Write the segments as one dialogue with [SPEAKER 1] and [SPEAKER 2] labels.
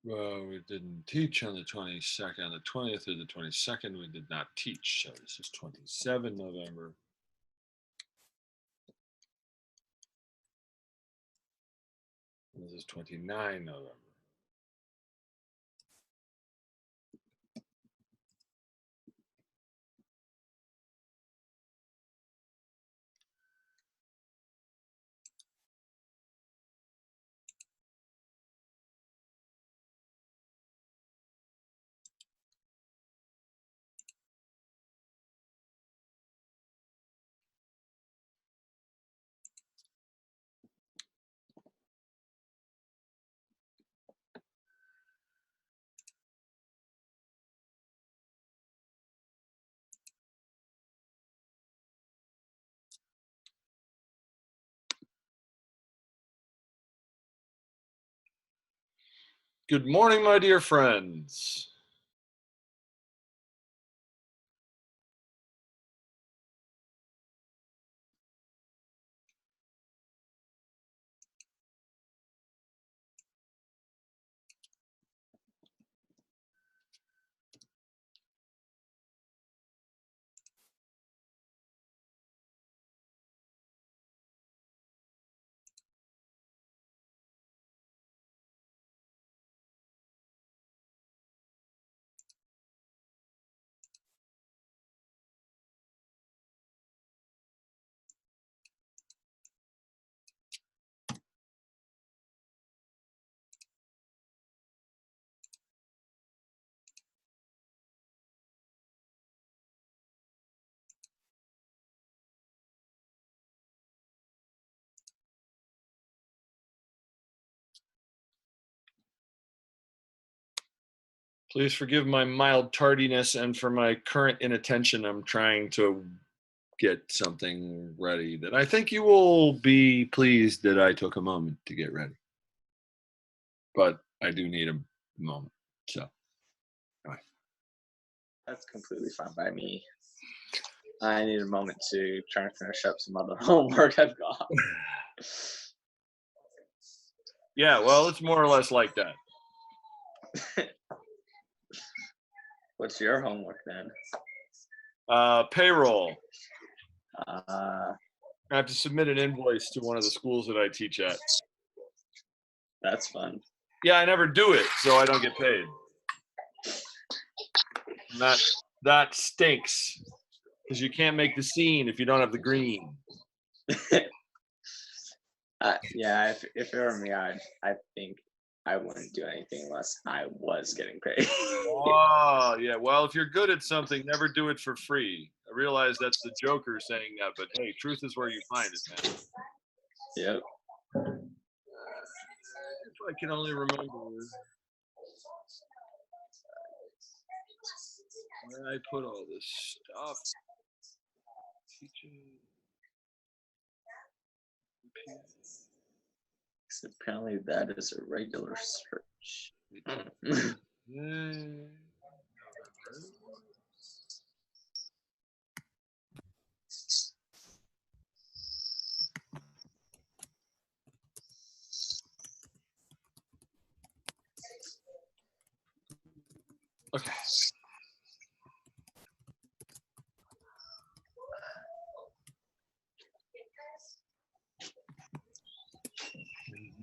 [SPEAKER 1] Well, we didn't teach on the 22nd. On the 20th or the 22nd, we did not teach. So this is 27 November. This is 29 November. Good morning, my dear friends. Please forgive my mild tardiness and for my current inattention. I'm trying to get something ready that I think you will be pleased that I took a moment to get ready. But I do need a moment. So, anyway.
[SPEAKER 2] That's completely fine by me. I need a moment to try and finish up some other homework I've got.
[SPEAKER 1] Yeah, well, it's more or less like that.
[SPEAKER 2] What's your homework then?
[SPEAKER 1] Payroll.
[SPEAKER 2] Uh,
[SPEAKER 1] I have to submit an invoice to one of the schools that I teach at.
[SPEAKER 2] that's fun.
[SPEAKER 1] Yeah, I never do it, so I don't get paid. And that stinks because you can't make the scene if you don't have the green.
[SPEAKER 2] Yeah, if it were me, I think I wouldn't do anything unless I was getting paid.
[SPEAKER 1] Oh, yeah. Well, if you're good at something, never do it for free. I realize that's the Joker saying that, but hey, truth is where you find it, man.
[SPEAKER 2] Yep.
[SPEAKER 1] If I can only remember where I put all this stuff. Teaching.
[SPEAKER 2] Apparently that is a regular search.
[SPEAKER 1] Okay.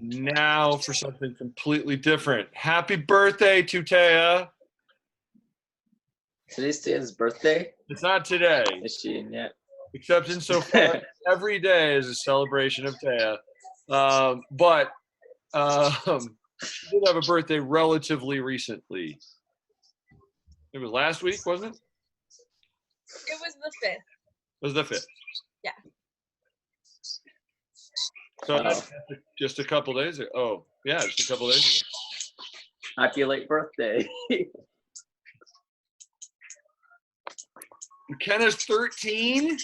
[SPEAKER 1] Now for something completely different. Happy birthday to Taya.
[SPEAKER 2] Today's Taya's birthday?
[SPEAKER 1] It's not today.
[SPEAKER 2] Is she in yet?
[SPEAKER 1] Except insofar every day is a celebration of Taya. But she did have a birthday relatively recently. It was last week, wasn't it?
[SPEAKER 3] It was the 5th.
[SPEAKER 1] It was the 5th.
[SPEAKER 3] Yeah.
[SPEAKER 1] So just a couple days ago. Oh, yeah, just a couple days ago.
[SPEAKER 2] Happy late birthday.
[SPEAKER 1] McKenna's 13.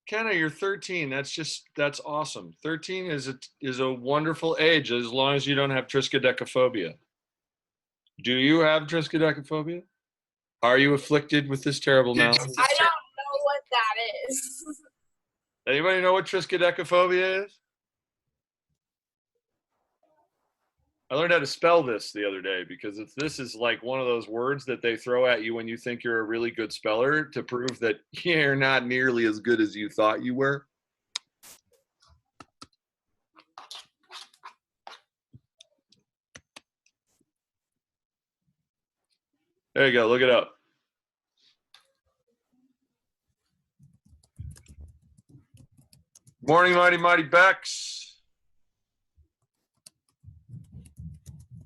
[SPEAKER 1] Kenna, you're 13. That's awesome. 13 is a wonderful age as long as you don't have triskaidekaphobia. Do you have triskaidekaphobia? Are you afflicted with this terrible malady?
[SPEAKER 3] I don't know what that is.
[SPEAKER 1] Anybody know what triskaidekaphobia is? I learned how to spell this the other day because this is like one of those words that they throw at you when you think you're a really good speller to prove that you're not nearly as good as you thought you were. There you go. Look it up. Morning, Mighty Mighty Becks.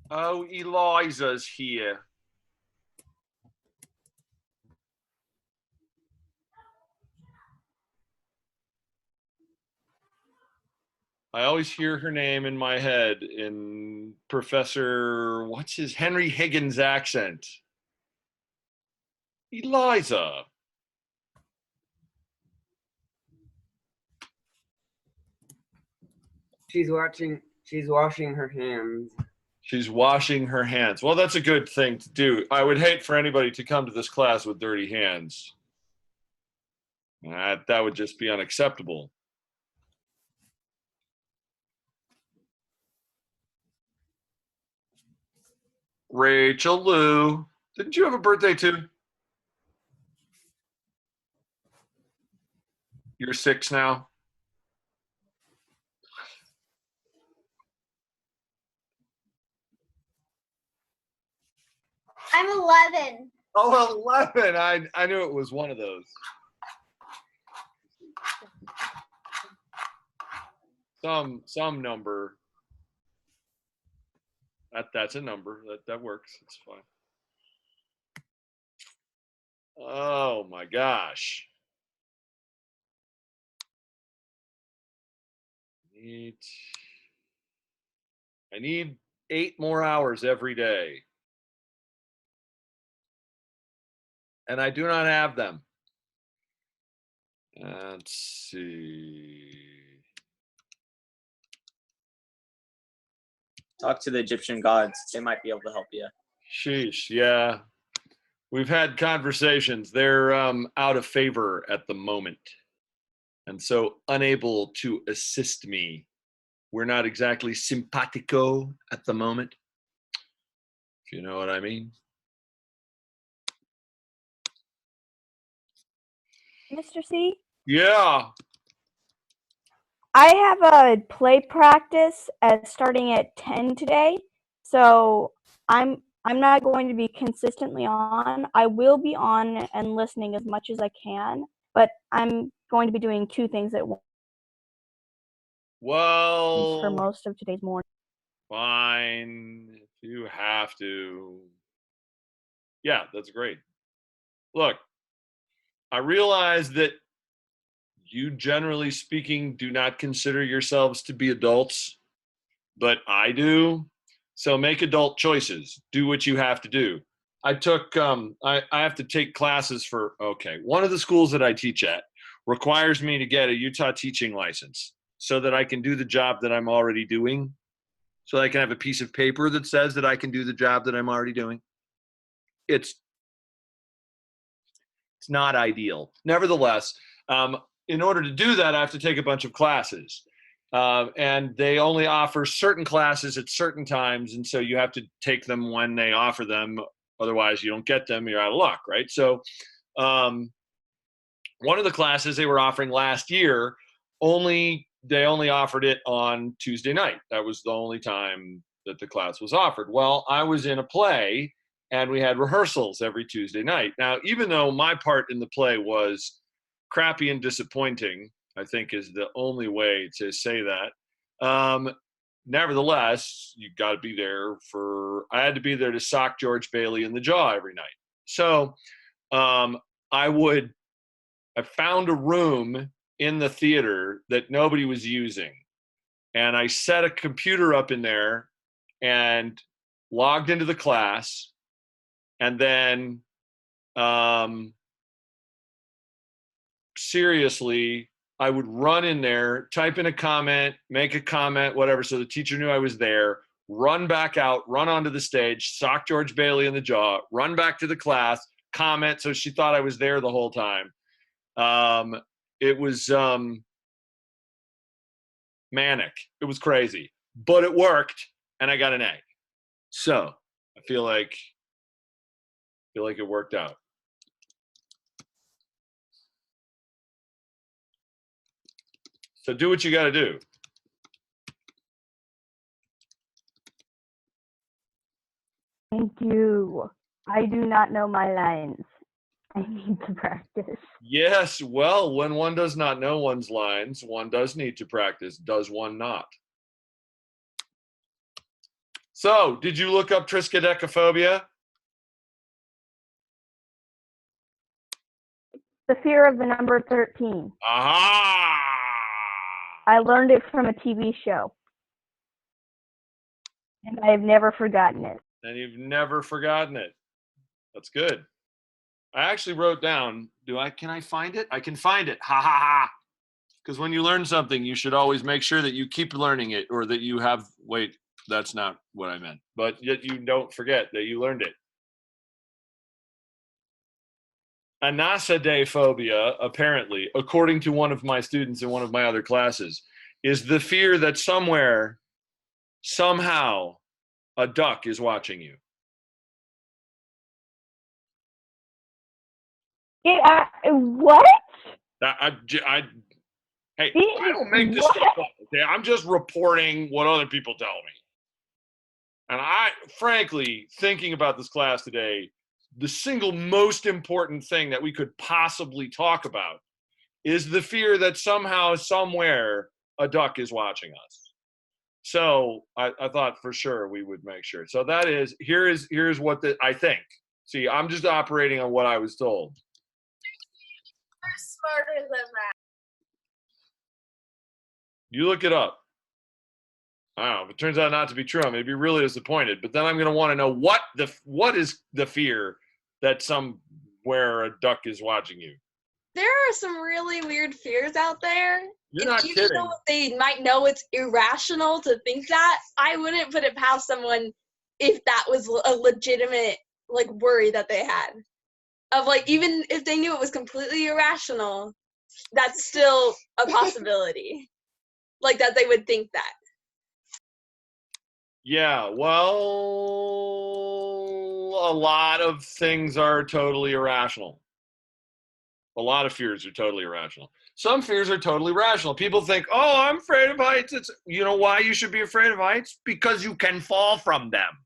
[SPEAKER 1] Oh, Eliza's here. I always hear her name in my head in Professor, what's his, Henry Higgins accent. Eliza.
[SPEAKER 4] She's washing her hands.
[SPEAKER 1] She's washing her hands. Well, that's a good thing to do. I would hate for anybody to come to this class with dirty hands. That would just be unacceptable. Rachel Lou, didn't you have a birthday too? You're 6 now?
[SPEAKER 5] I'm 11.
[SPEAKER 1] Oh, 11. I knew it was one of those. Some number. That's a number. That works. It's fine. Oh my gosh. I need 8 more hours every day. And I do not have them. Let's see.
[SPEAKER 2] Talk to the Egyptian gods. They might be able to help you.
[SPEAKER 1] Sheesh, yeah. We've had conversations. They're out of favor at the moment. And so unable to assist me. We're not exactly simpatico at the moment. If you know what I mean.
[SPEAKER 6] Mr. C,
[SPEAKER 1] Yeah.
[SPEAKER 6] I have a play practice starting at 10 today, so I'm not going to be consistently on. I will be on and listening as much as I can, but I'm going to be doing 2 things at once
[SPEAKER 1] Well,
[SPEAKER 6] for most of today's morning.
[SPEAKER 1] fine. If you have to. Yeah, that's great. Look, I realize that you, generally speaking, do not consider yourselves to be adults, but I do. So make adult choices. Do what you have to do. I took, I have to take classes for, okay, one of the schools that I teach at requires me to get a Utah teaching license so that I can do the job that I'm already doing. So I can have a piece of paper that says that I can do the job that I'm already doing. It's not ideal. Nevertheless, in order to do that, I have to take a bunch of classes. And they only offer certain classes at certain times. And so you have to take them when they offer them. Otherwise, you don't get them. You're out of luck, right? So one of the classes they were offering last year, they only offered it on Tuesday night. That was the only time that the class was offered. Well, I was in a play, and we had rehearsals every Tuesday night. Now, even though my part in the play was crappy and disappointing, I think is the only way to say that. Nevertheless, you got to be there I had to be there to sock George Bailey in the jaw every night. So I found a room in the theater that nobody was using. And I set a computer up in there and logged into the class. And then seriously, I would run in there, type in a comment, make a comment, whatever, so the teacher knew I was there, run back out, run onto the stage, sock George Bailey in the jaw, run back to the class, comment, so she thought I was there the whole time. It was manic. It was crazy, but it worked, and I got an A. So I feel like it worked out. So do what you got to do.
[SPEAKER 6] Thank you. I do not know my lines. I need to practice.
[SPEAKER 1] Yes, well, when one does not know one's lines, one does need to practice, does one not? So, did you look up triskaidekaphobia?
[SPEAKER 6] The fear of the number 13.
[SPEAKER 1] Aha!
[SPEAKER 6] I learned it from a TV show. And I have never forgotten it.
[SPEAKER 1] And you've never forgotten it. That's good. I actually wrote down, can I find it? I can find it. Ha ha ha. Because when you learn something, you should always make sure that you keep learning it, or that you have, wait, that's not what I meant. But yet you don't forget that you learned it. Anasadephobia, apparently, according to one of my students in one of my other classes, is the fear that somewhere, somehow, a duck is watching you.
[SPEAKER 6] What?
[SPEAKER 1] Hey, I don't make this stuff up, okay? I'm just reporting what other people tell me. And I, frankly, thinking about this class today, the single most important thing that we could possibly talk about is the fear that somehow, somewhere, a duck is watching us. So I thought for sure we would make sure. So that is, here's what I think. See, I'm just operating on what I was told.
[SPEAKER 3] You're smarter than that.
[SPEAKER 1] You look it up. I don't know. If it turns out not to be true, I'm going to be really disappointed. But then I'm going to want to know what is the fear that somewhere a duck is watching you.
[SPEAKER 3] There are some really weird fears out there.
[SPEAKER 1] You're not
[SPEAKER 3] Even
[SPEAKER 1] kidding.
[SPEAKER 3] though they might know it's irrational to think that, I wouldn't put it past someone if that was a legitimate worry that they had. Of even if they knew it was completely irrational, that's still a possibility. That they would think that.
[SPEAKER 1] Yeah, well, a lot of things are totally irrational. A lot of fears are totally irrational. Some fears are totally rational. People think, oh, I'm afraid of heights. You know why you should be afraid of heights? Because you can fall from them.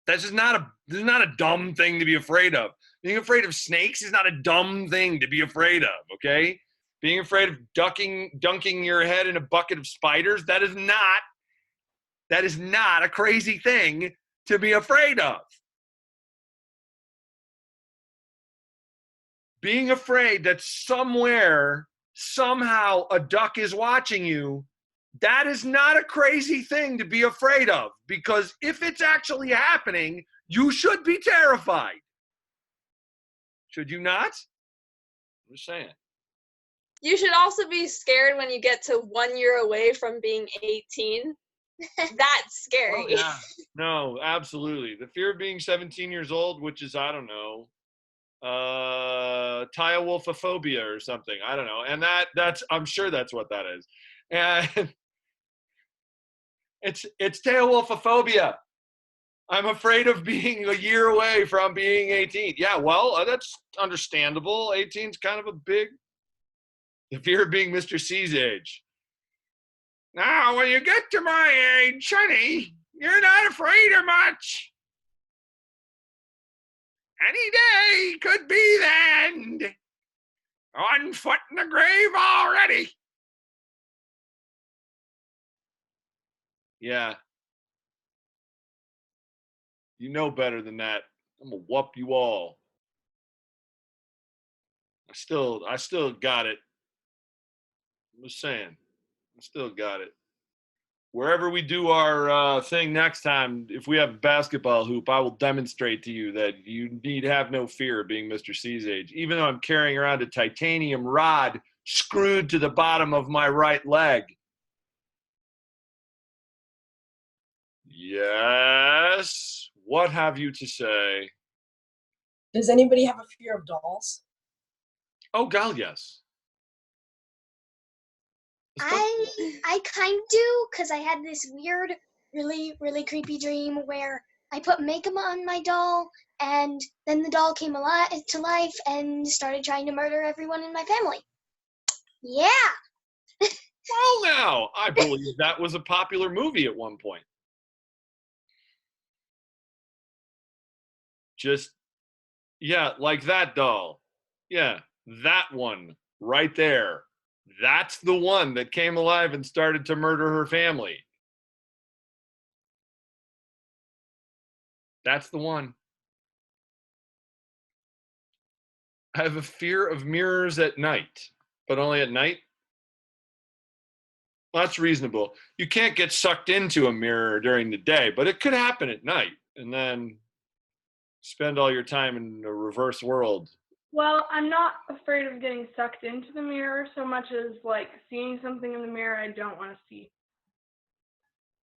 [SPEAKER 1] This is not a dumb thing to be afraid of. Being afraid of snakes is not a dumb thing to be afraid of, okay? Being afraid of dunking your head in a bucket of spiders, that is not a crazy thing to be afraid of. Being afraid that somewhere, somehow, a duck is watching you, that is not a crazy thing to be afraid of. Because if it's actually happening, you should be terrified. Should you not? I'm just saying.
[SPEAKER 3] You should also be scared when you get to 1 year away from being 18. That's scary.
[SPEAKER 1] Oh, yeah. No, absolutely. The fear of being 17 years old, which is, I don't know, Tyawolfophobia or something. I don't know. And that's I'm sure that's what that is. And it's Tyawolfophobia. I'm afraid of being a year away from being 18. Yeah, well, that's understandable. 18's kind of a big. The fear of being Mr. C's age. Now, when you get to my age, honey, you're not afraid of much. Any day could be the end. 1 foot in the grave already. Yeah. You know better than that. I'm gonna whoop you all. I still got it. I'm just saying. I still got it. Wherever we do our thing next time, if we have a basketball hoop, I will demonstrate to you that you need have no fear of being Mr. C's age. Even though I'm carrying around a titanium rod screwed to the bottom of my right leg. Yes. What have you to say?
[SPEAKER 5] Does anybody have a fear of dolls?
[SPEAKER 1] Oh, God, yes.
[SPEAKER 7] I kind of do, because I had this weird, really, really creepy dream where I put makeup on my doll, and then the doll came alive to life and started trying to murder everyone in my family. Yeah.
[SPEAKER 1] Well, now, I believe that was a popular movie at one point. Just, yeah, like that doll. Yeah, that one right there. That's the one that came alive and started to murder her family. That's the one. I have a fear of mirrors at night, but only at night. Well, that's reasonable. You can't get sucked into a mirror during the day, but it could happen at night and then spend all your time in a reverse world.
[SPEAKER 8] Well, I'm not afraid of getting sucked into the mirror so much as like seeing something in the mirror I don't want to see.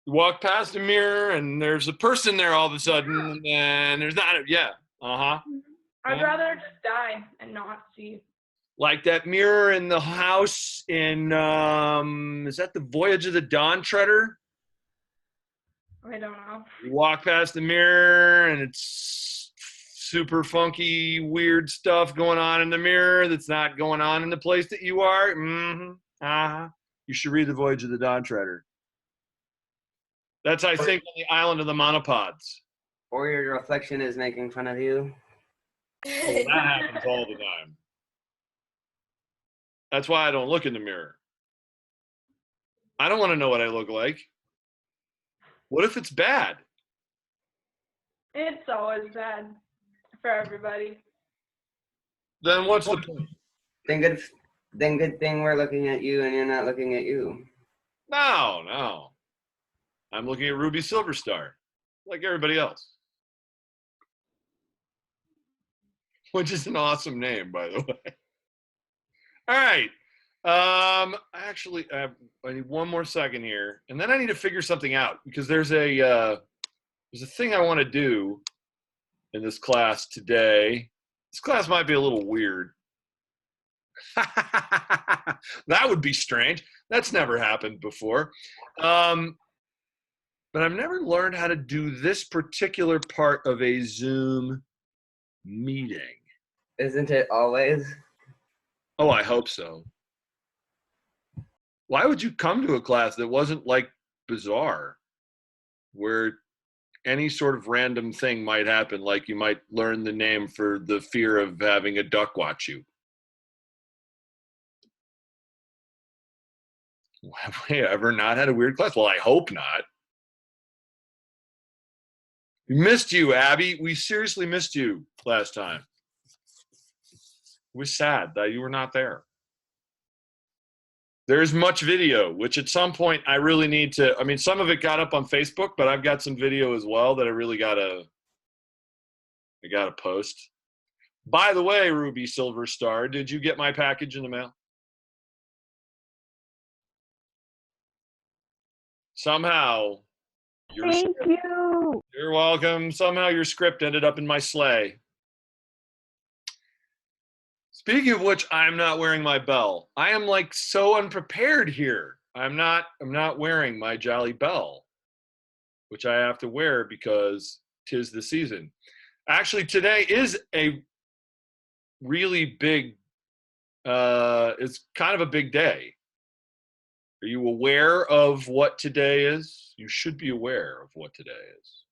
[SPEAKER 1] You walk past a mirror and there's a person there all of a sudden, and there's not. Yeah. Uh-huh.
[SPEAKER 8] I'd
[SPEAKER 1] Yeah.
[SPEAKER 8] rather just die and not see.
[SPEAKER 1] Like that mirror in the house in is that the Voyage of the Dawn Treader?
[SPEAKER 8] I don't know.
[SPEAKER 1] You walk past the mirror and it's super funky, weird stuff going on in the mirror that's not going on in the place that you are. Mm-hmm. Uh-huh. You should read the Voyage of the Dawn Treader. That's, I think, on the island of the monopods.
[SPEAKER 4] Or your reflection is making fun of you.
[SPEAKER 1] Oh, that happens all the time. That's why I don't look in the mirror. I don't want to know what I look like. What if it's bad?
[SPEAKER 8] It's always bad for everybody.
[SPEAKER 1] Then what's the point?
[SPEAKER 4] Then good thing we're looking at you and you're not looking at you.
[SPEAKER 1] No. I'm looking at Ruby Silverstar, like everybody else. Which is an awesome name, by the way. All right. Actually, I need one more second here, and then I need to figure something out because there's a thing I want to do in this class today. This class might be a little weird. That would be strange. That's never happened before. But I've never learned how to do this particular part of a Zoom meeting.
[SPEAKER 4] Isn't it always?
[SPEAKER 1] Oh, I hope so. Why would you come to a class that wasn't like bizarre, where any sort of random thing might happen, like you might learn the name for the fear of having a duck watch you? Have we ever not had a weird class? Well, I hope not. We missed you, Abby. We seriously missed you last time. It was sad that you were not there. There's much video, which at some point I really need to, I mean, some of it got up on Facebook, but I've got some video as well that I really gotta post. By the way, Ruby Silverstar, did you get my package in the mail? Somehow,
[SPEAKER 6] Thank you.
[SPEAKER 1] You're welcome. Somehow your script ended up in my sleigh. Speaking of which, I'm not wearing my bell. I am like so unprepared here. I'm not wearing my Jolly Bell, which I have to wear because 'tis the season. Actually, today is a really big, it's kind of a big day. Are you aware of what today is? You should be aware of what today is.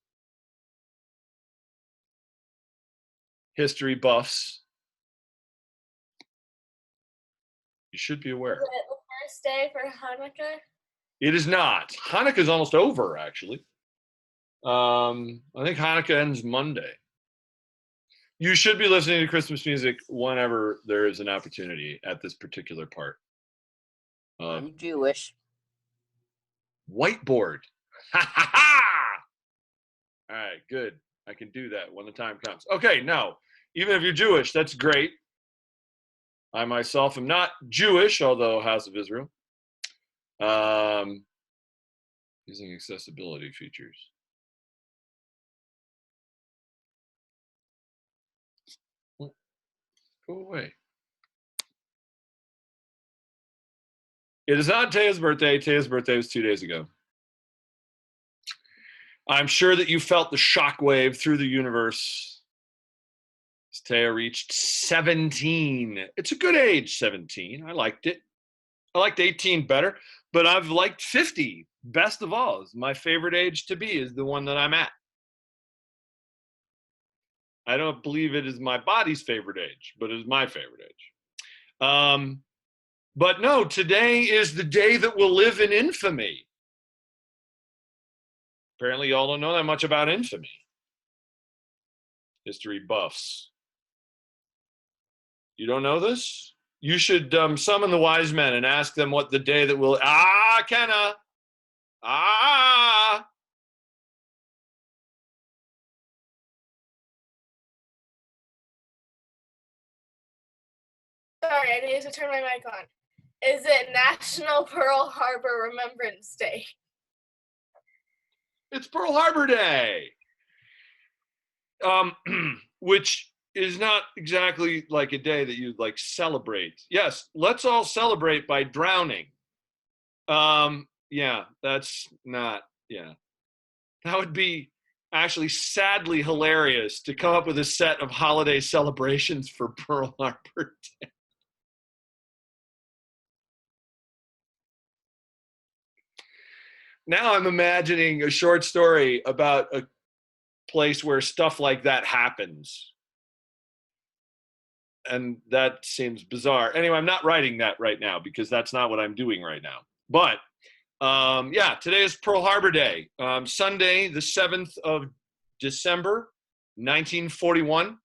[SPEAKER 1] History buffs. You should be aware.
[SPEAKER 7] Is it the first day for Hanukkah?
[SPEAKER 1] It is not. Hanukkah is almost over, actually. I think Hanukkah ends Monday. You should be listening to Christmas music whenever there is an opportunity at this particular part.
[SPEAKER 9] I'm Jewish.
[SPEAKER 1] Whiteboard. Ha ha ha! All right, good. I can do that when the time comes. Okay, now, even if you're Jewish, that's great. I myself am not Jewish, although House of Israel. Using accessibility features. What? Go away. It is not Taya's birthday. Taya's birthday was 2 days ago. I'm sure that you felt the shockwave through the universe as Taya reached 17. It's a good age, 17. I liked it. I liked 18 better, but I've liked 50 best of all. Is my favorite age to be, is the one that I'm at. I don't believe it is my body's favorite age, but it is my favorite age. But no, today is the day that will live in infamy. Apparently, y'all don't know that much about infamy. History buffs. You don't know this? You should summon the wise men and ask them what the day that will. Kenna.
[SPEAKER 10] Sorry, I need to turn my mic on. Is it National Pearl Harbor Remembrance Day?
[SPEAKER 1] It's Pearl Harbor Day. Which is not exactly like a day that you'd like celebrate. Yes, let's all celebrate by drowning. Yeah, that's not, yeah. That would be actually sadly hilarious to come up with a set of holiday celebrations for Pearl Harbor Day. Now I'm imagining a short story about a place where stuff like that happens. And that seems bizarre. Anyway, I'm not writing that right now because that's not what I'm doing right now. But yeah, today is Pearl Harbor Day. Sunday, the 7th of December, 1941.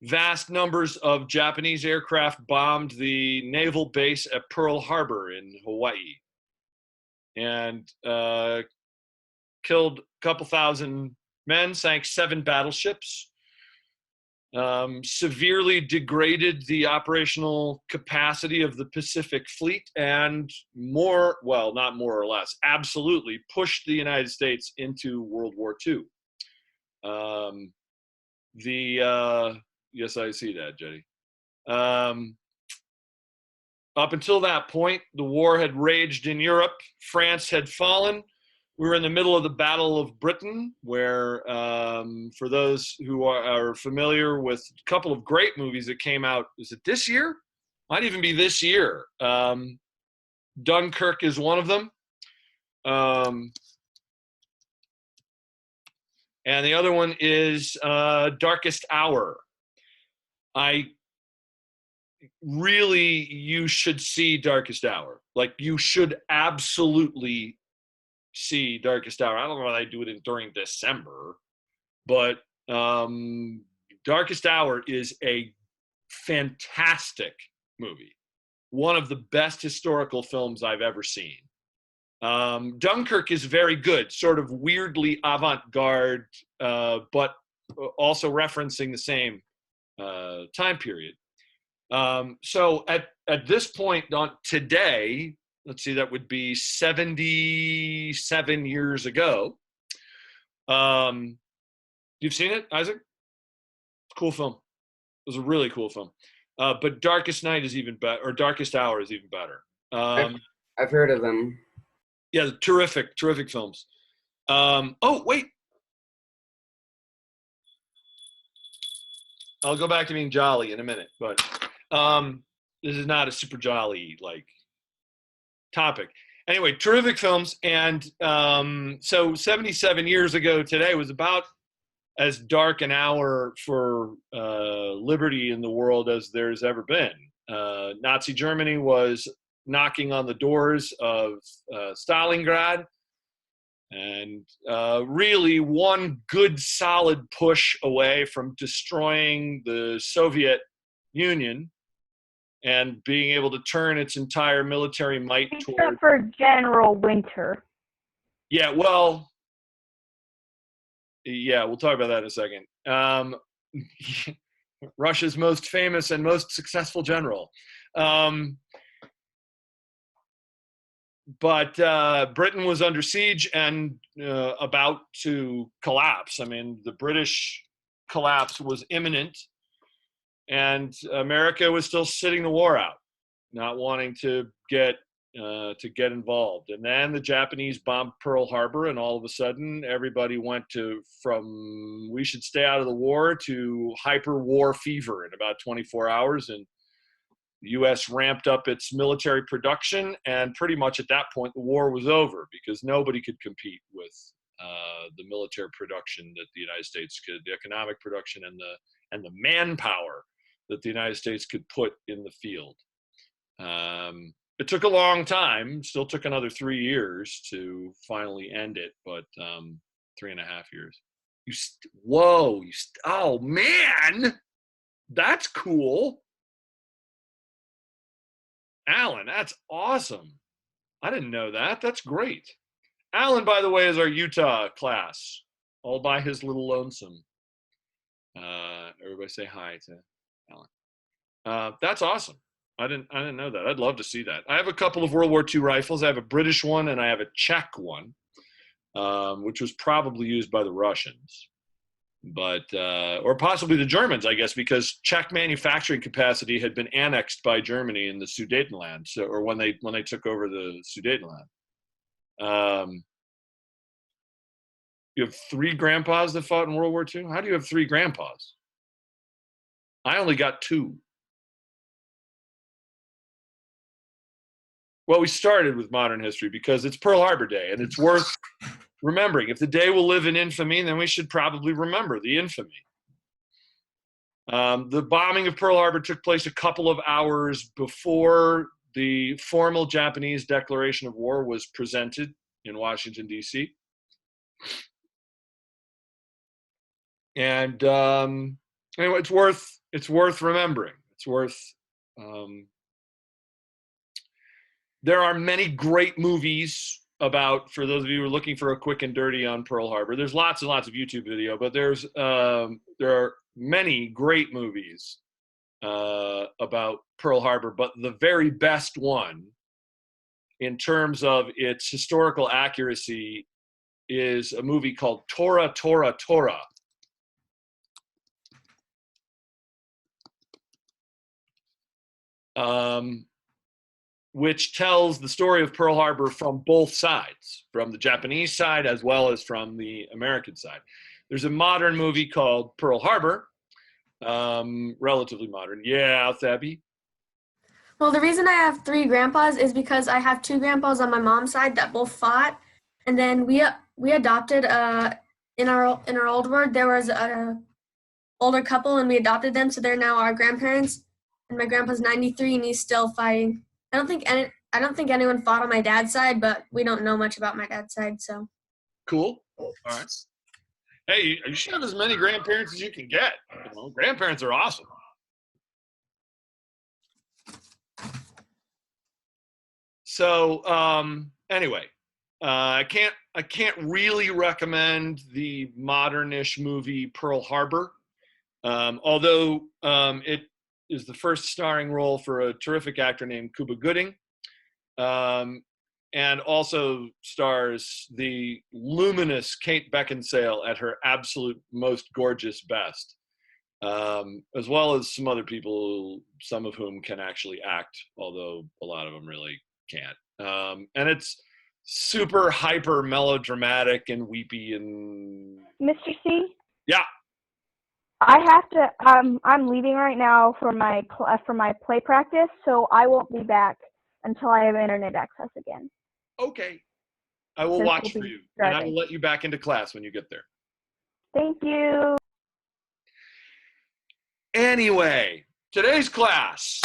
[SPEAKER 1] Vast numbers of Japanese aircraft bombed the naval base at Pearl Harbor in Hawaii and killed a couple thousand men, sank 7 battleships, severely degraded the operational capacity of the Pacific Fleet, and not more or less, absolutely pushed the United States into World War II. Yes, I see that, Jetty. Up until that point, the war had raged in Europe. France had fallen. We were in the middle of the Battle of Britain, where, for those who are familiar with a couple of great movies that came out, is it this year? Might even be this year. Dunkirk is one of them. And the other one is Darkest Hour. You should see Darkest Hour. Like, you should absolutely see Darkest Hour. I don't know why they do it during December, but Darkest Hour is a fantastic movie. One of the best historical films I've ever seen. Dunkirk is very good, sort of weirdly avant-garde, but also referencing the same time period. So at this point on today, let's see, that would be 77 years ago. You've seen it, Isaac? Cool film. It was a really cool film. But Darkest Night is even better, or Darkest Hour is even better.
[SPEAKER 4] I've heard of them.
[SPEAKER 1] Yeah, terrific films. Oh, wait. I'll go back to being jolly in a minute, but this is not a super jolly topic. Anyway, terrific films, and so 77 years ago today was about as dark an hour for liberty in the world as there's ever been. Nazi Germany was knocking on the doors of Stalingrad, and really one good solid push away from destroying the Soviet Union and being able to turn its entire military might toward.
[SPEAKER 6] Except for General Winter.
[SPEAKER 1] Yeah, well, yeah, we'll talk about that in a second. Russia's most famous and most successful general. But Britain was under siege and about to collapse. I mean, the British collapse was imminent, and America was still sitting the war out. not wanting to get involved. And then the Japanese bombed Pearl Harbor, and all of a sudden everybody went from we should stay out of the war to hyper war fever in about 24 hours. And the U.S. ramped up its military production, and pretty much at that point the war was over, because nobody could compete with the military production that the United States could, the economic production and the manpower that the United States could put in the field. It took a long time, still took another 3 years to finally end it, but 3.5 years. Oh man, that's cool. Alan, that's awesome. I didn't know that. That's great. Alan, by the way, is our Utah class, all by his little lonesome. Everybody say hi to Alan. That's awesome. I didn't know that. I'd love to see that. I have a couple of World War II rifles. I have a British one and I have a Czech one, which was probably used by the Russians, but or possibly the Germans, I guess, because Czech manufacturing capacity had been annexed by Germany in the Sudetenland, or when they took over the Sudetenland. You have 3 grandpas that fought in World War II? How do you have 3 grandpas? I only got 2. Well, we started with modern history because it's Pearl Harbor Day, and it's worth remembering. If the day will live in infamy, then we should probably remember the infamy. The bombing of Pearl Harbor took place a couple of hours before the formal Japanese declaration of war was presented in Washington, D.C. And anyway, it's worth remembering. It's worth. There are many great movies about, for those of you who are looking for a quick and dirty on Pearl Harbor. There's lots and lots of YouTube video, but there are many great movies about Pearl Harbor. But the very best one, in terms of its historical accuracy, is a movie called Tora, Tora, Tora. Which tells the story of Pearl Harbor from both sides, from the Japanese side as well as from the American side. There's a modern movie called Pearl Harbor, relatively modern. Yeah, Thabby?
[SPEAKER 11] Well, the reason I have 3 grandpas is because I have 2 grandpas on my mom's side that both fought, and then we adopted in our old word there was a older couple, and we adopted them, so they're now our grandparents. And my grandpa's 93 and he's still fighting. I don't think anyone fought on my dad's side, but we don't know much about my dad's side, so.
[SPEAKER 1] Cool. All right. Hey, you should have as many grandparents as you can get. You know, grandparents are awesome. So anyway, I can't really recommend the modern-ish movie Pearl Harbor, although it is the first starring role for a terrific actor named Cuba Gooding, and also stars the luminous Kate Beckinsale at her absolute most gorgeous best, as well as some other people, some of whom can actually act, although a lot of them really can't. And it's super hyper melodramatic and weepy and...
[SPEAKER 6] Mr. C?
[SPEAKER 1] Yeah.
[SPEAKER 6] I have to. I'm leaving right now for my play practice, so I won't be back until I have internet access again.
[SPEAKER 1] Okay. I will watch for you, and I will let you back into class when you get there.
[SPEAKER 6] Thank you.
[SPEAKER 1] Anyway, today's class.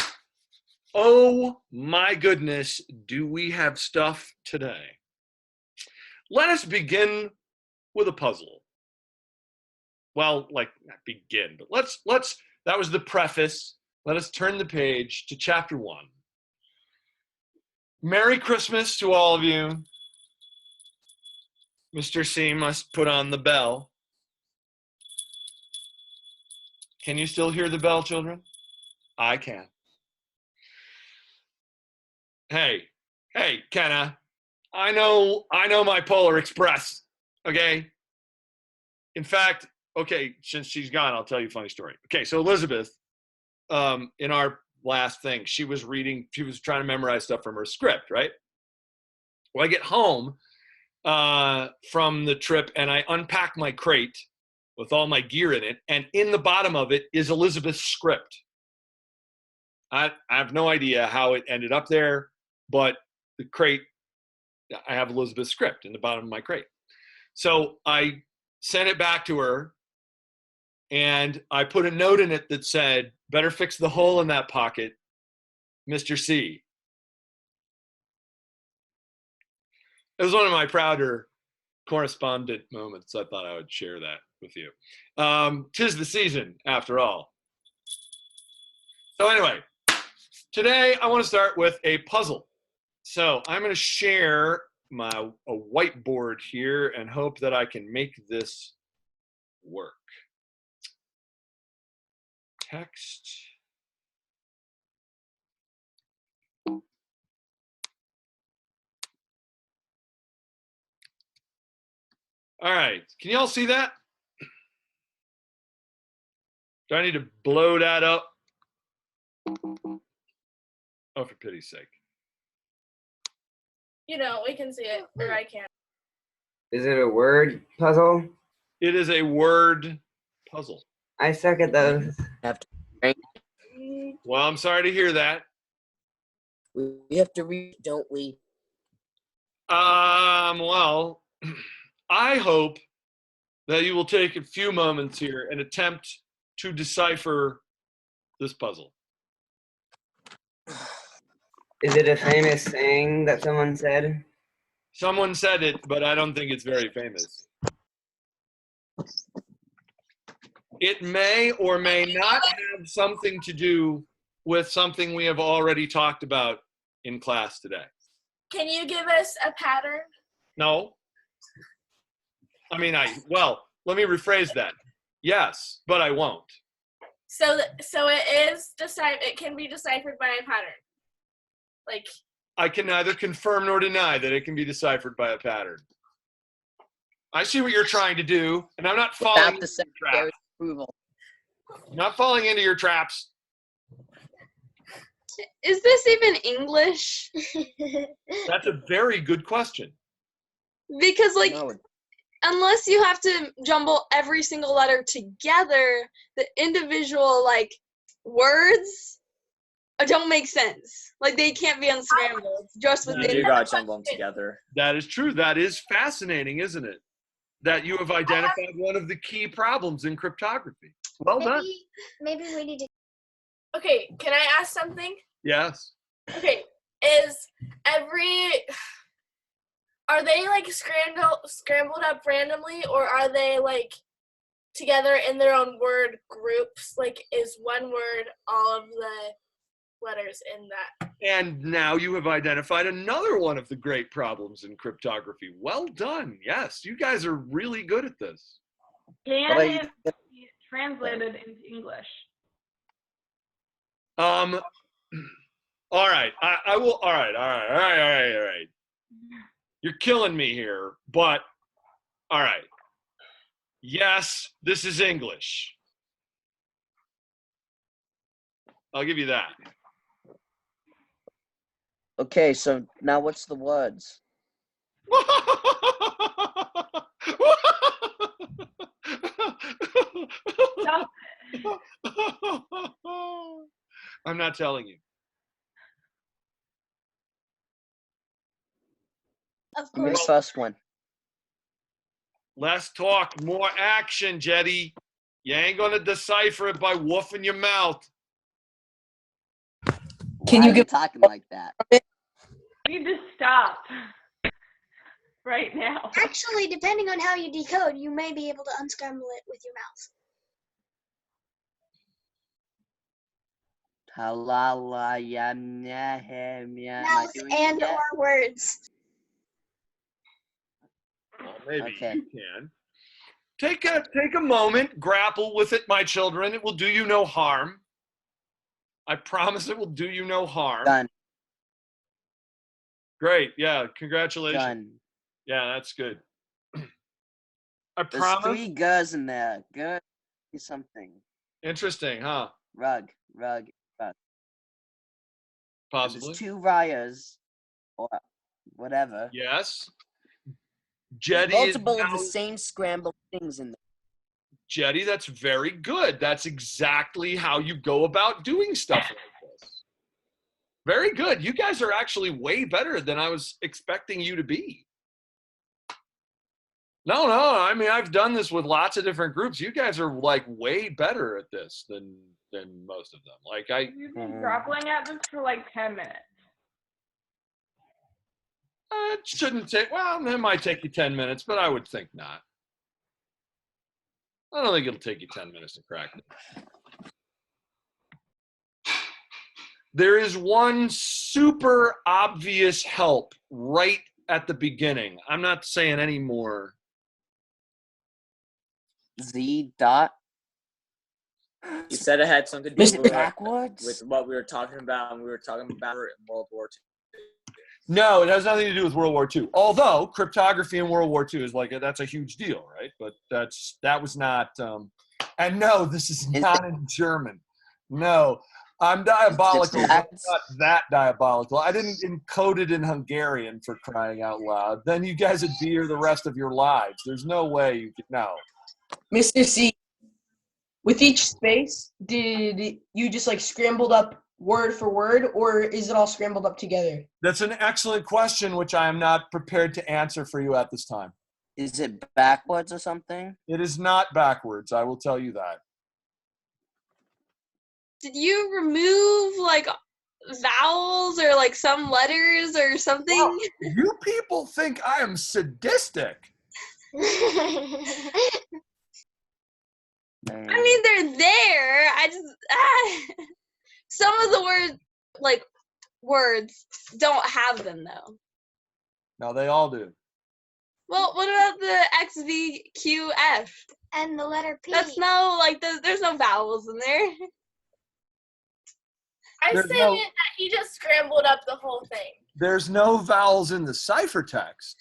[SPEAKER 1] Oh my goodness, do we have stuff today? Let us begin with a puzzle. Well, like, not begin, but let's, that was the preface. Let us turn the page to chapter 1. Merry Christmas to all of you. Mr. C must put on the bell. Can you still hear the bell, children? I can. Hey, Kenna, I know my Polar Express, okay? In fact, okay, since she's gone, I'll tell you a funny story. Okay, so Elizabeth, in our last thing. She was trying to memorize stuff from her script, right? Well, I get home from the trip and I unpack my crate with all my gear in it, and in the bottom of it is Elizabeth's script. I have no idea how it ended up there, but the crate, I have Elizabeth's script in the bottom of my crate. So I sent it back to her, and I put a note in it that said, "Better fix the hole in that pocket, Mr. C." It was one of my prouder correspondent moments. I thought I would share that with you. 'Tis the season, after all. So anyway, today I want to start with a puzzle. So I'm going to share a whiteboard here and hope that I can make this work. Text. All right, can you all see that? Do I need to blow that up? Oh, for pity's sake.
[SPEAKER 10] You know, we can see it, or I can.
[SPEAKER 4] Is it a word puzzle?
[SPEAKER 1] It is a word puzzle.
[SPEAKER 4] I suck at those.
[SPEAKER 1] Well, I'm sorry to hear that.
[SPEAKER 9] We have to read, don't we?
[SPEAKER 1] Well, I hope that you will take a few moments here and attempt to decipher this puzzle.
[SPEAKER 4] Is it a famous saying that someone said?
[SPEAKER 1] Someone said it, but I don't think it's very famous. It may or may not have something to do with something we have already talked about in class today.
[SPEAKER 10] Can you give us a pattern?
[SPEAKER 1] No. I mean, let me rephrase that. Yes, but I won't.
[SPEAKER 10] So it can be deciphered by a pattern. Like,
[SPEAKER 1] I can neither confirm nor deny that it can be deciphered by a pattern. I see what you're trying to do, and I'm not falling into your traps.
[SPEAKER 9] Approval.
[SPEAKER 1] I'm not falling into your traps.
[SPEAKER 3] Is this even English?
[SPEAKER 1] That's a very good question.
[SPEAKER 3] Because, like,
[SPEAKER 9] No.
[SPEAKER 3] unless you have to jumble every single letter together, the individual, like, words don't make sense. Like, they can't be unscrambled just
[SPEAKER 2] You
[SPEAKER 3] within.
[SPEAKER 2] do gotta jumble them together.
[SPEAKER 1] That is true. That is fascinating, isn't it? That you have identified one of the key problems in cryptography. Well done.
[SPEAKER 7] Maybe we need to.
[SPEAKER 10] okay, can I ask something?
[SPEAKER 1] Yes.
[SPEAKER 10] Okay, are they like scrambled up randomly, or are they like together in their own word groups? Like, is one word all of the letters in that?
[SPEAKER 1] And now you have identified another one of the great problems in cryptography. Well done. Yes, you guys are really good at this.
[SPEAKER 8] Can
[SPEAKER 9] But
[SPEAKER 8] it be translated into English?
[SPEAKER 1] All right. I will. All right. You're killing me here, but all right. Yes, this is English. I'll give you that.
[SPEAKER 9] Okay, so now what's the words?
[SPEAKER 1] I'm not telling you.
[SPEAKER 7] Of
[SPEAKER 9] Give me the
[SPEAKER 7] course.
[SPEAKER 9] first one.
[SPEAKER 1] Less talk, more action, Jetty. You ain't gonna decipher it by woofing your mouth.
[SPEAKER 5] Can
[SPEAKER 9] Why
[SPEAKER 5] you
[SPEAKER 9] are
[SPEAKER 5] give
[SPEAKER 9] talking like that?
[SPEAKER 8] You need to stop right now.
[SPEAKER 7] Actually, depending on how you decode, you may be able to unscramble it with your mouth.
[SPEAKER 9] Am I
[SPEAKER 7] Mouth
[SPEAKER 9] doing it
[SPEAKER 7] and
[SPEAKER 9] yet?
[SPEAKER 7] or words.
[SPEAKER 1] Well, maybe
[SPEAKER 9] Okay.
[SPEAKER 1] you can. Take a moment, grapple with it, my children. It will do you no harm. I promise it will do you no harm.
[SPEAKER 9] Done.
[SPEAKER 1] Great. Yeah. Congratulations.
[SPEAKER 9] Done.
[SPEAKER 1] Yeah, that's good. I
[SPEAKER 9] There's
[SPEAKER 1] promise.
[SPEAKER 9] 3 gers in there. Gur something.
[SPEAKER 1] Interesting, huh?
[SPEAKER 9] Rug.
[SPEAKER 1] Possibly.
[SPEAKER 9] There's 2 Ryas, or whatever.
[SPEAKER 1] Yes.
[SPEAKER 9] There's
[SPEAKER 1] Jetty is
[SPEAKER 9] multiple of
[SPEAKER 1] now-
[SPEAKER 9] the same scrambled things in there.
[SPEAKER 1] Jetty, that's very good. That's exactly how you go about doing stuff like this. Very good. You guys are actually way better than I was expecting you to be. No, I mean, I've done this with lots of different groups. You guys are like way better at this than most of them. Like
[SPEAKER 8] You've been grappling at this for like 10 minutes.
[SPEAKER 1] It shouldn't take, well, it might take you 10 minutes, but I would think not. I don't think it'll take you 10 minutes to crack it. There is one super obvious help right at the beginning. I'm not saying any more.
[SPEAKER 9] Z dot.
[SPEAKER 2] You said it had something to
[SPEAKER 9] Is
[SPEAKER 2] do
[SPEAKER 9] it
[SPEAKER 2] with,
[SPEAKER 9] backwards?
[SPEAKER 2] with what we were talking about, and we were talking about it in World War II.
[SPEAKER 1] No, it has nothing to do with World War II. Although cryptography in World War II is like that's a huge deal, right? But that was not. And no, this is not in German. No, I'm diabolical. But I'm not that diabolical. I didn't encode it in Hungarian, for crying out loud. Then you guys would be here the rest of your lives. There's no way you could know.
[SPEAKER 5] Mr. C, with each space, did you just like scrambled up word for word, or is it all scrambled up together?
[SPEAKER 1] That's an excellent question, which I am not prepared to answer for you at this time.
[SPEAKER 9] Is it backwards or something?
[SPEAKER 1] It is not backwards, I will tell you that.
[SPEAKER 3] Did you remove like vowels or like some letters or something?
[SPEAKER 1] Well, you people think I am sadistic.
[SPEAKER 3] I mean, they're there. I just some of the words don't have them though.
[SPEAKER 1] No, they all do.
[SPEAKER 3] Well, what about the XVQF?
[SPEAKER 7] And the letter P.
[SPEAKER 3] That's no there's no vowels in there.
[SPEAKER 10] I
[SPEAKER 1] There's
[SPEAKER 10] say
[SPEAKER 1] no-
[SPEAKER 10] that he just scrambled up the whole thing.
[SPEAKER 1] There's no vowels in the ciphertext,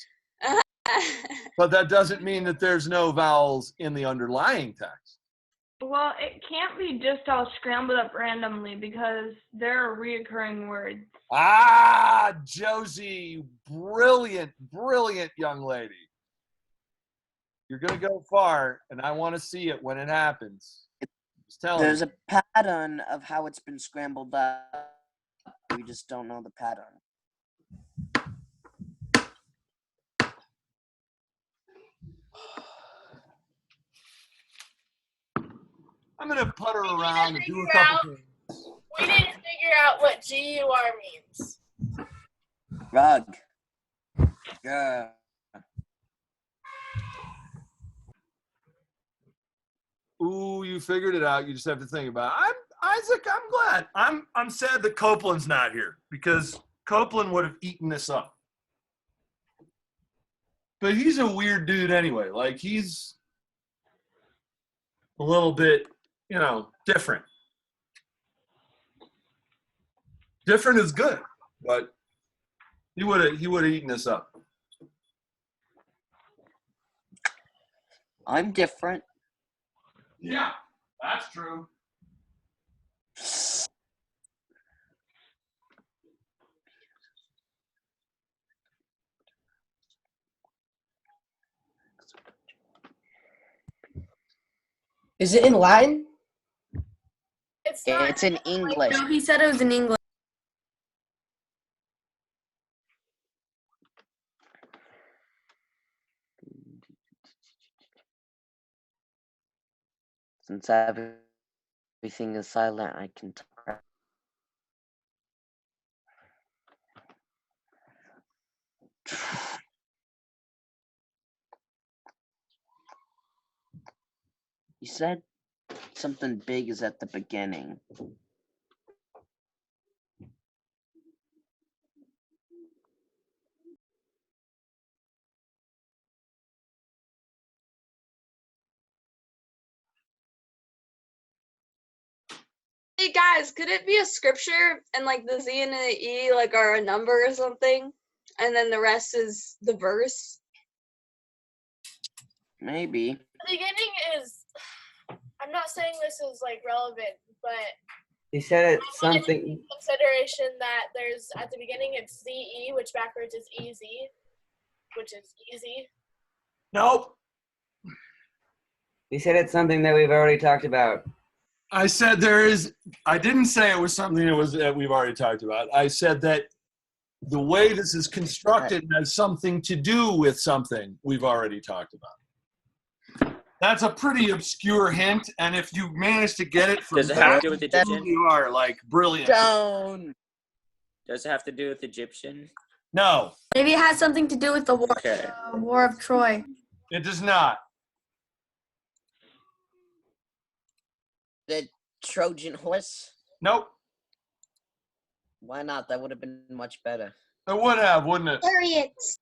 [SPEAKER 1] but that doesn't mean that there's no vowels in the underlying text.
[SPEAKER 8] Well, it can't be just all scrambled up randomly because there are reoccurring words.
[SPEAKER 1] Ah, Josie, brilliant, brilliant young lady. You're going to go far, and I want to see it when it happens. Just tell
[SPEAKER 9] There's
[SPEAKER 1] me.
[SPEAKER 9] a pattern of how it's been scrambled up. We just don't know the pattern.
[SPEAKER 1] I'm going to putter around and do a
[SPEAKER 10] figure
[SPEAKER 1] couple
[SPEAKER 10] out-
[SPEAKER 1] things.
[SPEAKER 10] We need to figure out what GUR means.
[SPEAKER 9] Rug. Yeah.
[SPEAKER 1] Ooh, you figured it out. You just have to think about it. Isaac, I'm glad. I'm sad that Copeland's not here because Copeland would have eaten this up. But he's a weird dude anyway. Like, he's a little bit, different. Different is good, but he would have eaten this up.
[SPEAKER 9] I'm different.
[SPEAKER 1] Yeah, that's true.
[SPEAKER 5] Is it in Latin?
[SPEAKER 10] It's not.
[SPEAKER 9] It's in English.
[SPEAKER 11] No, he said it was in English.
[SPEAKER 9] Since everything is silent, I can talk. You said something big is at the beginning.
[SPEAKER 3] Hey guys, could it be a scripture and like the Z and the E like are a number or something, and then the rest is the verse?
[SPEAKER 9] Maybe.
[SPEAKER 10] The beginning is. I'm not saying this is like relevant, but
[SPEAKER 4] He said it's
[SPEAKER 10] I take
[SPEAKER 4] something.
[SPEAKER 10] into consideration that there's at the beginning it's ZE, which backwards is easy, which is easy.
[SPEAKER 1] Nope.
[SPEAKER 4] He said it's something that we've already talked about.
[SPEAKER 1] I said I didn't say it was something that we've already talked about. I said that the way this is constructed has something to do with something we've already talked about. That's a pretty obscure hint, and if you manage to get it from
[SPEAKER 12] Does it have to do with Egyptian?
[SPEAKER 1] you are like brilliant.
[SPEAKER 9] Down.
[SPEAKER 12] Does it have to do with Egyptian?
[SPEAKER 1] No,
[SPEAKER 11] Maybe it has something to do with the
[SPEAKER 12] Okay.
[SPEAKER 11] War of Troy.
[SPEAKER 1] it does not.
[SPEAKER 9] The Trojan horse?
[SPEAKER 1] Nope.
[SPEAKER 9] Why not? That would have been much better.
[SPEAKER 1] It would have, wouldn't it?
[SPEAKER 7] Chariots.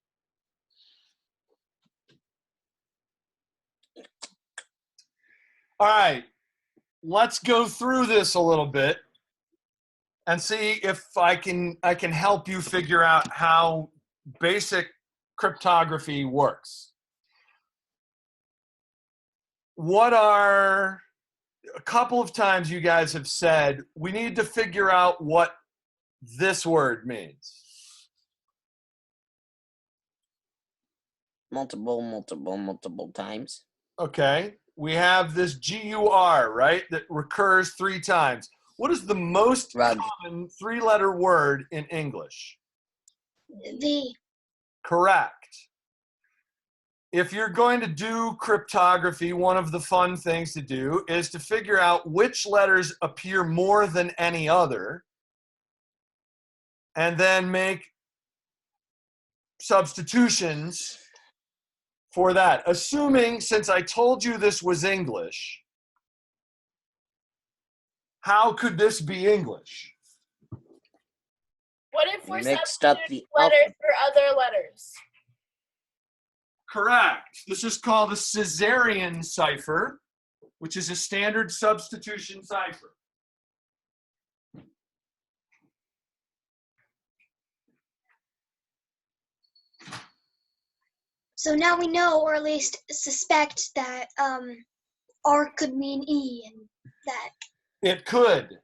[SPEAKER 1] All right, let's go through this a little bit and see if I can help you figure out how basic cryptography works. A couple of times you guys have said, we need to figure out what this word means.
[SPEAKER 9] Multiple times.
[SPEAKER 1] Okay, we have this GUR, right, that recurs 3 times. What is the most common 3-letter word in English?
[SPEAKER 7] The.
[SPEAKER 1] Correct. If you're going to do cryptography, one of the fun things to do is to figure out which letters appear more than any other, and then make substitutions for that. Assuming, since I told you this was English, how could this be English?
[SPEAKER 10] What if we're
[SPEAKER 9] Mixed up
[SPEAKER 10] substituting
[SPEAKER 9] the
[SPEAKER 10] letters for other letters?
[SPEAKER 1] Correct. This is called a Caesarean cipher, which is a standard substitution cipher.
[SPEAKER 7] So now we know, or at least suspect, that R could mean E, and that.
[SPEAKER 1] It could.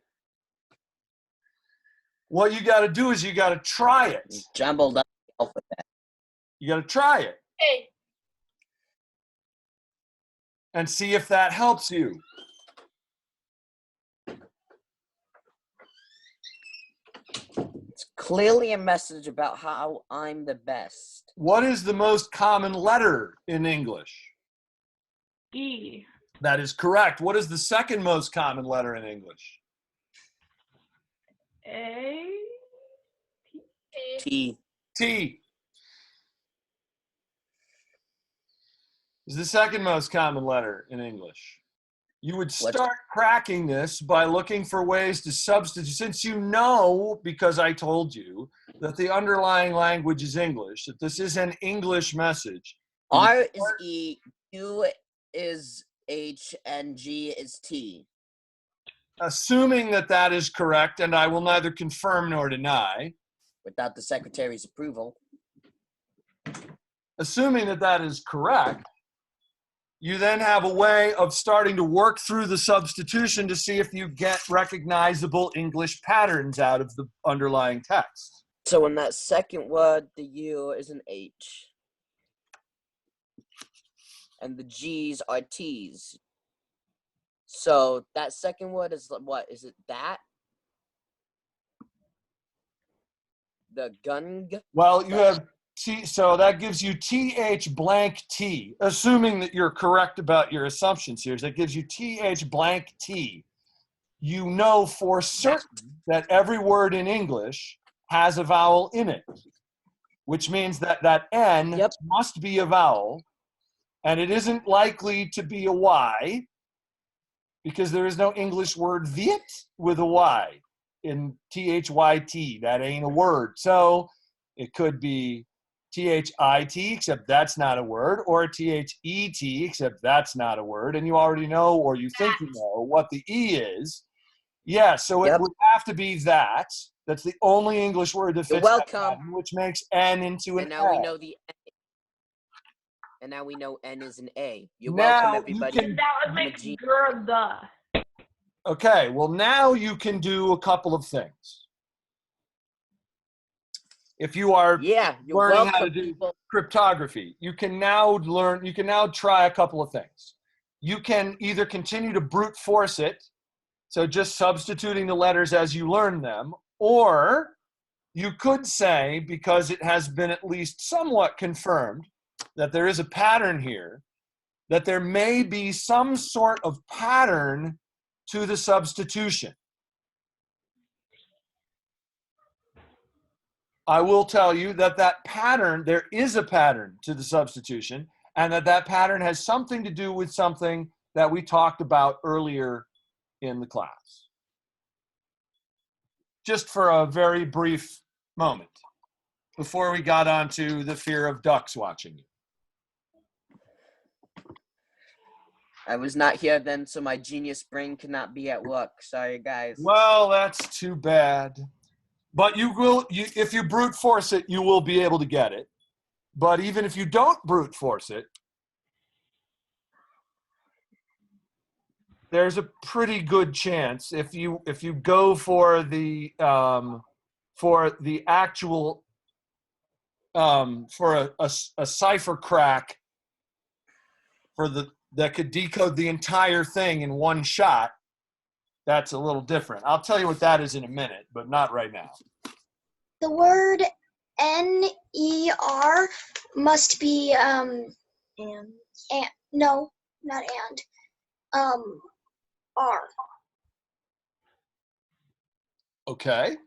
[SPEAKER 1] What you got to do is you got to try it.
[SPEAKER 9] Jumbled up the alphabet.
[SPEAKER 1] You got to try it
[SPEAKER 10] Hey,
[SPEAKER 1] and see if that helps you.
[SPEAKER 9] It's clearly a message about how I'm the best.
[SPEAKER 1] What is the most common letter in English?
[SPEAKER 8] D.
[SPEAKER 1] That is correct. What is the second most common letter in English?
[SPEAKER 8] A.
[SPEAKER 9] T.
[SPEAKER 1] T is the second most common letter in English. You would start cracking this by looking for ways to substitute. Since you know, because I told you, that the underlying language is English, that this is an English message.
[SPEAKER 9] R is E, U is H, and G is T.
[SPEAKER 1] Assuming that that is correct, and I will neither confirm nor deny.
[SPEAKER 9] Without the secretary's approval.
[SPEAKER 1] Assuming that that is correct, you then have a way of starting to work through the substitution to see if you get recognizable English patterns out of the underlying text.
[SPEAKER 9] So in that second word, the U is an H. And the G's are T's. So that second word is what? Is it that? The gung?
[SPEAKER 1] Well, you have T, so that gives you TH blank T, assuming that you're correct about your assumptions here. So that gives you TH blank T. You know for certain that every word in English has a vowel in it, which means that that N must be a vowel, and it isn't likely to be a Y because there is no English word Viet with a Y in THYT. That ain't a word. So it could be THIT, except that's not a word, or THET, except that's not a word, and you already know, or you think you know, what the E is. Yeah, so it would have to be that. That's the only English word that fits that pattern, which makes N into an
[SPEAKER 9] now
[SPEAKER 1] A.
[SPEAKER 9] we know the and now we know N is an A. You're
[SPEAKER 1] Now
[SPEAKER 9] welcome, everybody.
[SPEAKER 8] That would make Gerda.
[SPEAKER 1] Okay, well, now you can do a couple of things. If you are
[SPEAKER 9] Yeah, you're
[SPEAKER 1] learning how to
[SPEAKER 9] welcome,
[SPEAKER 1] do
[SPEAKER 9] people.
[SPEAKER 1] cryptography, you can now try a couple of things. You can either continue to brute force it, so just substituting the letters as you learn them, or you could say, because it has been at least somewhat confirmed that there is a pattern here, that there may be some sort of pattern to the substitution. I will tell you that there is a pattern to the substitution, and that pattern has something to do with something that we talked about earlier in the class. Just for a very brief moment, before we got onto the fear of ducks watching you.
[SPEAKER 9] I was not here then, so my genius brain could not be at work. Sorry, guys.
[SPEAKER 1] Well, that's too bad. But if you brute force it, you will be able to get it. But even if you don't brute force it, there's a pretty good chance if you go for the actual for a cipher crack that could decode the entire thing in one shot. That's a little different. I'll tell you what that is in a minute, but not right now.
[SPEAKER 7] The word N-E-R must be no, not and. R.
[SPEAKER 1] Okay.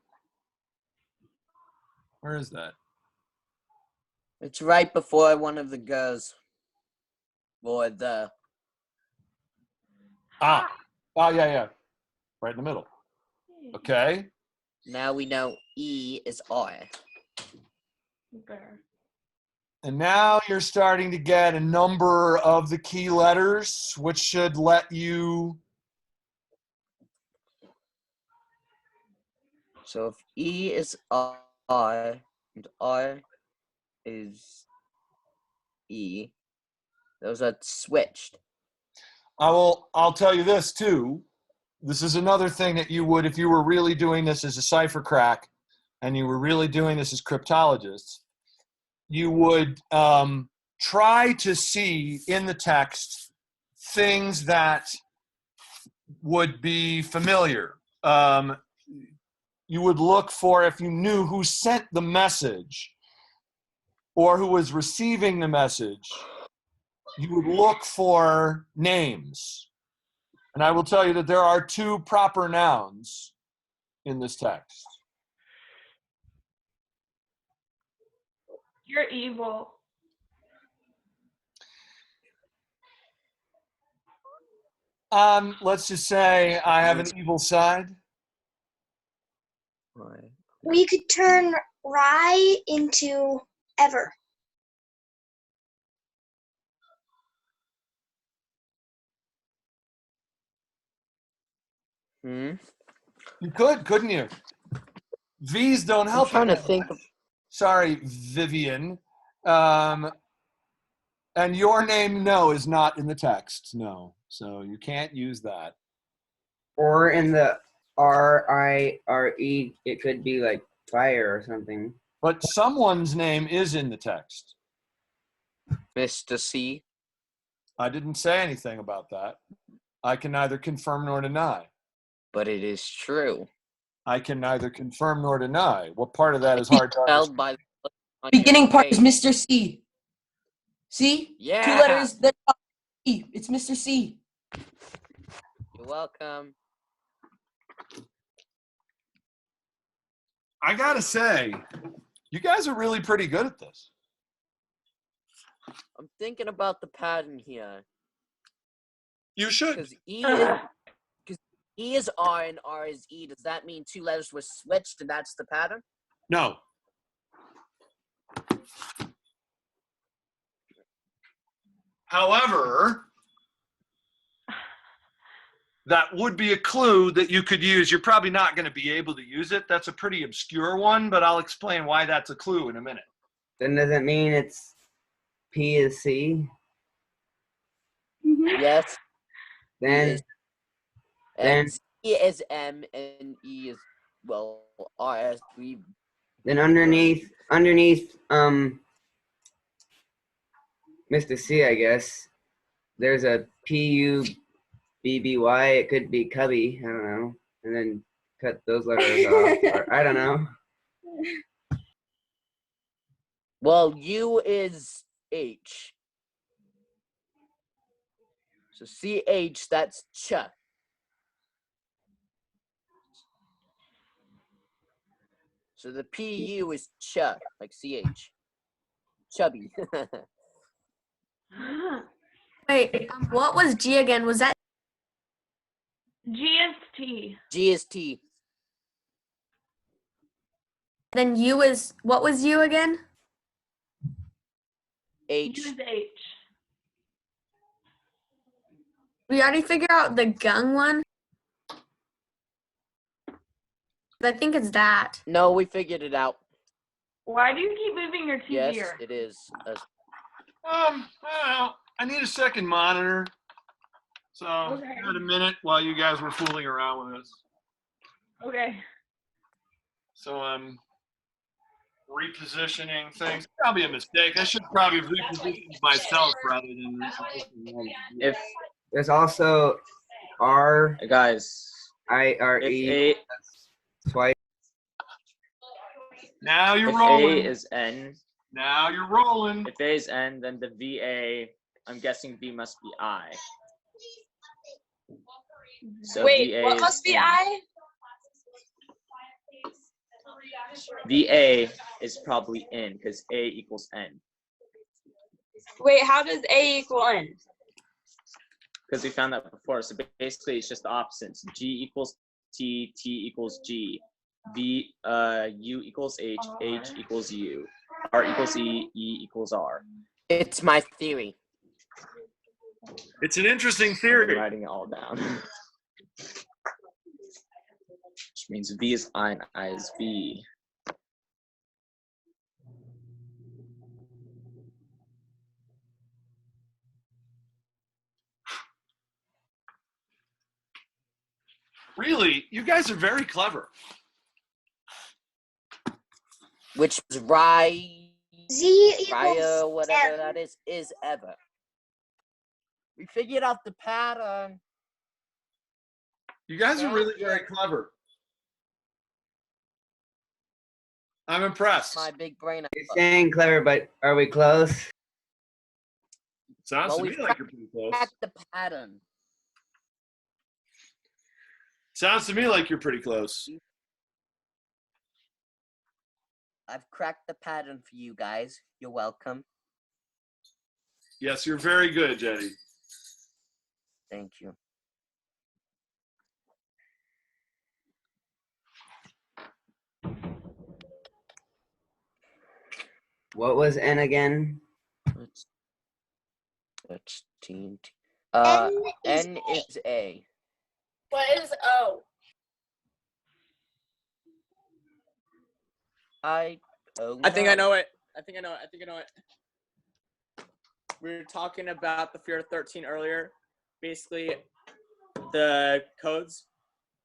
[SPEAKER 1] Where is that?
[SPEAKER 9] It's right before one of the girls. Or the.
[SPEAKER 1] Oh, yeah. Right in the middle. Okay.
[SPEAKER 9] Now we know E is R.
[SPEAKER 8] There.
[SPEAKER 1] And now you're starting to get a number of the key letters, which should let you.
[SPEAKER 9] So if E is R and R is E, those are switched.
[SPEAKER 1] I'll tell you this too. This is another thing that you would, if you were really doing this as a cipher crack and you were really doing this as cryptologists, you would try to see in the text things that would be familiar. You would look for, if you knew who sent the message or who was receiving the message, you would look for names. And I will tell you that there are 2 proper nouns in this text.
[SPEAKER 8] You're evil.
[SPEAKER 1] Let's just say I have an evil side.
[SPEAKER 7] We could turn rye into ever.
[SPEAKER 1] You could, couldn't you? V's don't help.
[SPEAKER 9] I'm trying to think of.
[SPEAKER 1] Sorry, Vivian. And your name, no, is not in the text. No. So you can't use that.
[SPEAKER 4] Or in the R-I-R-E, it could be like fire or something.
[SPEAKER 1] But someone's name is in the text.
[SPEAKER 9] Mr. C.
[SPEAKER 1] I didn't say anything about that. I can neither confirm nor deny.
[SPEAKER 9] But it is true.
[SPEAKER 1] I can neither confirm nor deny. What part of that is hard to
[SPEAKER 9] Tell
[SPEAKER 1] understand?
[SPEAKER 9] by the look on
[SPEAKER 5] Beginning
[SPEAKER 9] your
[SPEAKER 5] part is
[SPEAKER 9] face.
[SPEAKER 5] Mr. C. See?
[SPEAKER 9] Yeah.
[SPEAKER 5] 2 letters, then E. It's Mr. C.
[SPEAKER 9] You're welcome.
[SPEAKER 1] I gotta say, you guys are really pretty good at this.
[SPEAKER 9] I'm thinking about the pattern here.
[SPEAKER 1] You should.
[SPEAKER 9] Because E is R and R is E. Does that mean 2 letters were switched and that's the pattern?
[SPEAKER 1] No. However, that would be a clue that you could use. You're probably not going to be able to use it. That's a pretty obscure one, but I'll explain why that's a clue in a minute.
[SPEAKER 4] Then does it mean it's P is C?
[SPEAKER 9] Yes.
[SPEAKER 4] Then
[SPEAKER 9] is M and E is, well, RS.
[SPEAKER 4] Then underneath Mr. C, I guess, there's a PUBBY. It could be Cubby. I don't know. And then cut those letters off. Or, I don't know.
[SPEAKER 9] Well, U is H. So CH, that's ch. So the PU is ch, like CH. Chubby.
[SPEAKER 11] Wait, what was G again? Was that
[SPEAKER 8] GST.
[SPEAKER 9] G is T.
[SPEAKER 11] then U is what was U again?
[SPEAKER 9] H.
[SPEAKER 8] U is H.
[SPEAKER 11] We already figured out the gung one. I think it's that.
[SPEAKER 9] No, we figured it out.
[SPEAKER 8] Why do you keep moving your TV?
[SPEAKER 9] Yes, it is.
[SPEAKER 1] Well, I need a second monitor. So
[SPEAKER 8] Okay.
[SPEAKER 1] give it a minute while you guys were fooling around with this.
[SPEAKER 8] Okay.
[SPEAKER 1] So I'm repositioning things. Probably a mistake. I should probably reposition myself rather than
[SPEAKER 2] If
[SPEAKER 4] There's also R
[SPEAKER 2] guys,
[SPEAKER 4] I R
[SPEAKER 2] if
[SPEAKER 4] E
[SPEAKER 2] A
[SPEAKER 4] twice.
[SPEAKER 1] Now you're
[SPEAKER 2] if
[SPEAKER 1] rolling.
[SPEAKER 2] A is N,
[SPEAKER 1] Now you're rolling.
[SPEAKER 2] if A is N, then the VA, I'm guessing V must be I. So
[SPEAKER 3] Wait,
[SPEAKER 2] VA
[SPEAKER 3] what
[SPEAKER 2] is
[SPEAKER 3] must be
[SPEAKER 2] N.
[SPEAKER 3] I?
[SPEAKER 2] VA is probably N because A equals N.
[SPEAKER 3] Wait, how does A equal N?
[SPEAKER 2] Because we found that before. So basically, it's just the opposites. G equals T, T equals G, U equals H, H equals U, R equals E, E equals R.
[SPEAKER 9] It's my theory.
[SPEAKER 1] It's an interesting
[SPEAKER 2] I'm
[SPEAKER 1] theory.
[SPEAKER 2] writing it all down. Which means V is I and I is V.
[SPEAKER 1] Really, you guys are very clever.
[SPEAKER 9] Which is Raya,
[SPEAKER 7] Z equals
[SPEAKER 9] whatever
[SPEAKER 7] M.
[SPEAKER 9] that is ever. We figured out the pattern.
[SPEAKER 1] You guys are really very clever. I'm impressed.
[SPEAKER 9] My big brain.
[SPEAKER 4] You're saying clever, but are we close?
[SPEAKER 1] Sounds
[SPEAKER 9] Well,
[SPEAKER 1] to me
[SPEAKER 9] we've
[SPEAKER 1] like you're pretty close.
[SPEAKER 9] cracked the pattern.
[SPEAKER 1] Sounds to me like you're pretty close.
[SPEAKER 9] I've cracked the pattern for you guys. You're welcome.
[SPEAKER 1] Yes, you're very good, Jetty.
[SPEAKER 9] Thank you.
[SPEAKER 4] What was N again?
[SPEAKER 9] That's N
[SPEAKER 7] is
[SPEAKER 9] N is A.
[SPEAKER 10] What is O?
[SPEAKER 9] I
[SPEAKER 12] think I know it. I think I know it. We were talking about the Fear 13 earlier. Basically, the codes,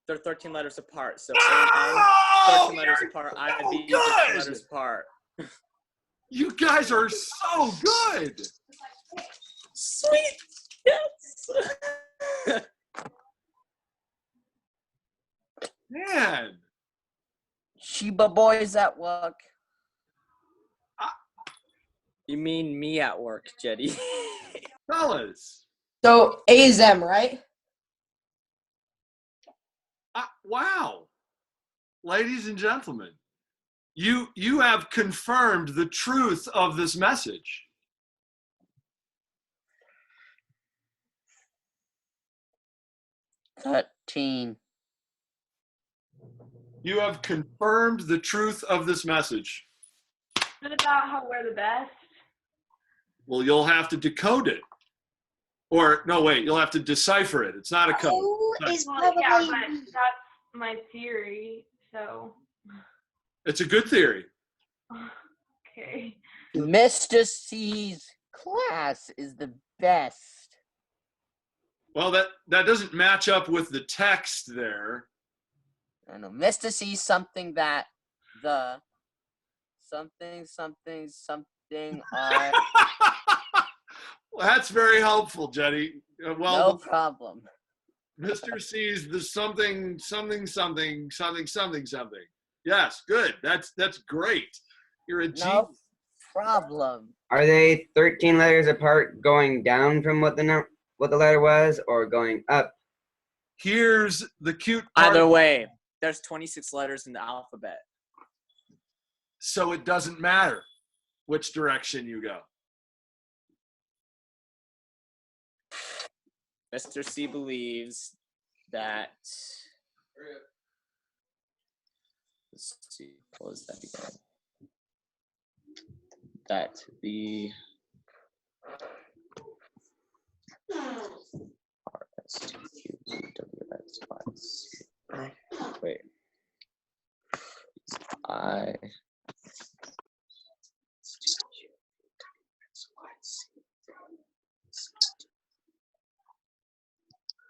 [SPEAKER 12] they're 13 letters apart. So A, 13 letters apart. I, B, 13 letters apart.
[SPEAKER 1] You guys are so good.
[SPEAKER 12] Sweet. Yes.
[SPEAKER 1] Man.
[SPEAKER 9] Sheba boys at work.
[SPEAKER 12] You mean me at work, Jetty?
[SPEAKER 1] Fellas.
[SPEAKER 5] So A is M, right?
[SPEAKER 1] Wow. Ladies and gentlemen, you have confirmed the truth of this message.
[SPEAKER 9] $13.
[SPEAKER 1] You have confirmed the truth of this message.
[SPEAKER 8] Is it about how we're the best?
[SPEAKER 1] Well, you'll have to decode it. Or, no, wait, you'll have to decipher it. It's not a code.
[SPEAKER 7] O
[SPEAKER 1] It's
[SPEAKER 7] is
[SPEAKER 8] Well,
[SPEAKER 7] probably
[SPEAKER 8] yeah, but that's my theory. So,
[SPEAKER 1] It's a good theory.
[SPEAKER 8] okay.
[SPEAKER 9] Mr. C's class is the best.
[SPEAKER 1] Well, that doesn't match up with the text there.
[SPEAKER 9] I don't know. Mr. C something that the something are.
[SPEAKER 1] Well, that's very helpful, Jenny. Well,
[SPEAKER 9] No problem.
[SPEAKER 1] Mr. C's the something. Yes, good. That's great. You're a genius.
[SPEAKER 9] No problem.
[SPEAKER 4] Are they 13 letters apart, going down from what the letter was, or going up?
[SPEAKER 1] Here's the cute part.
[SPEAKER 12] Either way, there's 26 letters in the alphabet.
[SPEAKER 1] So it doesn't matter which direction you go.
[SPEAKER 12] Mr. C believes that. Let's see, what was that again? That the wait.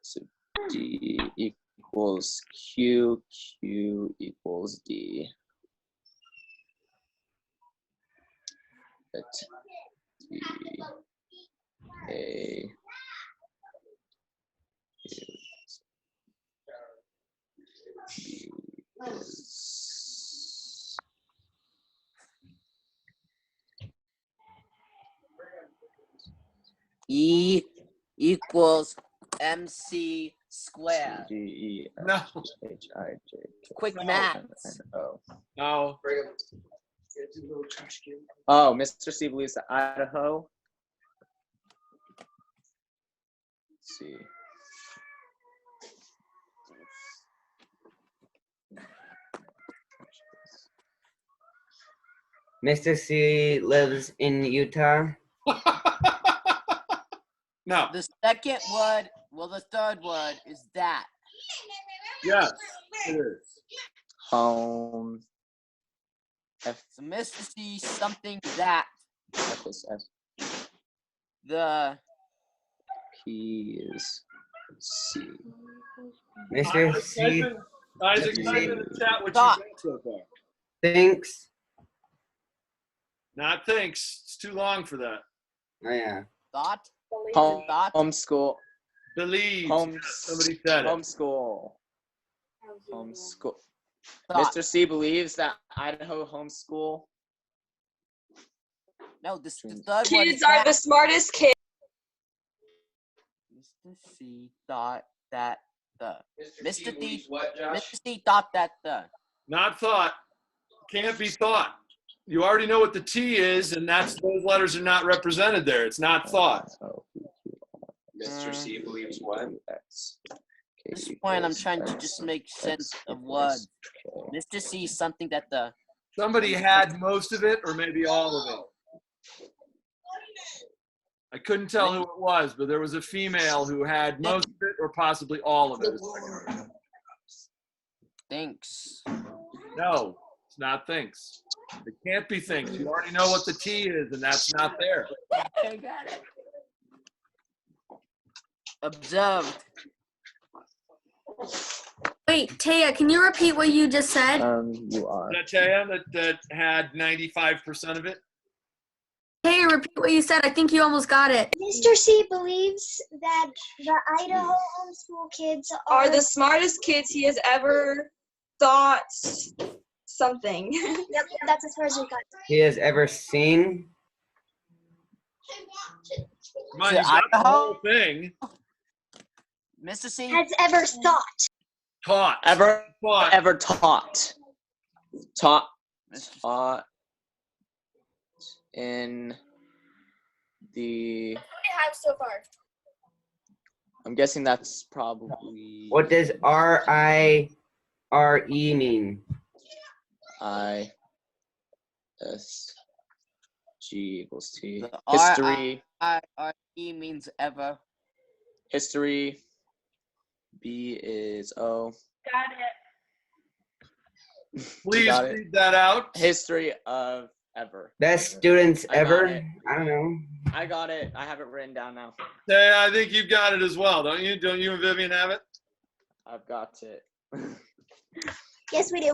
[SPEAKER 12] So D equals Q, Q equals D. That D A is B is
[SPEAKER 9] E equals MC squared.
[SPEAKER 12] D E
[SPEAKER 1] No.
[SPEAKER 12] F H I J K
[SPEAKER 9] Quick
[SPEAKER 12] L
[SPEAKER 9] maths.
[SPEAKER 12] M N O.
[SPEAKER 1] No.
[SPEAKER 12] Oh, Mr. C believes that Idaho. Let's see.
[SPEAKER 4] Mr. C lives in Utah.
[SPEAKER 1] No.
[SPEAKER 9] The second word, well, the third word is that.
[SPEAKER 1] Yes, it is.
[SPEAKER 12] Home. F
[SPEAKER 9] So Mr. C something that
[SPEAKER 12] F is F.
[SPEAKER 9] the
[SPEAKER 12] P is C.
[SPEAKER 4] Mr. C
[SPEAKER 1] Isaac, type in the chat what you
[SPEAKER 9] Stop.
[SPEAKER 1] got so far.
[SPEAKER 4] thinks.
[SPEAKER 1] Not thinks. It's too long for that.
[SPEAKER 4] Oh yeah.
[SPEAKER 9] thought.
[SPEAKER 12] Home,
[SPEAKER 9] Thought.
[SPEAKER 12] homeschool.
[SPEAKER 1] Believes.
[SPEAKER 12] Home.
[SPEAKER 1] Somebody said it.
[SPEAKER 12] Homeschool. Homeschool.
[SPEAKER 9] Thought.
[SPEAKER 12] Mr. C believes that Idaho homeschool.
[SPEAKER 9] No, the third one is
[SPEAKER 3] Kids are
[SPEAKER 9] that.
[SPEAKER 3] the smartest kids.
[SPEAKER 9] Mr. C thought that the. Mr. D. Mr. C thought that the.
[SPEAKER 1] Not thought. Can't be thought. You already know what the T is, and those letters are not represented there. It's not thought.
[SPEAKER 12] Mr. C believes what?
[SPEAKER 9] At this point, I'm trying to just make sense of words. Mr. C something that the.
[SPEAKER 1] Somebody had most of it, or maybe all of it. I couldn't tell who it was, but there was a female who had most of it, or possibly all of it.
[SPEAKER 9] Thinks.
[SPEAKER 1] No, it's not thinks. It can't be thinks. You already know what the T is, and that's not there.
[SPEAKER 9] I got it. Observed.
[SPEAKER 11] Wait, Taya, can you repeat what you just said?
[SPEAKER 12] You are.
[SPEAKER 1] Did I tell you that had 95% of it?
[SPEAKER 11] Taya, repeat what you said. I think you almost got it.
[SPEAKER 7] Mr. C believes that the Idaho homeschool kids
[SPEAKER 3] Are the smartest kids he has ever thought something.
[SPEAKER 7] Yep, that's as far as we got.
[SPEAKER 4] He has ever seen.
[SPEAKER 1] Come on, he's got the whole thing.
[SPEAKER 9] Mr. C.
[SPEAKER 7] Has ever thought.
[SPEAKER 1] Taught.
[SPEAKER 12] Ever
[SPEAKER 1] Taught.
[SPEAKER 12] ever taught. Taught. Taught in the.
[SPEAKER 10] How many have so far?
[SPEAKER 12] I'm guessing that's probably
[SPEAKER 4] What does RIRE mean?
[SPEAKER 12] I S G equals T.
[SPEAKER 9] The
[SPEAKER 12] History.
[SPEAKER 9] E means ever.
[SPEAKER 12] History. B is O.
[SPEAKER 10] Got it.
[SPEAKER 1] Please
[SPEAKER 12] got it.
[SPEAKER 1] read that out.
[SPEAKER 12] History of ever.
[SPEAKER 4] Best students
[SPEAKER 12] I got
[SPEAKER 4] ever?
[SPEAKER 12] it.
[SPEAKER 4] I don't know.
[SPEAKER 12] I got it. I have it written down now.
[SPEAKER 1] Yeah, I think you've got it as well, don't you? Don't you and Vivian have it?
[SPEAKER 12] I've got it.
[SPEAKER 7] Yes, we do.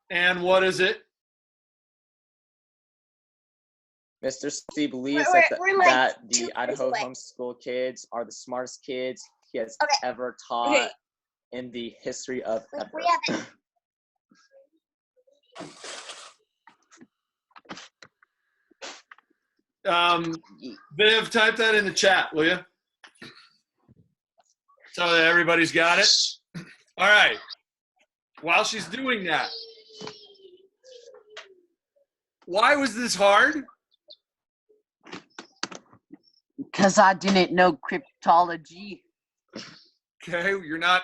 [SPEAKER 1] And what is it?
[SPEAKER 12] Mr. C believes
[SPEAKER 7] We're-
[SPEAKER 12] that,
[SPEAKER 7] we're like
[SPEAKER 12] that
[SPEAKER 7] 2
[SPEAKER 12] the Idaho
[SPEAKER 7] years away.
[SPEAKER 12] homeschool kids are the smartest kids he has
[SPEAKER 7] Okay.
[SPEAKER 12] ever taught
[SPEAKER 3] Okay.
[SPEAKER 12] in the history of ever.
[SPEAKER 7] We have it.
[SPEAKER 1] Viv, type that in the chat, will you? So that everybody's got it. All right. While she's doing that, why was this hard?
[SPEAKER 9] Because I didn't know cryptology.
[SPEAKER 1] Okay, you're not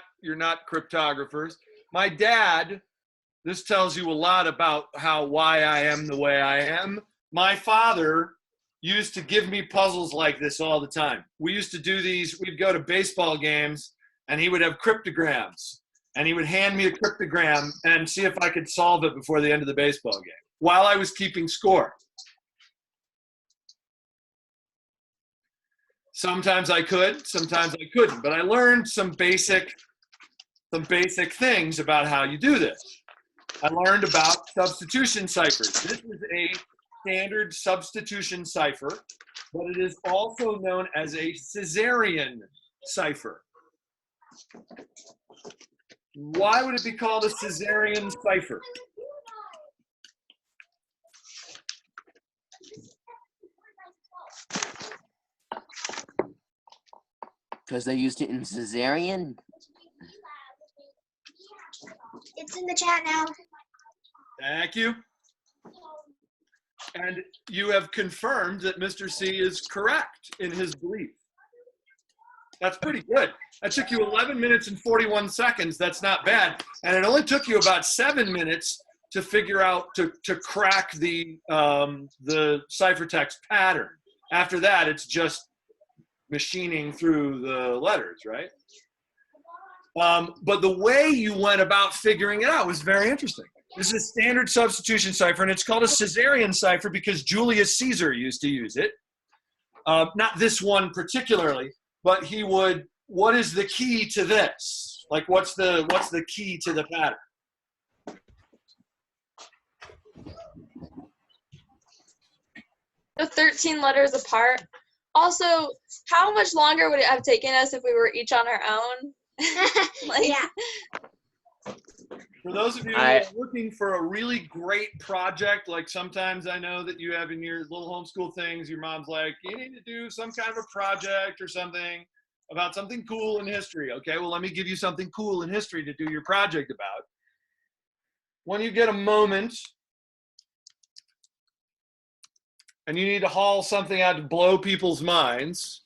[SPEAKER 1] cryptographers. My dad, this tells you a lot about why I am the way I am. My father used to give me puzzles like this all the time. We used to do these, we'd go to baseball games and he would have cryptograms and he would hand me a cryptogram and see if I could solve it before the end of the baseball game while I was keeping score. Sometimes I could, sometimes I couldn't, but I learned some basic things about how you do this. I learned about substitution ciphers. This is a standard substitution cipher, but it is also known as a Caesarean cipher. Why would it be called a Caesarean cipher?
[SPEAKER 9] Because they used it in Caesarean.
[SPEAKER 7] It's in the chat now.
[SPEAKER 1] Thank you. And you have confirmed that Mr. C is correct in his belief. That's pretty good. That took you 11 minutes and 41 seconds. That's not bad. And it only took you about 7 minutes to figure out, to crack the ciphertext pattern. After that, it's just machining through the letters, right? But the way you went about figuring it out was very interesting. This is a standard substitution cipher, and it's called a Caesarean cipher because Julius Caesar used to use it. Not this one particularly, but he would, what is the key to this? Like, what's the key to the pattern?
[SPEAKER 3] The 13 letters apart. Also, how much longer would it have taken us if we were each on our own? Like,
[SPEAKER 7] Yeah.
[SPEAKER 1] For those of you who are looking for a really great project, like sometimes I know that you have in your little homeschool things, your mom's like, you need to do some kind of a project or something about something cool in history. Okay, well, let me give you something cool in history to do your project about. When you get a moment and you need to haul something out to blow people's minds,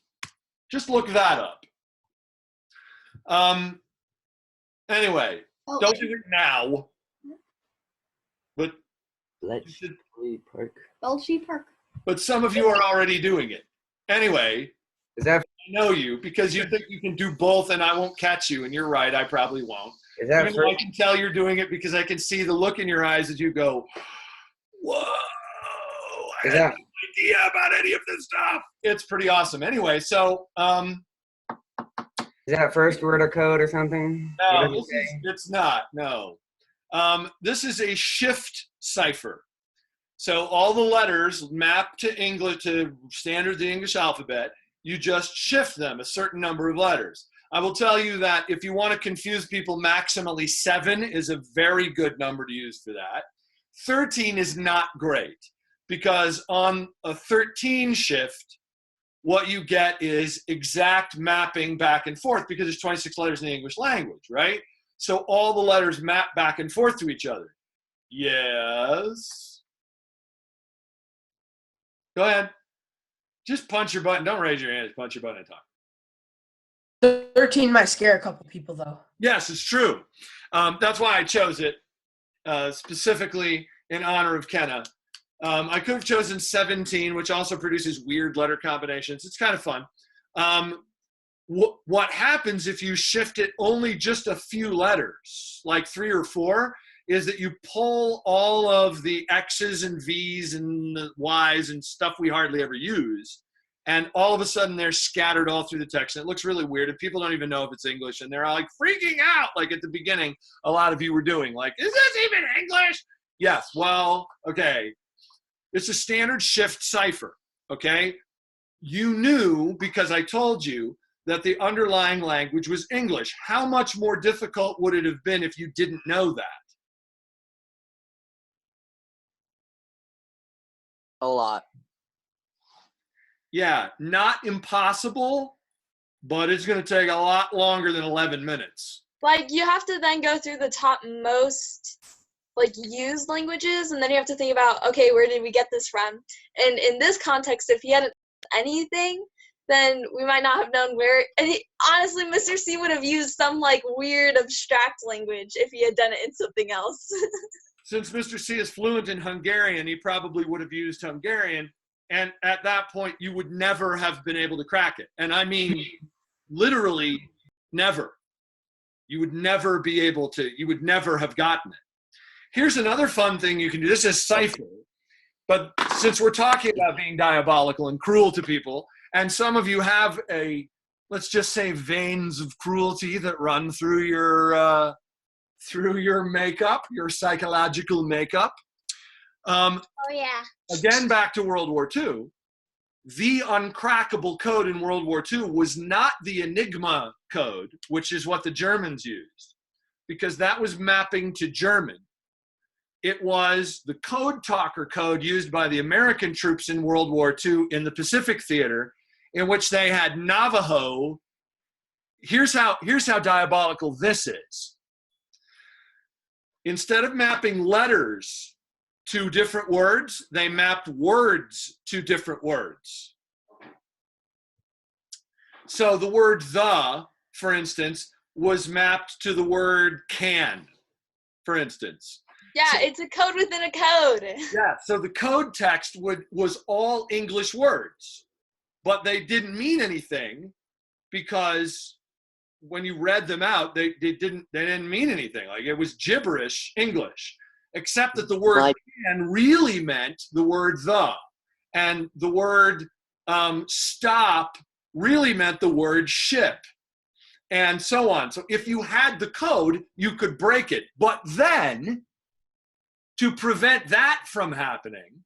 [SPEAKER 1] just look that up. Anyway, don't do it now, but
[SPEAKER 11] Belchy Park.
[SPEAKER 1] But some of you are already doing it. Anyway, I know you because you think you can do both and I won't catch you, and you're right, I probably won't. Even though I can tell you're doing it because I can see the look in your eyes as you go, whoa, I had no idea about any of this stuff. It's pretty awesome. Anyway, so
[SPEAKER 4] is that first word of code or something?
[SPEAKER 1] no, it's not. No. This is a shift cipher. So all the letters map to English, to standard the English alphabet. You just shift them a certain number of letters. I will tell you that if you want to confuse people, maximally 7 is a very good number to use for that. 13 is not great because on a 13 shift, what you get is exact mapping back and forth because there's 26 letters in the English language, right? So all the letters map back and forth to each other. Yes. Go ahead. Just punch your button. Don't raise your hand. Just punch your button and talk.
[SPEAKER 5] 13 might scare a couple people, though.
[SPEAKER 1] Yes, it's true. That's why I chose it specifically in honor of Kenna. I could have chosen 17, which also produces weird letter combinations. It's kind of fun. What happens if you shift it only just a few letters, like 3 or 4, is that you pull all of the X's and V's and the Y's and stuff we hardly ever use, and all of a sudden they're scattered all through the text. And it looks really weird, and people don't even know if it's English, and they're all like freaking out, like at the beginning, a lot of you were doing, like, is this even English? Yes, well, okay. It's a standard shift cipher, okay? You knew, because I told you, that the underlying language was English. How much more difficult would it have been if you didn't know that?
[SPEAKER 9] A lot.
[SPEAKER 1] Yeah, not impossible, but it's going to take a lot longer than 11 minutes.
[SPEAKER 3] Like, you have to then go through the top most, like, used languages, and then you have to think about, okay, where did we get this from? And in this context, if he hadn't anything, then we might not have known where. And honestly, Mr. C would have used some, like, weird abstract language if he had done it in something else.
[SPEAKER 1] Since Mr. C is fluent in Hungarian, he probably would have used Hungarian, and at that point, you would never have been able to crack it. And I mean, literally never. You would never be able to, you would never have gotten it. Here's another fun thing you can do. This is cipher. But since we're talking about being diabolical and cruel to people, and some of you have let's just say, veins of cruelty that run through your makeup, your psychological makeup.
[SPEAKER 7] Oh, yeah.
[SPEAKER 1] Again, back to World War II. The uncrackable code in World War II was not the Enigma code, which is what the Germans used, because that was mapping to German. It was the code talker code used by the American troops in World War II in the Pacific Theater, in which they had Navajo. Here's how diabolical this is. Instead of mapping letters to different words, they mapped words to different words. So the word the, for instance, was mapped to the word can, for instance.
[SPEAKER 3] Yeah, it's a code within a code.
[SPEAKER 1] Yeah, so the code text was all English words, but they didn't mean anything because when you read them out, they didn't mean anything. Like, it was gibberish English, except that the word can really meant the word the, and the word stop really meant the word ship, and so on. So if you had the code, you could break it. But then, to prevent that from happening,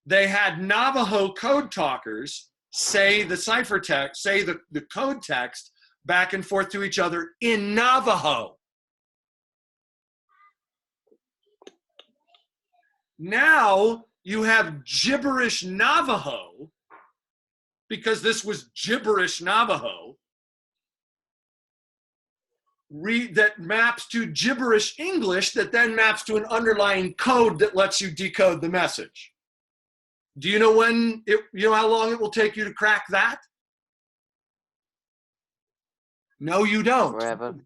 [SPEAKER 1] they had Navajo code talkers say the cipher text, say the code text back and forth to each other in Navajo. Now you have gibberish Navajo, because this was gibberish Navajo, that maps to gibberish English that then maps to an underlying code that lets you decode the message. Do you know how long it will take you to crack that? No, you don't.
[SPEAKER 9] Forever.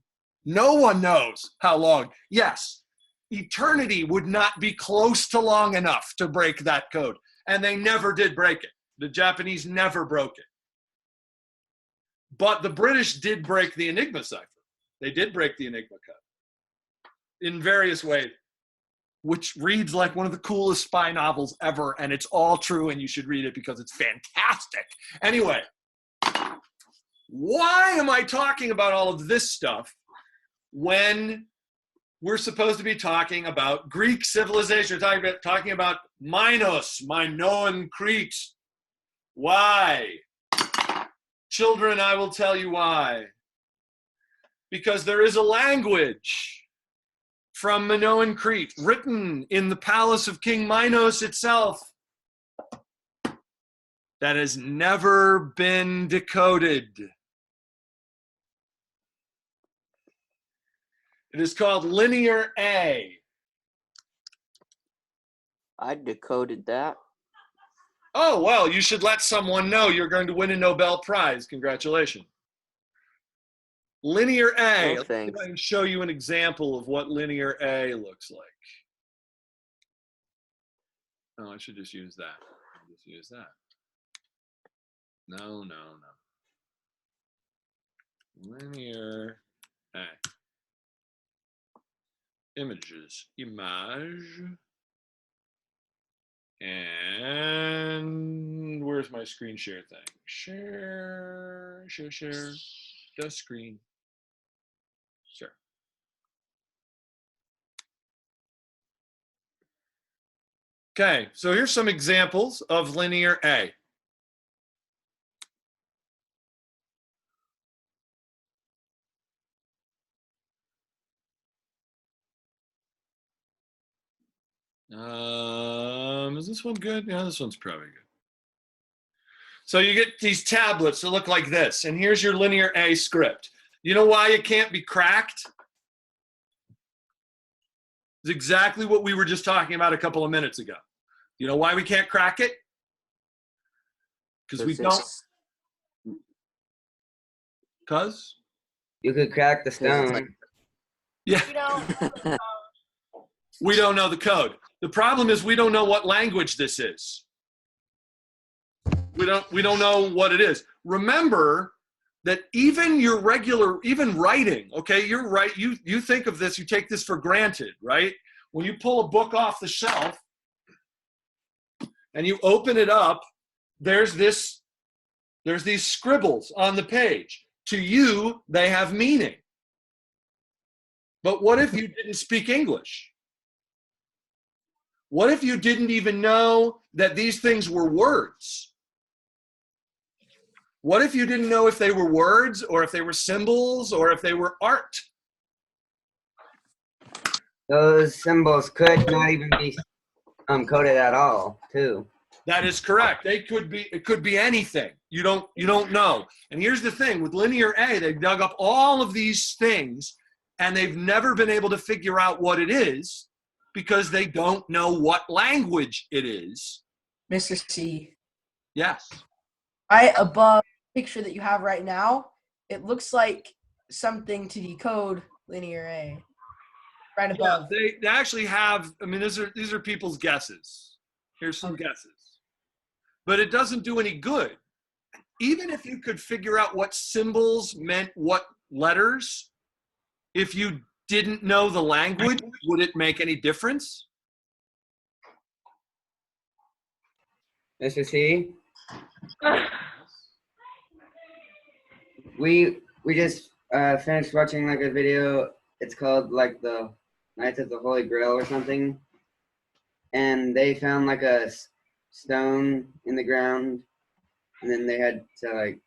[SPEAKER 1] No one knows how long. Yes, eternity would not be close to long enough to break that code. And they never did break it. The Japanese never broke it. But the British did break the Enigma cipher. They did break the Enigma code in various ways, which reads like one of the coolest spy novels ever, and it's all true, and you should read it because it's fantastic. Anyway, why am I talking about all of this stuff when we're supposed to be talking about Greek civilization? We're talking about Minoan Crete. Why? Children, I will tell you why. Because there is a language from Minoan Crete written in the palace of King Minos itself that has never been decoded. It is called Linear A.
[SPEAKER 9] I decoded that.
[SPEAKER 1] Oh, well, you should let someone know you're going to win a Nobel Prize. Congratulations. Linear A.
[SPEAKER 9] Oh, thanks.
[SPEAKER 1] I can show you an example of what Linear A looks like. Oh, I should just use that. I'll just use that. No. Linear A. images, image. And where's my screen share thing? Share the screen. Sure. Okay, so here's some examples of linear A. Is this one good? Yeah, this one's probably good. So you get these tablets that look like this, and here's your linear A script. You know why it can't be cracked? It's exactly what we were just talking about a couple of minutes ago. You know why we can't crack it? Because we don't. Because?
[SPEAKER 4] You could crack the stone.
[SPEAKER 1] Yeah. We don't know the code. The problem is we don't know what language this is. We don't know what it is. Remember that even your regular, even writing, okay, you're right, you think of this, you take this for granted, right? When you pull a book off the shelf and you open it up, there's these scribbles on the page. To you, they have meaning. But what if you didn't speak English? What if you didn't even know that these things were words? What if you didn't know if they were words or if they were symbols or if they were art?
[SPEAKER 4] Those symbols could not even be coded at all, too.
[SPEAKER 1] That is correct. It could be anything. You don't know. And here's the thing, with linear A, they've dug up all of these things and they've never been able to figure out what it is because they don't know what language it is.
[SPEAKER 5] Mr. C.
[SPEAKER 1] Yes.
[SPEAKER 5] Above the picture that you have right now, it looks like something to decode linear A. Right above.
[SPEAKER 1] Yeah, they actually have, I mean, these are people's guesses. Here's some guesses. But it doesn't do any good. Even if you could figure out what symbols meant what letters, if you didn't know the language, would it make any difference?
[SPEAKER 4] Mr. C? We just finished watching like a video. It's called like the Knights of the Holy Grail or something. And they found like a stone in the ground, and then they had to like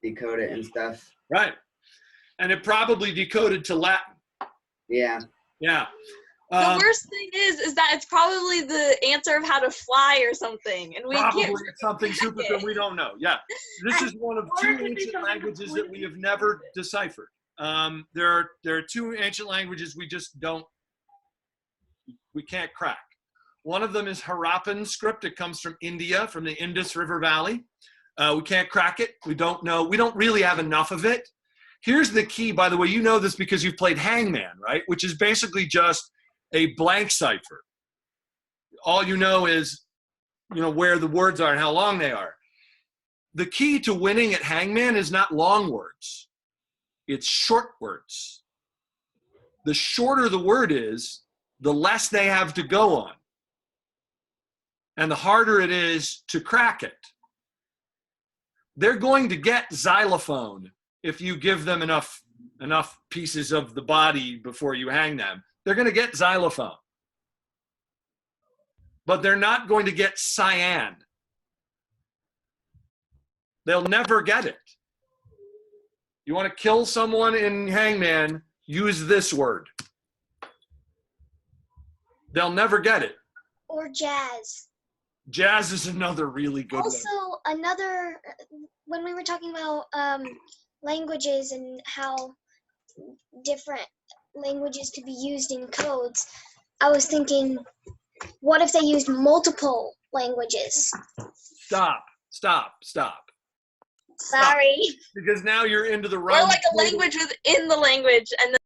[SPEAKER 4] decode it and stuff.
[SPEAKER 1] Right. And it probably decoded to Latin.
[SPEAKER 4] Yeah.
[SPEAKER 1] Yeah.
[SPEAKER 3] The worst thing is that it's probably the answer of how to fly or something, and we
[SPEAKER 1] Probably
[SPEAKER 3] can't.
[SPEAKER 1] it's something super that we don't know. Yeah, this is one of two ancient languages that we have never deciphered. There are two ancient languages we just we can't crack. One of them is Harappan script. It comes from India, from the Indus River Valley. We can't crack it. We don't know. We don't really have enough of it. Here's the key, by the way. You know this because you've played Hangman, right? Which is basically just a blank cipher. All you know is, where the words are and how long they are. The key to winning at Hangman is not long words. It's short words. The shorter the word is, the less they have to go on. And the harder it is to crack it. They're going to get xylophone if you give them enough pieces of the body before you hang them. They're going to get xylophone. But they're not going to get cyan. They'll never get it. You want to kill someone in Hangman, use this word. They'll never get it.
[SPEAKER 7] Or jazz.
[SPEAKER 1] Jazz is another really good one.
[SPEAKER 7] Also, when we were talking about languages and how different languages could be used in codes, I was thinking, what if they used multiple languages?
[SPEAKER 1] Stop.
[SPEAKER 7] Sorry.
[SPEAKER 1] Because now you're into the realm.
[SPEAKER 3] Or like a language within the language, and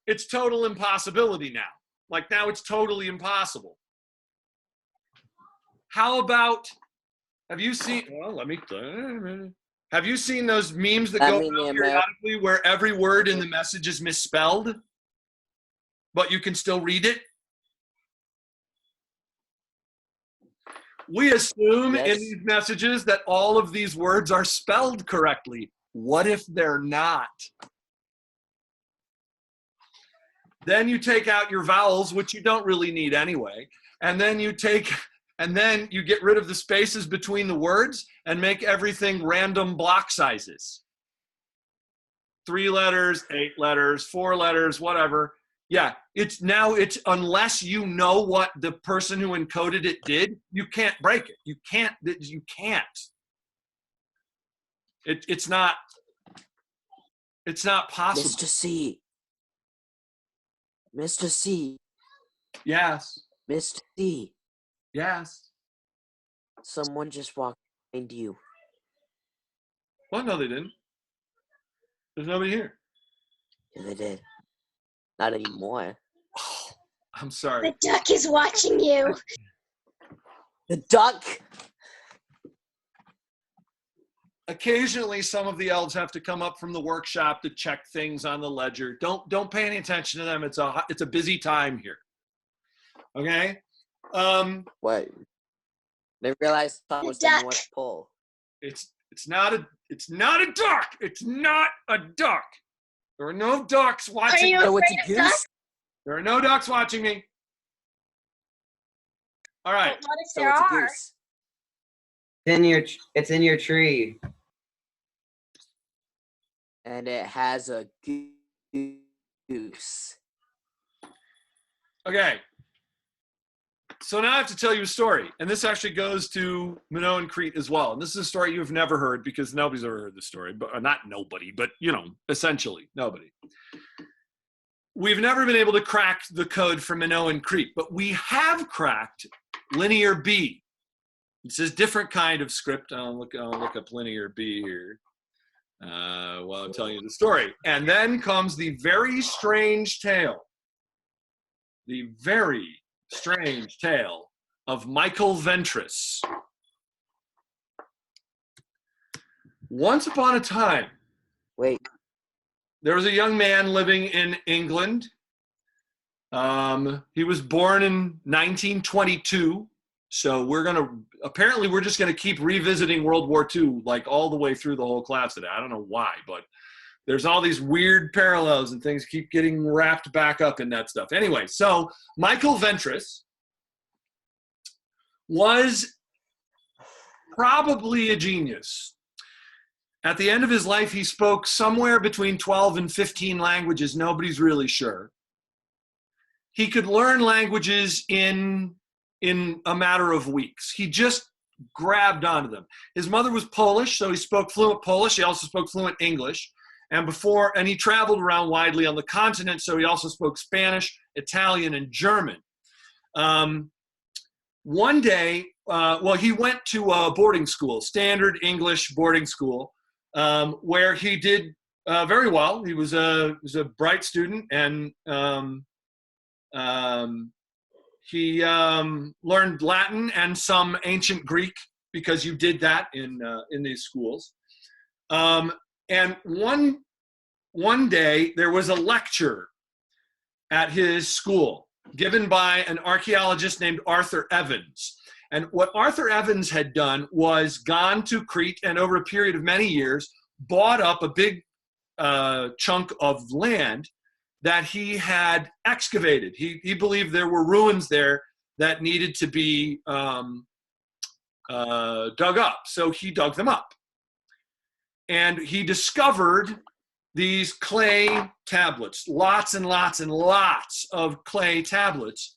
[SPEAKER 1] it's total impossibility now. Like now it's totally impossible. How about, have you seen those memes that go out periodically where every word in the message is misspelled? but you can still read it? We assume in
[SPEAKER 9] Yes.
[SPEAKER 1] these messages that all of these words are spelled correctly. What if they're not? Then you take out your vowels, which you don't really need anyway, and then you get rid of the spaces between the words and make everything random block sizes. 3 letters, 8 letters, 4 letters, whatever. Yeah, it's unless you know what the person who encoded it did, you can't break it. You can't. It's not possible.
[SPEAKER 9] Mr. C. Mr. C.
[SPEAKER 1] Yes.
[SPEAKER 9] Mr. C.
[SPEAKER 1] Yes.
[SPEAKER 9] Someone just walked behind you.
[SPEAKER 1] Well, no, they didn't. There's nobody here.
[SPEAKER 9] Yeah, they did. Not anymore.
[SPEAKER 1] Oh, I'm sorry.
[SPEAKER 7] The duck is watching you.
[SPEAKER 9] The duck.
[SPEAKER 1] Occasionally, some of the elves have to come up from the workshop to check things on the ledger. Don't pay any attention to them. It's a busy time here. Okay.
[SPEAKER 9] What? They realized that was the
[SPEAKER 7] duck.
[SPEAKER 9] North Pole.
[SPEAKER 1] It's not a duck. It's not a duck. There are no ducks watching.
[SPEAKER 7] you
[SPEAKER 9] So it's
[SPEAKER 7] afraid
[SPEAKER 9] a
[SPEAKER 7] of ducks?
[SPEAKER 9] goose.
[SPEAKER 1] There are no ducks watching me. All right.
[SPEAKER 10] But what if
[SPEAKER 9] So
[SPEAKER 10] there
[SPEAKER 9] it's a
[SPEAKER 10] are?
[SPEAKER 9] goose.
[SPEAKER 4] It's in your tree.
[SPEAKER 9] And it has a goose.
[SPEAKER 1] Okay. So now I have to tell you a story. And this actually goes to Minoan Crete as well. And this is a story you've never heard because nobody's ever heard this story. But not nobody, but essentially nobody. We've never been able to crack the code for Minoan Crete, but we have cracked Linear B. It's a different kind of script. I'll look up Linear B here while I'm telling you the story. And then comes the very strange tale. The very strange tale of Michael Ventris. Once upon a time,
[SPEAKER 9] Wait.
[SPEAKER 1] there was a young man living in England. He was born in 1922. So we're just gonna keep revisiting World War II like all the way through the whole class today. I don't know why, but there's all these weird parallels and things keep getting wrapped back up in that stuff. Anyway, so Michael Ventris was probably a genius. At the end of his life, he spoke somewhere between 12 and 15 languages. Nobody's really sure. He could learn languages in a matter of weeks. He just grabbed onto them. His mother was Polish, so he spoke fluent Polish. He also spoke fluent English. And he traveled around widely on the continent, so he also spoke Spanish, Italian, and German. One day, he went to a boarding school, standard English boarding school, where he did very well. He was a bright student, and he learned Latin and some ancient Greek because you did that in these schools. And one day there was a lecture at his school given by an archaeologist named Arthur Evans. And what Arthur Evans had done was gone to Crete and over a period of many years bought up a big chunk of land that he had excavated. He believed there were ruins there that needed to be dug up. So he dug them up. And he discovered these clay tablets, lots and lots and lots of clay tablets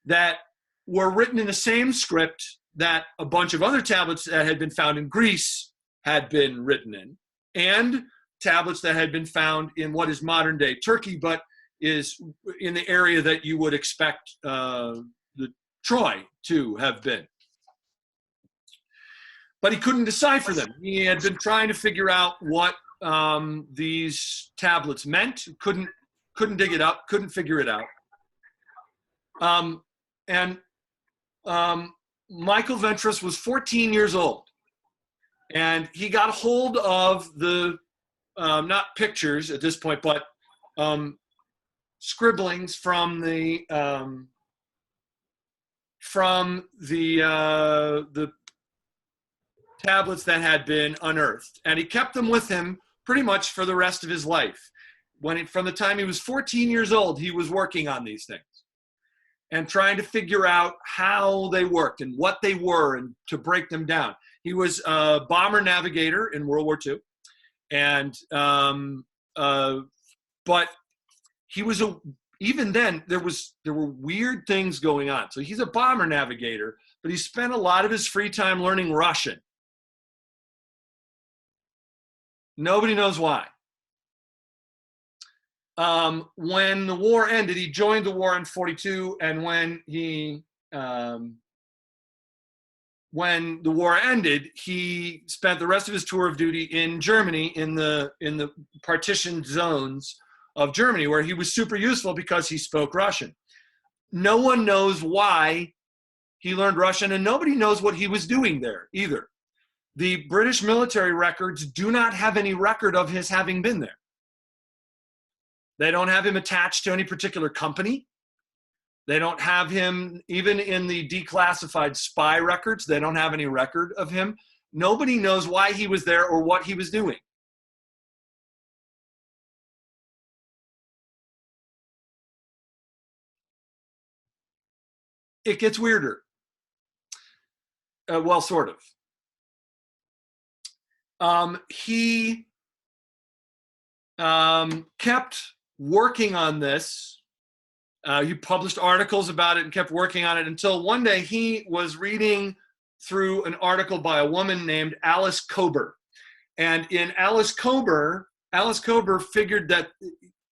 [SPEAKER 1] that were written in the same script that a bunch of other tablets that had been found in Greece had been written in, and tablets that had been found in what is modern day Turkey, but is in the area that you would expect the Troy to have been. But he couldn't decipher them. He had been trying to figure out what these tablets meant. Couldn't dig it up. Couldn't figure it out. Michael Ventris was 14 years old, and he got hold of the not pictures at this point, but scribblings from the tablets that had been unearthed, and he kept them with him pretty much for the rest of his life. From the time he was 14 years old, he was working on these things and trying to figure out how they worked and what they were and to break them down. He was a bomber navigator in World War II, and but he was even then there were weird things going on. So he's a bomber navigator, but he spent a lot of his free time learning Russian. Nobody knows why. When the war ended, he joined the war in 42, and when the war ended, he spent the rest of his tour of duty in Germany, in the partitioned zones of Germany, where he was super useful because he spoke Russian. No one knows why he learned Russian, and nobody knows what he was doing there either. The British military records do not have any record of his having been there. They don't have him attached to any particular company. They don't have him, even in the declassified spy records, they don't have any record of him. Nobody knows why he was there or what he was doing. It gets weirder. Well, sort of. He kept working on this. He published articles about it and kept working on it until one day he was reading through an article by a woman named Alice Kober. And in Alice Kober figured that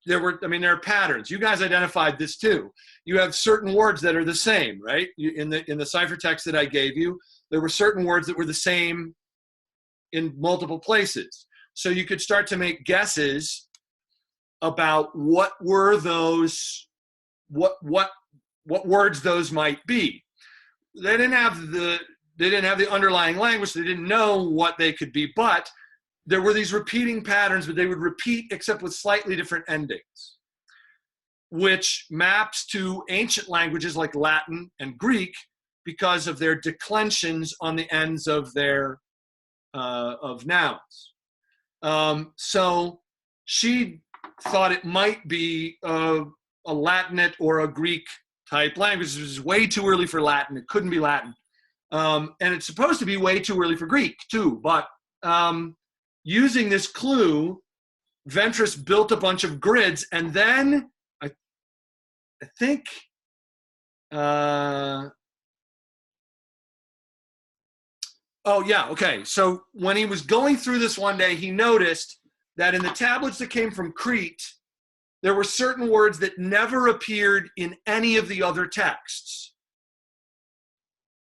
[SPEAKER 1] there are patterns. You guys identified this too. You have certain words that are the same, right? In the ciphertext that I gave you, there were certain words that were the same in multiple places. So you could start to make guesses about what were those, what words those might be. They didn't have the underlying language. They didn't know what they could be, but there were these repeating patterns, but they would repeat except with slightly different endings, which maps to ancient languages like Latin and Greek because of their declensions on the ends of their of nouns. So she thought it might be a Latinate or a Greek type language. It was way too early for Latin. It couldn't be Latin. And it's supposed to be way too early for Greek too. But using this clue, Ventris built a bunch of grids, and then I think so when he was going through this one day, he noticed that in the tablets that came from Crete, there were certain words that never appeared in any of the other texts.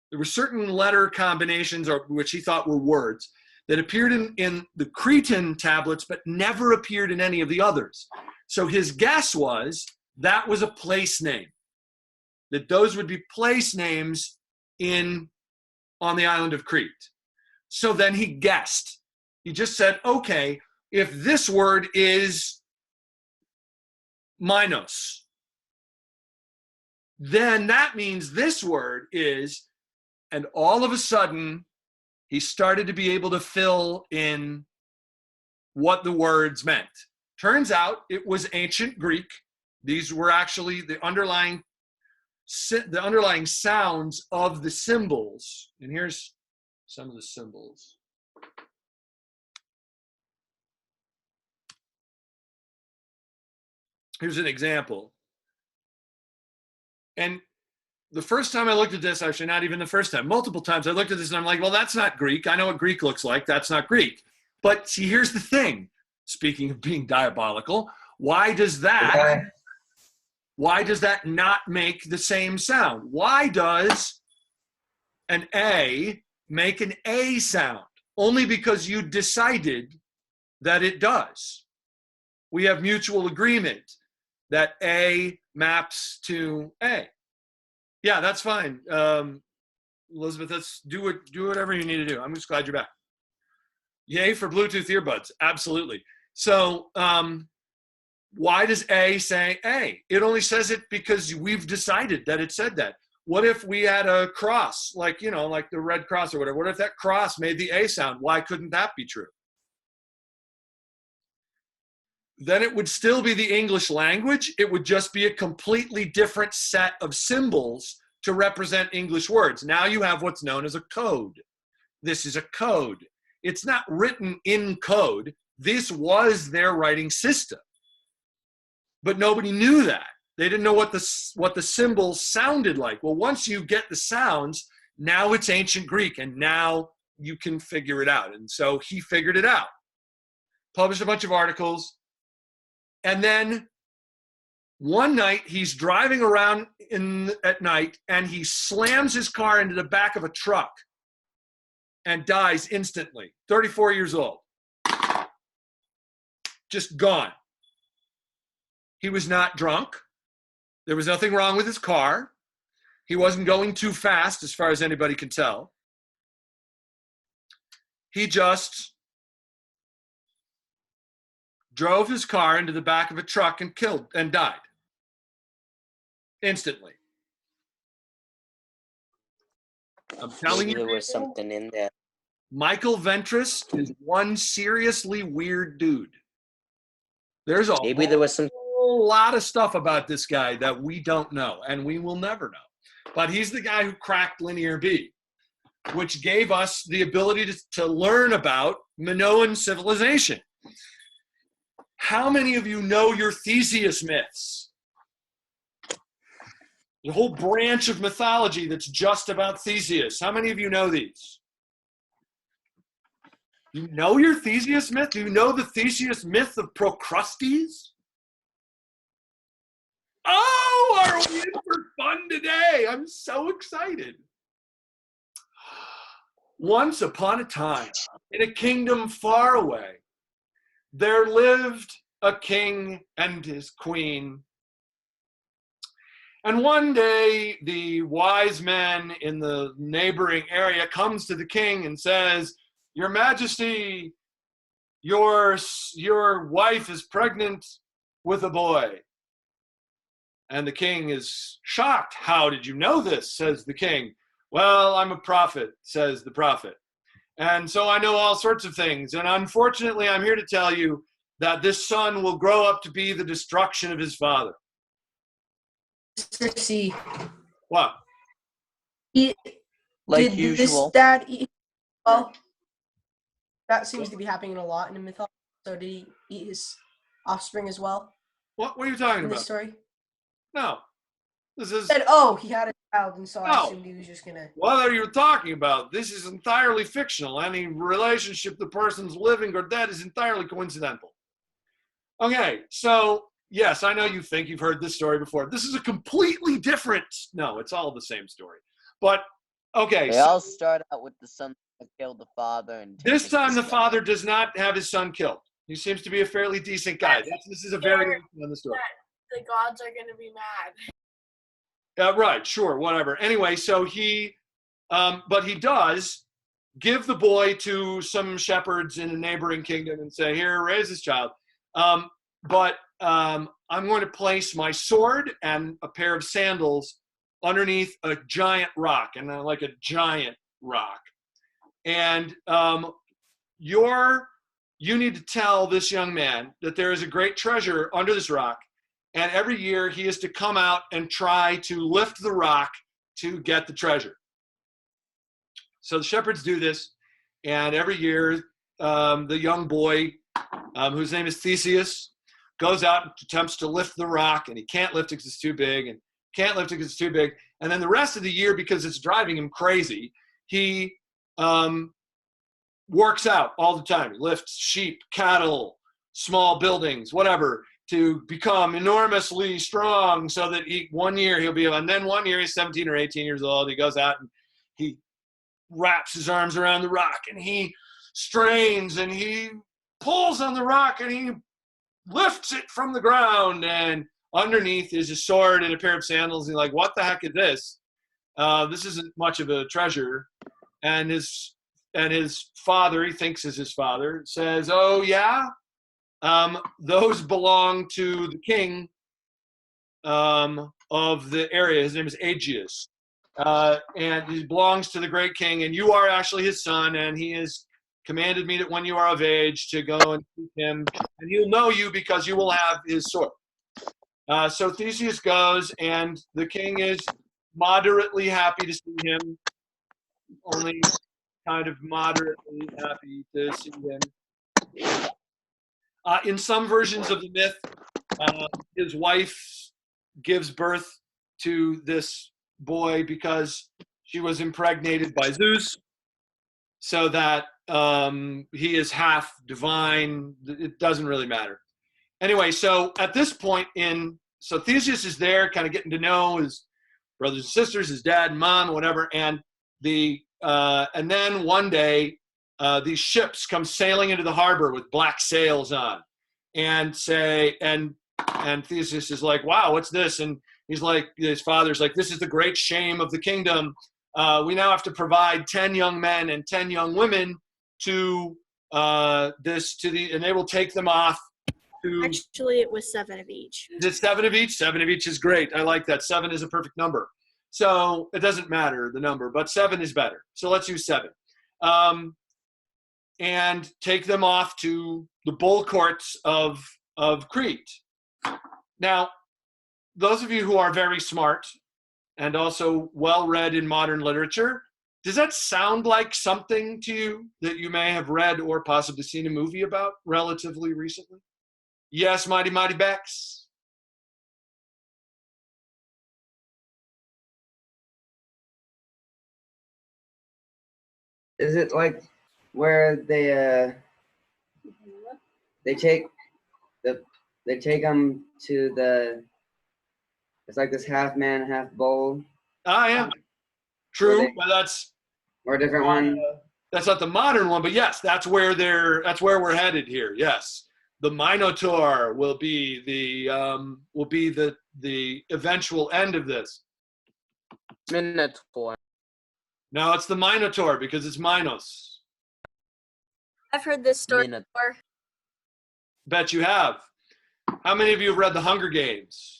[SPEAKER 1] There were certain letter combinations, which he thought were words, that appeared in the Cretan tablets but never appeared in any of the others. So his guess was that was a place name, that those would be place names on the island of Crete. So then he guessed. He just said, okay, if this word is Minos, then that means this word is, and all of a sudden, he started to be able to fill in what the words meant. Turns out it was ancient Greek. These were actually the underlying sounds of the symbols. And here's some of the symbols. Here's an example. And the first time I looked at this, actually not even the first time, multiple times I looked at this and I'm like, well, that's not Greek. I know what Greek looks like. That's not Greek. But see, here's the thing. Speaking of being diabolical, why does that not make the same sound? Why does an A make an A sound? Only because you decided that it does. We have mutual agreement that A maps to A. Yeah, that's fine. Elizabeth, let's do whatever you need to do. I'm just glad you're back. Yay for Bluetooth earbuds. Absolutely. So Why does A say A? It only says it because we've decided that it said that. What if we had a cross, like, like the Red Cross or whatever? What if that cross made the A sound? Why couldn't that be true? Then it would still be the English language. It would just be a completely different set of symbols to represent English words. Now you have what's known as a code. This is a code. It's not written in code. This was their writing system. But nobody knew that. They didn't know what the symbols sounded like. Well, once you get the sounds, now it's ancient Greek, and now you can figure it out. And so he figured it out. Published a bunch of articles. And then one night he's driving around at night and he slams his car into the back of a truck and dies instantly. 34 years old. Just gone. He was not drunk. There was nothing wrong with his car. He wasn't going too fast as far as anybody can tell. He just drove his car into the back of a truck and died instantly. I'm telling
[SPEAKER 9] Maybe
[SPEAKER 1] you,
[SPEAKER 9] there was something in there.
[SPEAKER 1] Michael Ventris is one seriously weird dude. There's a
[SPEAKER 9] Maybe there was some.
[SPEAKER 1] whole lot of stuff about this guy that we don't know, and we will never know. But he's the guy who cracked Linear B, which gave us the ability to learn about Minoan civilization. How many of you know your Theseus myths? The whole branch of mythology that's just about Theseus. How many of you know these? You know your Theseus myth? Do you know the Theseus myth of Procrustes? Oh, are we in for fun today? I'm so excited. Once upon a time, in a kingdom far away, there lived a king and his queen. And one day, the wise man in the neighboring area comes to the king and says, "Your Majesty, your wife is pregnant with a boy." And the king is shocked. "How did you know this?" says the king. "Well, I'm a prophet," says the prophet. "And so I know all sorts of things. And unfortunately, I'm here to tell you that this son will grow up to be the destruction of his father."
[SPEAKER 5] Mr. C.
[SPEAKER 1] What?
[SPEAKER 9] Like
[SPEAKER 5] Did
[SPEAKER 9] usual.
[SPEAKER 5] this dad eat? Well, that seems to be happening a lot in the mythology. So did he eat his offspring as well
[SPEAKER 1] What are you talking
[SPEAKER 5] in this
[SPEAKER 1] about?
[SPEAKER 5] story?
[SPEAKER 1] No. This is...
[SPEAKER 5] He said, "Oh, he had a child, and so I
[SPEAKER 1] No.
[SPEAKER 5] assumed he was just gonna."
[SPEAKER 1] What are you talking about? This is entirely fictional. Any relationship the person's living or dead is entirely coincidental. Okay, so yes, I know you think you've heard this story before. This is a completely different... No, it's all the same story. But, okay.
[SPEAKER 9] They all start out with the son that killed the father, and
[SPEAKER 1] This time the
[SPEAKER 9] guy.
[SPEAKER 1] father does not have his son killed. He seems to be a fairly decent guy. This is a variation on the story.
[SPEAKER 10] The gods are going to be mad.
[SPEAKER 1] Right, sure, whatever. Anyway, so but he does give the boy to some shepherds in a neighboring kingdom and say, "Here, raise this child." But I'm going to place my sword and a pair of sandals underneath a giant rock, and like a giant rock. And you need to tell this young man that there is a great treasure under this rock, and every year he is to come out and try to lift the rock to get the treasure. So the shepherds do this, and every year the young boy, whose name is Theseus, goes out and attempts to lift the rock, and he can't lift it because it's too big, and can't lift it because it's too big. And then the rest of the year, because it's driving him crazy, he works out all the time. He lifts sheep, cattle, small buildings, whatever, to become enormously strong so that one year he'll be, and then one year he's 17 or 18 years old. He goes out and he wraps his arms around the rock, and he strains, and he pulls on the rock, and he lifts it from the ground, and underneath is a sword and a pair of sandals. And he's like, "What the heck is this? This isn't much of a treasure." And his father, he thinks is his father, says, "Oh yeah? those belong to the king of the area. His name is Aegeus. And he belongs to the great king, and you are actually his son, and he has commanded me that when you are of age to go and seek him, and he'll know you because you will have his sword. So Theseus goes, and the king is moderately happy to see him, only kind of moderately happy to see him. In some versions of the myth, his wife gives birth to this boy because she was impregnated by Zeus, so that he is half divine. It doesn't really matter. Anyway, so at this point so Theseus is there, kind of getting to know his brothers and sisters, his dad and mom, whatever, and then one day these ships come sailing into the harbor with black sails on, and Theseus is like, wow, what's this? And he's like, his father's like, this is the great shame of the kingdom. We now have to provide 10 young men and 10 young women and they will take them off to.
[SPEAKER 10] Actually, it was 7 of each.
[SPEAKER 1] Is it 7 of each? 7 of each is great. I like that. 7 is a perfect number. So it doesn't matter the number, but 7 is better. So let's use 7. And take them off to the bull courts of Crete. Now, those of you who are very smart and also well-read in modern literature, does that sound like something to you that you may have read or possibly seen a movie about relatively recently? Yes, Mighty Mighty Bex?
[SPEAKER 4] Is it like where they take them to the? It's like this half man, half bull.
[SPEAKER 1] Ah, yeah. True, but that's
[SPEAKER 4] or a different one.
[SPEAKER 1] That's not the modern one, but yes, that's where we're headed here. Yes, the Minotaur will be the eventual end of this.
[SPEAKER 9] Minotaur.
[SPEAKER 1] No, it's the Minotaur because it's Minos.
[SPEAKER 10] I've heard this story before.
[SPEAKER 1] Bet you have. How many of you have read The Hunger Games?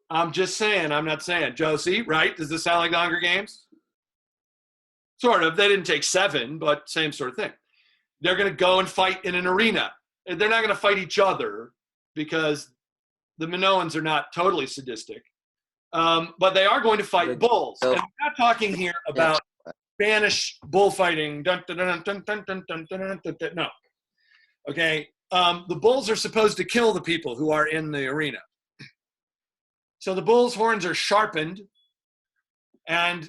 [SPEAKER 1] I'm just saying, I'm not saying. Josie, right? Does this sound like The Hunger Games? Sort of. They didn't take 7, but same sort of thing. They're going to go and fight in an arena. They're not going to fight each other because the Minoans are not totally sadistic. But they are going to fight bulls. And we're not talking here about Spanish bullfighting. No. Okay. The bulls are supposed to kill the people who are in the arena. So the bull's horns are sharpened and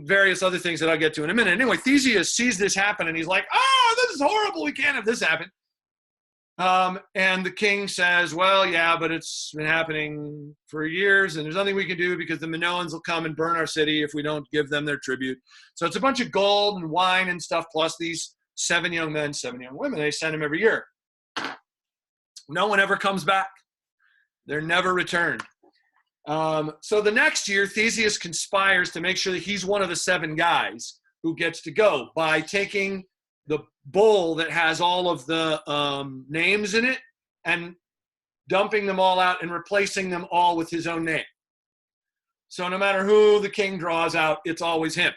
[SPEAKER 1] various other things that I'll get to in a minute. Anyway, Theseus sees this happen and he's like, oh, this is horrible. We can't have this happen. And the king says, well, yeah, but it's been happening for years and there's nothing we can do because the Minoans will come and burn our city if we don't give them their tribute. So it's a bunch of gold and wine and stuff, plus these 7 young men, 7 young women. They send them every year. No one ever comes back. They're never returned. So the next year, Theseus conspires to make sure that he's one of the 7 guys who gets to go by taking the bowl that has all of the names in it and dumping them all out and replacing them all with his own name. So no matter who the king draws out, it's always him.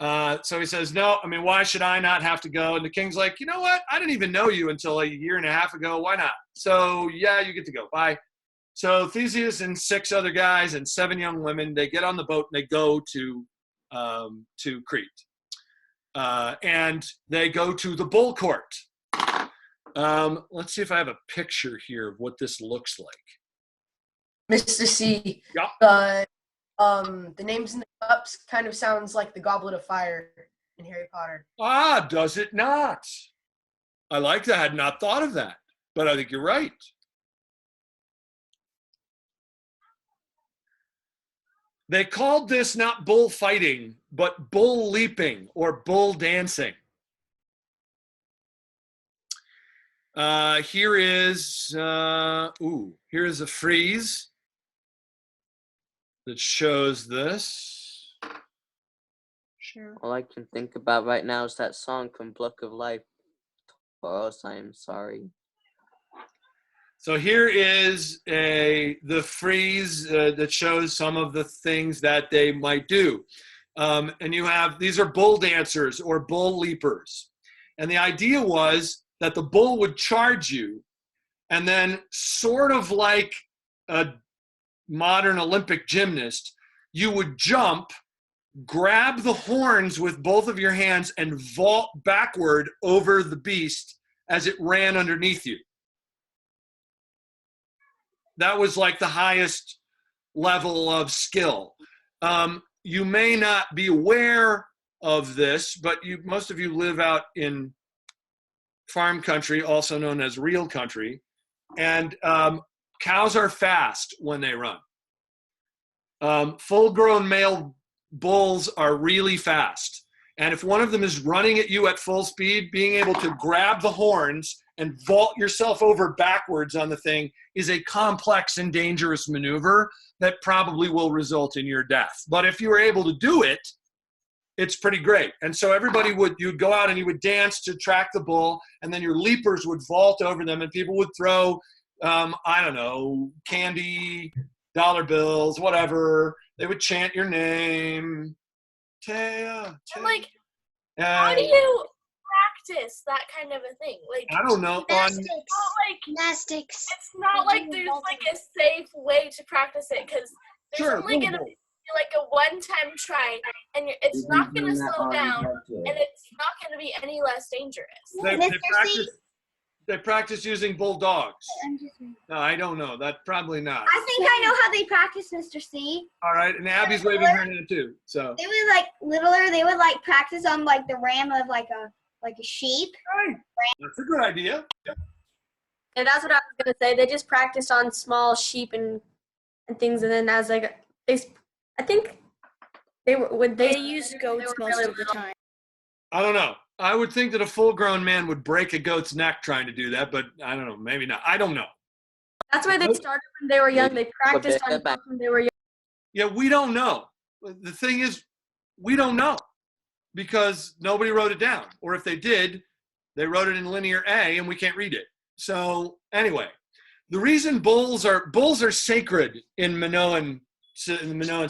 [SPEAKER 1] So he says, no, I mean, why should I not have to go? And the king's like, you know what? I didn't even know you until a year and a half ago. Why not? So yeah, you get to go. Bye. So Theseus and 6 other guys and 7 young women, they get on the boat and they go to Crete. And they go to the bull court. Let's see if I have a picture here of what this looks like.
[SPEAKER 5] Mr. C,
[SPEAKER 1] yeah.
[SPEAKER 5] The names in the cups kind of sounds like the Goblet of Fire in Harry Potter.
[SPEAKER 1] Ah, does it not? I like that. I had not thought of that, but I think you're right. They called this not bullfighting, but bull leaping or bull dancing. Here is a frieze that shows this.
[SPEAKER 8] Sure.
[SPEAKER 9] All I can think about right now is that song from Book of Life. Taurus, I am sorry.
[SPEAKER 1] So here is the frieze that shows some of the things that they might do. And you have, these are bull dancers or bull leapers. And the idea was that the bull would charge you, and then sort of like a modern Olympic gymnast, you would jump, grab the horns with both of your hands, and vault backward over the beast as it ran underneath you. That was like the highest level of skill. You may not be aware of this, but most of you live out in farm country, also known as real country, and cows are fast when they run. Full-grown male bulls are really fast. And if one of them is running at you at full speed, being able to grab the horns and vault yourself over backwards on the thing is a complex and dangerous maneuver that probably will result in your death. But if you were able to do it, it's pretty great. And so everybody you'd go out and you would dance to track the bull, and then your leapers would vault over them, and people would throw, I don't know, candy, dollar bills, whatever. They would chant your name. Taya.
[SPEAKER 10] And like, how do you practice that kind of a thing? Like,
[SPEAKER 1] I don't know.
[SPEAKER 7] Gymnastics.
[SPEAKER 10] It's not like there's like a safe way to practice it, because there's only gonna be like a one-time try, and it's not gonna slow down, and it's not gonna be any less dangerous.
[SPEAKER 1] They practice using bulldogs. No, I don't know. That probably not.
[SPEAKER 13] I think I know how they practice, Mr. C.
[SPEAKER 1] All right, and Abby's waving her hand too. So
[SPEAKER 13] they would like littler. They would like practice on like the ram of like a sheep.
[SPEAKER 1] Right. That's a good idea.
[SPEAKER 11] And that's what I was gonna say. They just practiced on small sheep and things, and then as like I think they
[SPEAKER 6] use goats most of the time.
[SPEAKER 1] I don't know. I would think that a full-grown man would break a goat's neck trying to do that, but I don't know. Maybe not. I don't know.
[SPEAKER 11] That's why they started when they were young. They practiced on stuff when they were young.
[SPEAKER 1] Yeah, we don't know. The thing is, we don't know because nobody wrote it down. Or if they did, they wrote it in linear A and we can't read it. So anyway, the reason bulls are sacred in the Minoan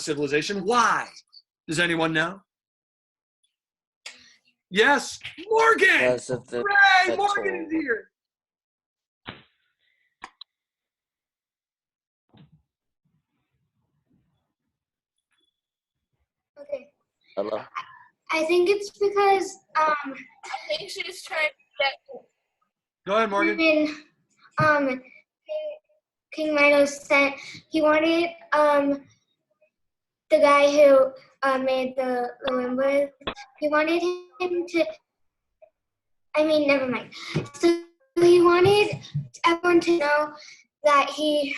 [SPEAKER 1] civilization. Why? Does anyone know? Yes, Morgan!
[SPEAKER 9] Because of the
[SPEAKER 1] Ray, Morgan is here!
[SPEAKER 7] Okay.
[SPEAKER 9] Hello?
[SPEAKER 7] I think it's because
[SPEAKER 10] I think she's trying to get.
[SPEAKER 1] Go ahead, Morgan.
[SPEAKER 7] When King Minos sent, he wanted the guy who made the limbo. He wanted him to. I mean, never mind. So he wanted everyone to know that he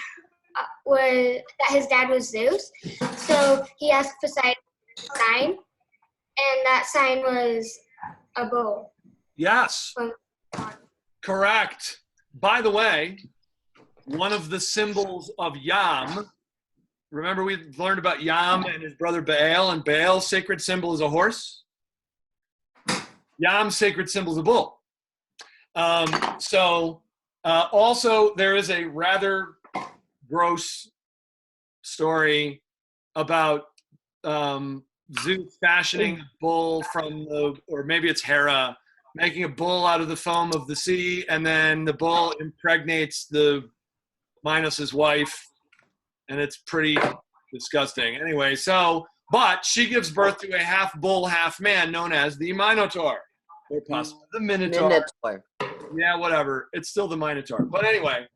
[SPEAKER 7] that his dad was Zeus. So he asked Poseidon for a sign, and that sign was a bull.
[SPEAKER 1] Yes. Correct. By the way, one of the symbols of Yam. Remember we learned about Yam and his brother Baal, and Baal's sacred symbol is a horse. Yam's sacred symbol is a bull. Also, there is a rather gross story about Zeus fashioning a bull or maybe it's Hera, making a bull out of the foam of the sea, and then the bull impregnates the Minos' wife, and it's pretty disgusting. Anyway, but she gives birth to a half bull, half man known as the Minotaur. Or possibly the Minotaur. Yeah, whatever. It's still the Minotaur. But anyway,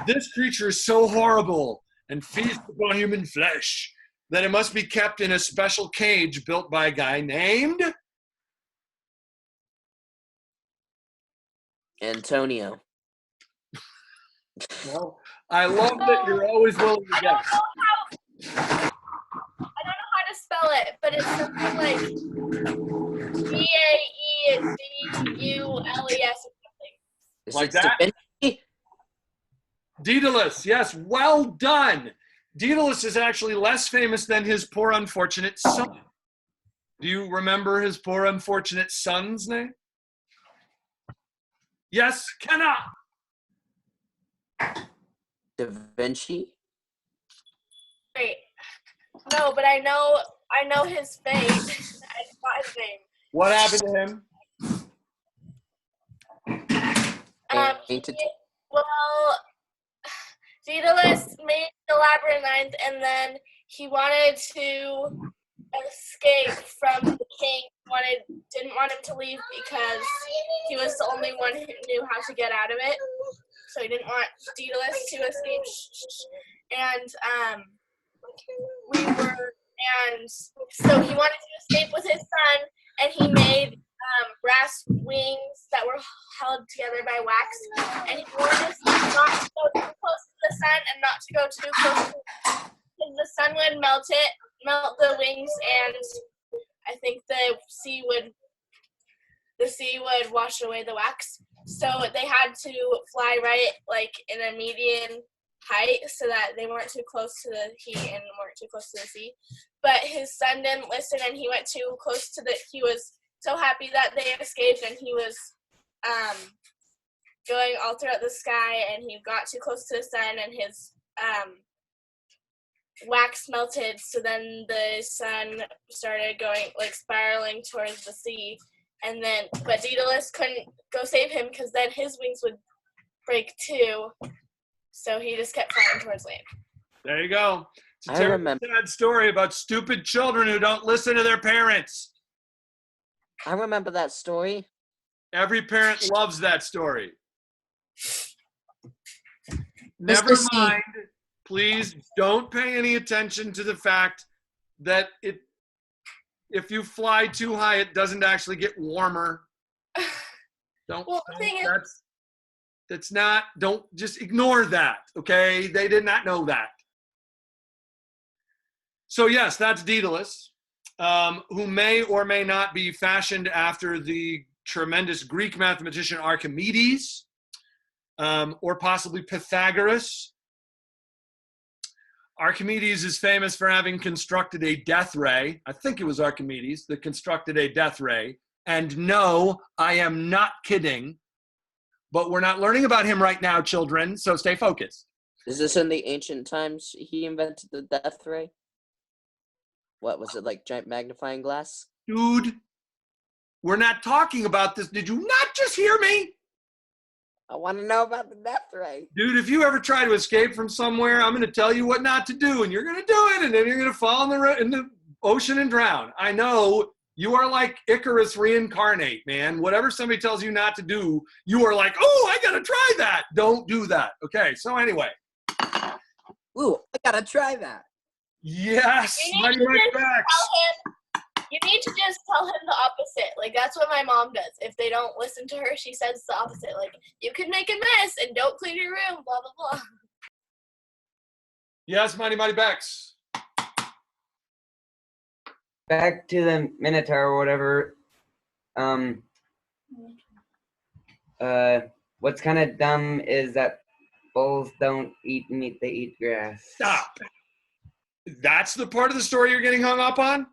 [SPEAKER 1] this creature is so horrible and feasts upon human flesh that it must be kept in a special cage built by a guy named
[SPEAKER 9] Antonio.
[SPEAKER 1] Well, I love that you're always willing to guess.
[SPEAKER 10] I don't know how to spell it, but it's something like Daedeus or something.
[SPEAKER 1] Like that? Daedalus, yes, well done. Daedalus is actually less famous than his poor unfortunate son. Do you remember his poor unfortunate son's name? Yes, Kenna.
[SPEAKER 9] Da Vinci?
[SPEAKER 10] Wait. No, but I know his fate. I forgot his name.
[SPEAKER 1] What happened to him?
[SPEAKER 10] Well, Daedalus made the labyrinth, and then he wanted to escape from the king. Didn't want him to leave because he was the only one who knew how to get out of it. So he didn't want Daedalus to escape. And so he wanted to escape with his son, and he made brass wings that were held together by wax, and he wanted his son not to go too close to the sun and not to go too close to because the sun would melt the wings, and I think the sea would wash away the wax. So they had to fly right like in a median height so that they weren't too close to the heat and weren't too close to the sea. But his son didn't listen, and he went too close to he was so happy that they escaped, and he was going all throughout the sky, and he got too close to the sun, and his wax melted, so then the sun started going like spiraling towards the sea, and then but Daedalus couldn't go save him because then his wings would break too, so he just kept flying towards land.
[SPEAKER 1] There you go. It's a
[SPEAKER 9] I
[SPEAKER 1] terrible,
[SPEAKER 9] remember.
[SPEAKER 1] sad story about stupid children who don't listen to their parents.
[SPEAKER 9] I remember that story.
[SPEAKER 1] Every parent loves that story. Never
[SPEAKER 9] Mr. C.
[SPEAKER 1] mind. Please don't pay any attention to the fact that if you fly too high, it doesn't actually get warmer. Don't just ignore that, okay? They did not know that. So yes, that's Daedalus, who may or may not be fashioned after the tremendous Greek mathematician Archimedes, or possibly Pythagoras. Archimedes is famous for having constructed a death ray. I think it was Archimedes that constructed a death ray. And no, I am not kidding. But we're not learning about him right now, children, so stay focused.
[SPEAKER 9] Is this in the ancient times he invented the death ray? What was it, like giant magnifying glass?
[SPEAKER 1] Dude, we're not talking about this. Did you not just hear me?
[SPEAKER 9] I want to know about the death ray.
[SPEAKER 1] Dude, if you ever try to escape from somewhere, I'm going to tell you what not to do, and you're going to do it, and then you're going to fall in the ocean and drown. I know you are like Icarus reincarnate, man. Whatever somebody tells you not to do, you are like, oh, I got to try that. Don't do that. Okay, so anyway.
[SPEAKER 9] Ooh, I got to try that.
[SPEAKER 1] Yes.
[SPEAKER 10] You need to just tell him the opposite. Like, that's what my mom does. If they don't listen to her, she says the opposite. Like, you can make a mess and don't clean your room, blah, blah, blah.
[SPEAKER 1] Yes, Mighty Bex.
[SPEAKER 4] Back to the Minotaur or whatever. What's kind of dumb is that bulls don't eat meat, they eat grass.
[SPEAKER 1] Stop. That's the part of the story you're getting hung up on?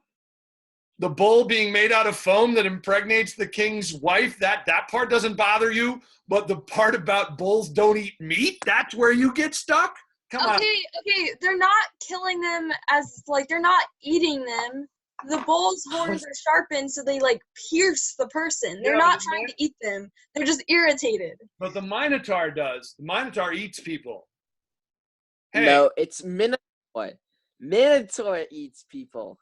[SPEAKER 1] The bull being made out of foam that impregnates the king's wife, that part doesn't bother you, but the part about bulls don't eat meat, that's where you get stuck? Come on.
[SPEAKER 3] Okay, they're not killing them as, like, they're not eating them. The bull's horns are sharpened so they, like, pierce the person. They're not trying to eat them. They're just irritated.
[SPEAKER 1] But the Minotaur does. The Minotaur eats people. Hey.
[SPEAKER 9] No, it's Minotaur. Minotaur eats people.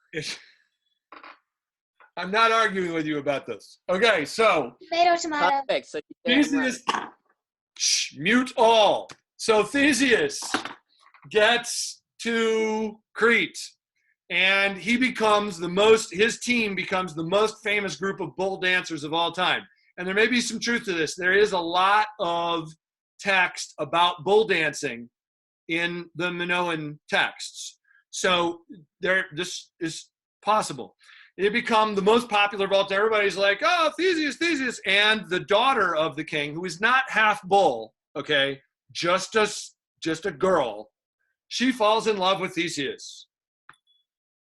[SPEAKER 1] I'm not arguing with you about this. Okay, so.
[SPEAKER 7] Tomato.
[SPEAKER 9] Perfect. So
[SPEAKER 1] Theseus, mute all. So Theseus gets to Crete, and he becomes his team becomes the most famous group of bull dancers of all time. And there may be some truth to this. There is a lot of text about bull dancing in the Minoan texts. So this is possible. It become the most popular of all time. Everybody's like, oh, Theseus. And the daughter of the king, who is not half bull, okay, just a girl, she falls in love with Theseus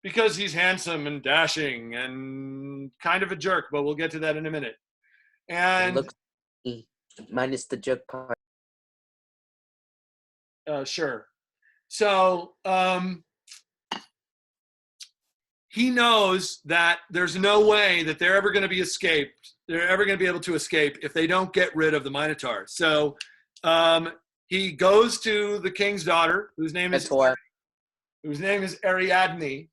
[SPEAKER 1] because he's handsome and dashing and kind of a jerk, but we'll get to that in a minute. And
[SPEAKER 9] Looks minus the joke part.
[SPEAKER 1] sure. So he knows that there's no way that they're ever going to be escaped. They're ever going to be able to escape if they don't get rid of the Minotaur. So he goes to the king's daughter, whose name is Ariadne.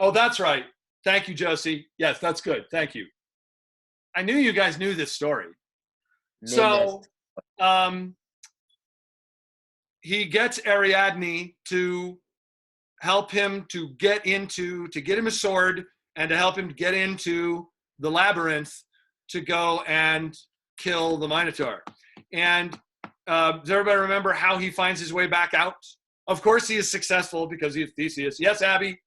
[SPEAKER 1] Oh, that's right. Thank you, Josie. Yes, that's good. Thank you. I knew you guys knew this story. So he gets Ariadne to help him to get him a sword and to help him get into the labyrinth to go and kill the Minotaur. And does everybody remember how he finds his way back out? Of course he is successful because he is Theseus. Yes, Abby?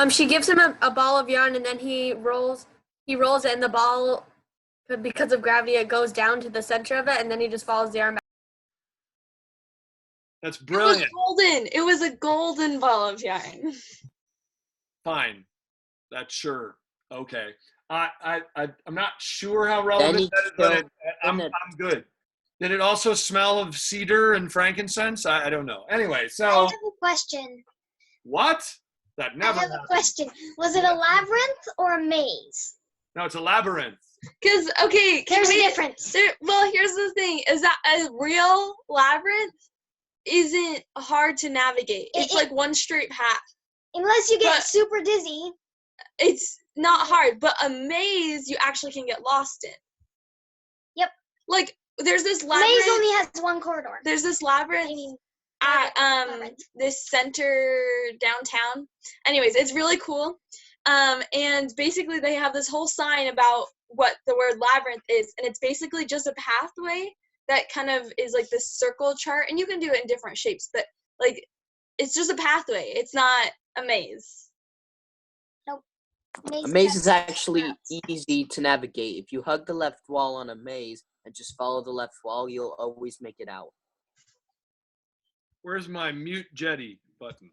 [SPEAKER 11] She gives him a ball of yarn, and then he rolls it, and the ball, because of gravity, it goes down to the center of it, and then he just follows the yarn back.
[SPEAKER 1] That's brilliant.
[SPEAKER 3] It was golden. It was a golden ball of yarn.
[SPEAKER 1] Fine. That's sure. Okay. I'm not sure how relevant that is, but I'm good. Did it also smell of cedar and frankincense? I don't know. Anyway, so.
[SPEAKER 7] I have a question.
[SPEAKER 1] What? That never
[SPEAKER 7] I have
[SPEAKER 1] happened.
[SPEAKER 7] a question. Was it a labyrinth or a maze?
[SPEAKER 1] No, it's a labyrinth.
[SPEAKER 3] Because, okay.
[SPEAKER 7] There's a difference.
[SPEAKER 3] Well, here's the thing, is that a real labyrinth isn't hard to navigate. It's like one straight path.
[SPEAKER 7] Unless you get super dizzy.
[SPEAKER 3] It's not hard, but a maze you actually can get lost in.
[SPEAKER 7] Yep.
[SPEAKER 3] Like, there's this labyrinth.
[SPEAKER 7] Maze only has one corridor.
[SPEAKER 3] There's this labyrinth at this center downtown. Anyways, it's really cool. And basically they have this whole sign about what the word labyrinth is, and it's basically just a pathway that kind of is like this circle chart, and you can do it in different shapes, but like it's just a pathway. It's not a maze.
[SPEAKER 7] Nope.
[SPEAKER 9] A maze is actually easy to navigate. If you hug the left wall on a maze and just follow the left wall, you'll always make it out.
[SPEAKER 1] Where's my mute jetty button?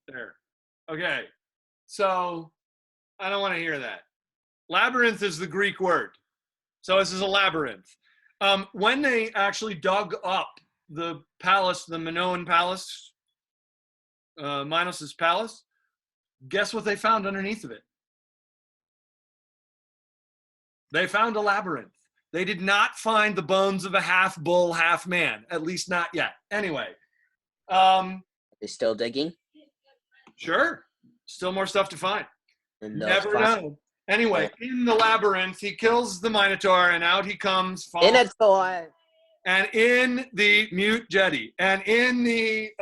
[SPEAKER 1] There. Okay. So I don't want to hear that. Labyrinth is the Greek word. So this is a labyrinth. When they actually dug up the palace, the Minoan palace, Minos' palace, guess what they found underneath of it? They found a labyrinth. They did not find the bones of a half bull, half man, at least not yet. Anyway.
[SPEAKER 9] Are they still digging?
[SPEAKER 1] Sure. Still more stuff to find.
[SPEAKER 9] And
[SPEAKER 1] Never know. Anyway, in the labyrinth, he kills the Minotaur, and out he comes.
[SPEAKER 9] Minotaur.
[SPEAKER 1] And in the mute jetty, and in the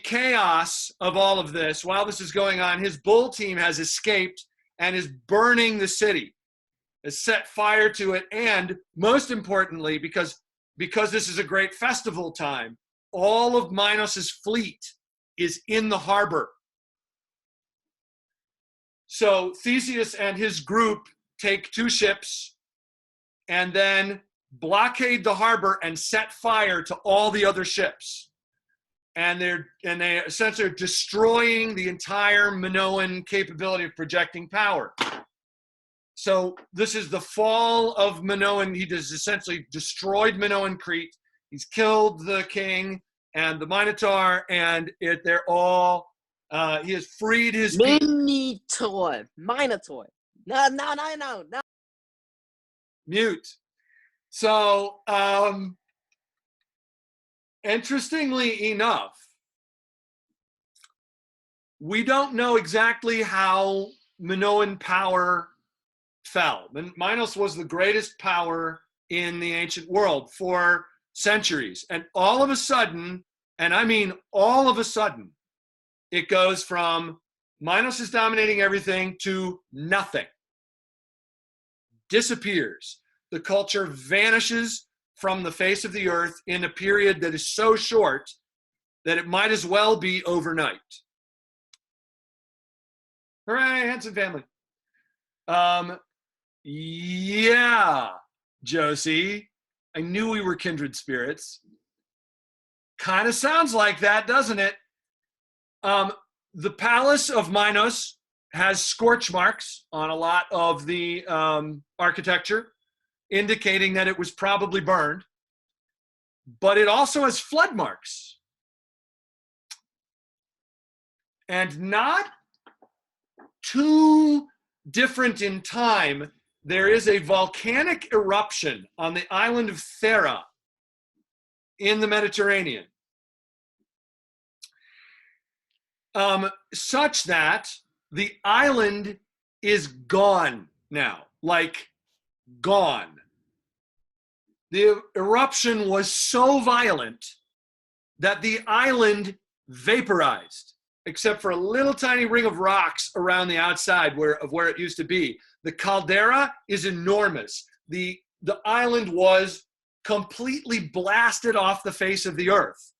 [SPEAKER 1] chaos of all of this, while this is going on, his bull team has escaped and is burning the city, has set fire to it, and most importantly, because this is a great festival time, all of Minos' fleet is in the harbor. So Theseus and his group take 2 ships and then blockade the harbor and set fire to all the other ships. And they essentially are destroying the entire Minoan capability of projecting power. So this is the fall of Minoan. He has essentially destroyed Minoan Crete. He's killed the king and the Minotaur, and they're all. He has freed his
[SPEAKER 9] Minotaur. No.
[SPEAKER 1] Mute. So, interestingly enough, we don't know exactly how Minoan power fell. Minos was the greatest power in the ancient world for centuries. And all of a sudden, and I mean all of a sudden, it goes from Minos is dominating everything to nothing. Disappears. The culture vanishes from the face of the earth in a period that is so short that it might as well be overnight. Hooray, Hanson family. Yeah, Josie. I knew we were kindred spirits. Kind of sounds like that, doesn't it? The palace of Minos has scorch marks on a lot of the architecture, indicating that it was probably burned. But it also has flood marks. And not too different in time, there is a volcanic eruption on the island of Thera in the Mediterranean. Such that the island is gone now, like gone. The eruption was so violent that the island vaporized, except for a little tiny ring of rocks around the outside of where it used to be. The caldera is enormous. The island was completely blasted off the face of the earth.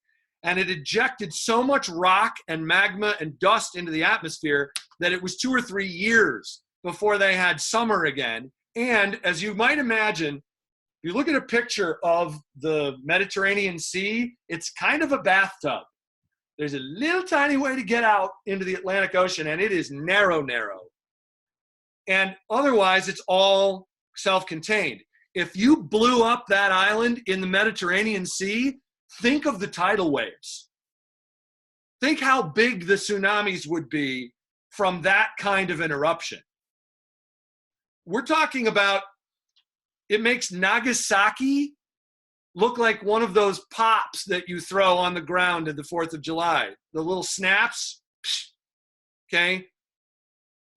[SPEAKER 1] And it ejected so much rock and magma and dust into the atmosphere that it was 2 or 3 years before they had summer again. And as you might imagine, if you look at a picture of the Mediterranean Sea, it's kind of a bathtub. There's a little tiny way to get out into the Atlantic Ocean, and it is narrow. And otherwise, it's all self-contained. If you blew up that island in the Mediterranean Sea, think of the tidal waves. Think how big the tsunamis would be from that kind of an eruption. We're talking about, it makes Nagasaki look like one of those pops that you throw on the ground at the 4th of July. The little snaps, okay?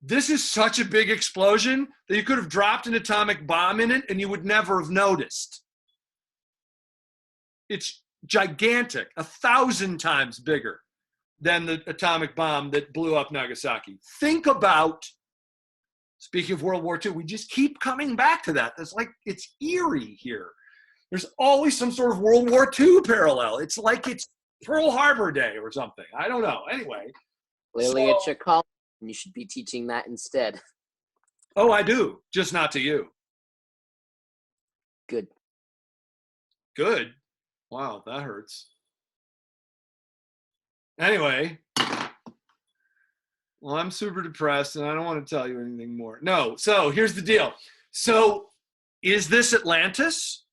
[SPEAKER 1] This is such a big explosion that you could have dropped an atomic bomb in it and you would never have noticed. It's gigantic, 1,000 times bigger than the atomic bomb that blew up Nagasaki. Think about, speaking of World War II, we just keep coming back to that. It's eerie here. There's always some sort of World War II parallel. It's like it's Pearl Harbor Day or something. I don't know. Anyway.
[SPEAKER 9] Clearly it's your college, and you should be teaching that instead.
[SPEAKER 1] Oh, I do. Just not to you.
[SPEAKER 9] Good.
[SPEAKER 1] Good? Wow, that hurts. Anyway. Well, I'm super depressed, and I don't want to tell you anything more. No, so here's the deal. So is this Atlantis?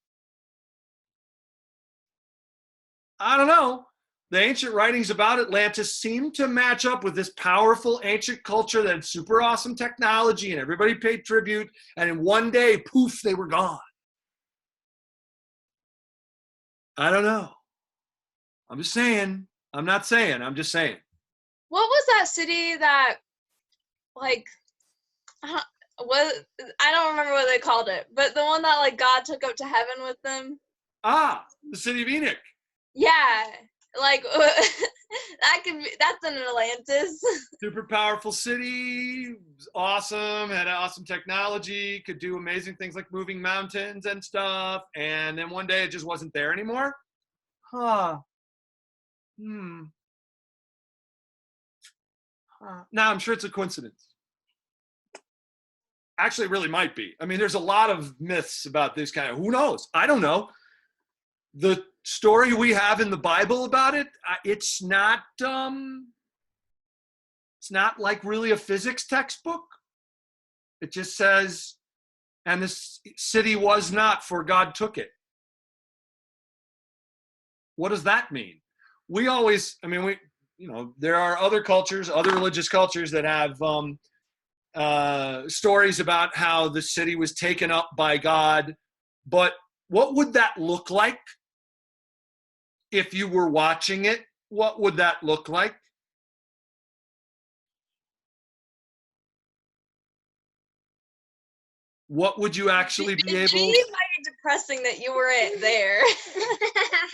[SPEAKER 1] I don't know. The ancient writings about Atlantis seem to match up with this powerful ancient culture that had super awesome technology and everybody paid tribute, and in one day, poof, they were gone. I don't know. I'm just saying. I'm not saying. I'm just saying.
[SPEAKER 3] What was that city that, like, I don't remember what they called it, but the one that, like, God took up to heaven with them?
[SPEAKER 1] Ah, the city of Enoch.
[SPEAKER 3] Yeah, like, that's an Atlantis.
[SPEAKER 1] Super powerful city, awesome, had awesome technology, could do amazing things like moving mountains and stuff, and then one day it just wasn't there anymore? Huh. No, I'm sure it's a coincidence. Actually, it really might be. I mean, there's a lot of myths about this kind of, who knows? I don't know. The story we have in the Bible about it, it's not like really a physics textbook. It just says, and this city was not, for God took it. What does that mean? We always, I mean, there are other cultures, other religious cultures that have stories about how the city was taken up by God. But what would that look like? If you were watching it, what would that look like? What would you actually be able?
[SPEAKER 3] It's mighty depressing that you weren't there.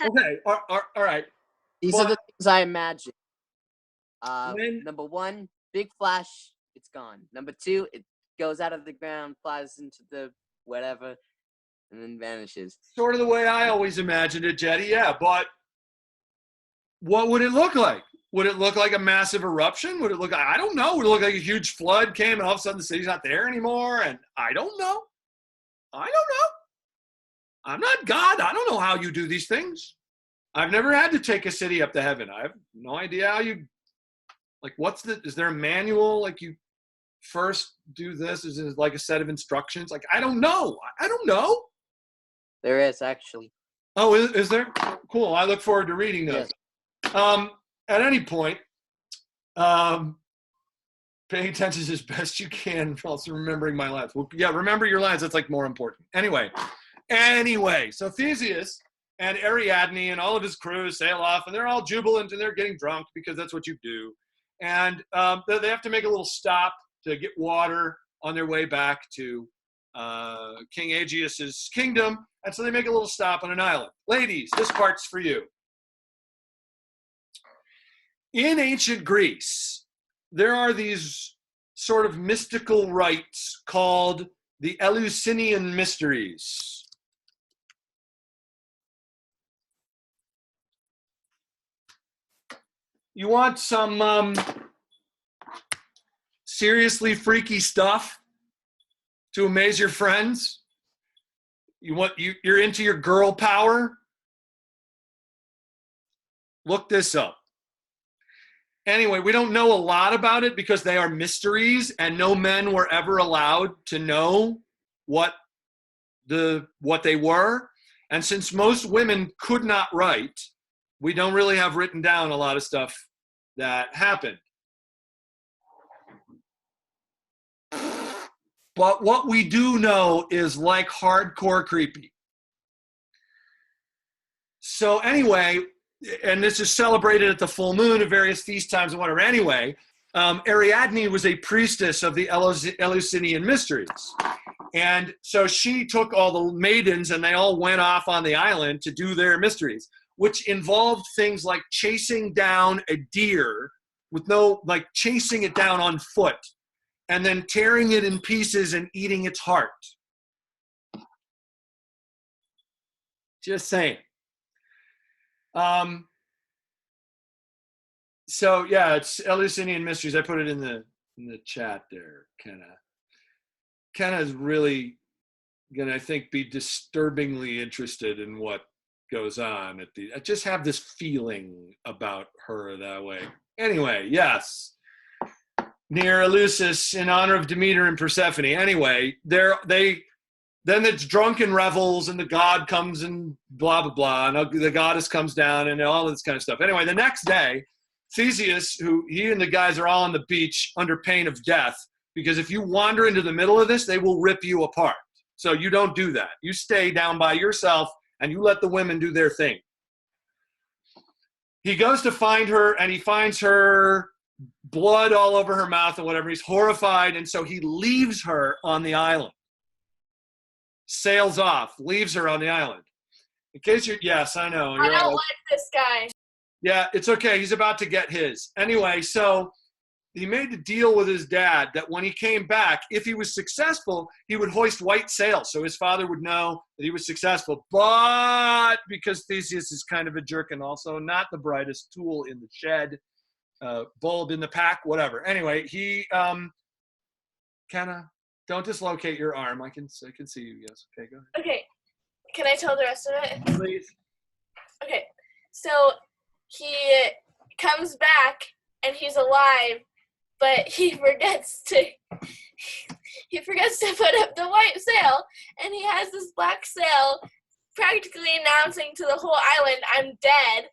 [SPEAKER 1] Okay, all right.
[SPEAKER 9] These are the things I imagine. Number 1, big flash, it's gone. Number 2, it goes out of the ground, flies into the whatever, and then vanishes.
[SPEAKER 1] Sort of the way I always imagined it, Jetty, yeah, but what would it look like? Would it look like a massive eruption? Would it look, I don't know. Would it look like a huge flood came and all of a sudden the city's not there anymore? And I don't know. I'm not God. I don't know how you do these things. I've never had to take a city up to heaven. I have no idea how you Like, is there a manual? Like, you first do this? Is it like a set of instructions? Like, I don't know.
[SPEAKER 9] There is actually.
[SPEAKER 1] Oh, is there? Cool. I look forward to reading those.
[SPEAKER 9] Yes.
[SPEAKER 1] At any point, paying attention as best you can, also remembering my lines. Well, yeah, remember your lines. That's like more important. Anyway, so Theseus and Ariadne and all of his crew sail off, and they're all jubilant and they're getting drunk because that's what you do. And they have to make a little stop to get water on their way back to King Aegeus's kingdom. And so they make a little stop on an island. Ladies, this part's for you. In ancient Greece, there are these sort of mystical rites called the Eleusinian Mysteries. You want some seriously freaky stuff to amaze your friends? You're into your girl power? Look this up. Anyway, we don't know a lot about it because they are mysteries, and no men were ever allowed to know what they were. And since most women could not write, we don't really have written down a lot of stuff that happened. But what we do know is like hardcore creepy. So anyway, and this is celebrated at the full moon of various feast times and whatever. Anyway, Ariadne was a priestess of the Eleusinian Mysteries. And so she took all the maidens and they all went off on the island to do their mysteries, which involved things like chasing down a deer chasing it down on foot and then tearing it in pieces and eating its heart. Just saying. So yeah, it's Eleusinian Mysteries. I put it in the chat there. Kenna is really gonna, I think, be disturbingly interested in what goes on I just have this feeling about her that way. Anyway, yes. Near Eleusis in honor of Demeter and Persephone. Anyway, then it's drunken revels and the god comes and blah, blah, blah. And the goddess comes down and all this kind of stuff. Anyway, the next day, Theseus, he and the guys are all on the beach under pain of death, because if you wander into the middle of this, they will rip you apart. So you don't do that. You stay down by yourself and you let the women do their thing. He goes to find her and he finds her blood all over her mouth and whatever. He's horrified. And so he leaves her on the island. Sails off, leaves her on the island. In case yes, I know.
[SPEAKER 10] I don't like this guy.
[SPEAKER 1] Yeah, it's okay. He's about to get his. Anyway, so he made a deal with his dad that when he came back, if he was successful, he would hoist white sails so his father would know that he was successful. But because Theseus is kind of a jerk and also not the brightest tool in the shed, bulb in the pack, whatever. Anyway, he don't dislocate your arm. I can see you. Yes. Okay, go ahead.
[SPEAKER 10] Okay. Can I tell the rest of it?
[SPEAKER 1] Please.
[SPEAKER 10] Okay. So he comes back and he's alive, but he forgets to put up the white sail, and he has this black sail practically announcing to the whole island, I'm dead.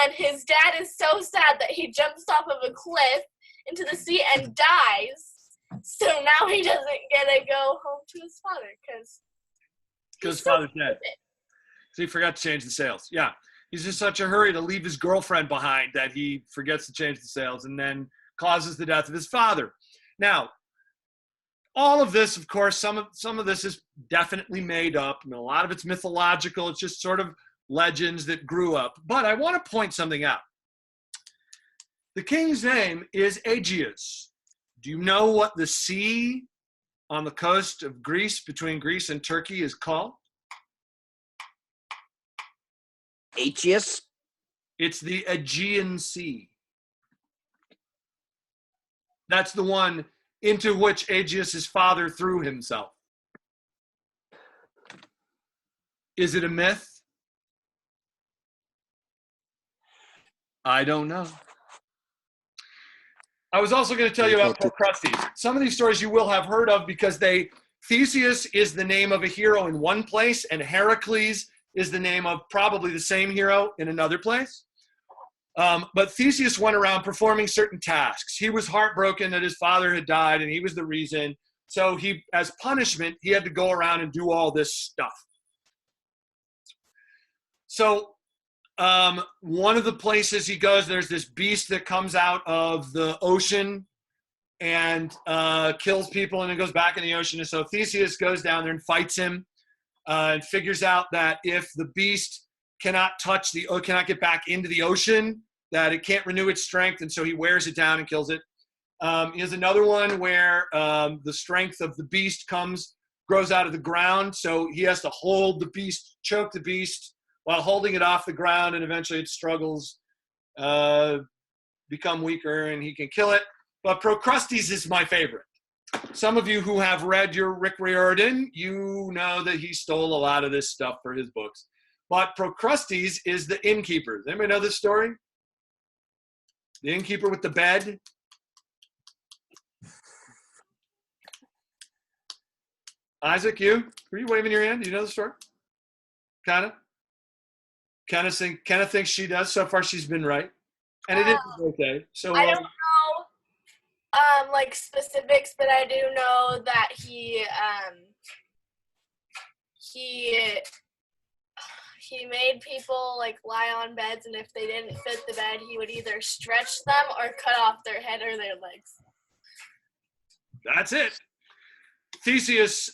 [SPEAKER 10] And his dad is so sad that he jumps off of a cliff into the sea and dies. So now he doesn't get to go home to his father because
[SPEAKER 1] his father's dead. So he forgot to change the sails. Yeah. He's in such a hurry to leave his girlfriend behind that he forgets to change the sails and then causes the death of his father. Now, all of this, of course, some of this is definitely made up. I mean, a lot of it's mythological. It's just sort of legends that grew up. But I want to point something out. The king's name is Aegeus. Do you know what the sea on the coast of Greece, between Greece and Turkey, is called?
[SPEAKER 9] Aegeus?
[SPEAKER 1] It's the Aegean Sea. That's the one into which Aegeus' father threw himself. Is it a myth? I don't know. I was also going to tell you about Procrustes. Some of these stories you will have heard of because Theseus is the name of a hero in one place, and Heracles is the name of probably the same hero in another place. But Theseus went around performing certain tasks. He was heartbroken that his father had died, and he was the reason. So he, as punishment, he had to go around and do all this stuff. So one of the places he goes, there's this beast that comes out of the ocean and kills people, and it goes back in the ocean. And so Theseus goes down there and fights him and figures out that if the beast cannot get back into the ocean, that it can't renew its strength, and so he wears it down and kills it. He has another one where the strength of the beast grows out of the ground, so he has to hold the beast, choke the beast while holding it off the ground, and eventually it struggles, become weaker, and he can kill it. But Procrustes is my favorite. Some of you who have read your Rick Riordan, you know that he stole a lot of this stuff for his books. But Procrustes is the innkeeper. Does anybody know this story? The innkeeper with the bed. Isaac, you? Were you waving your hand? Do you know the story? Kind of? Kenneth thinks she does. So far, she's been right. And it is okay. So
[SPEAKER 10] I don't know like specifics, but I do know that he made people like lie on beds, and if they didn't fit the bed, he would either stretch them or cut off their head or their legs.
[SPEAKER 1] That's it. Theseus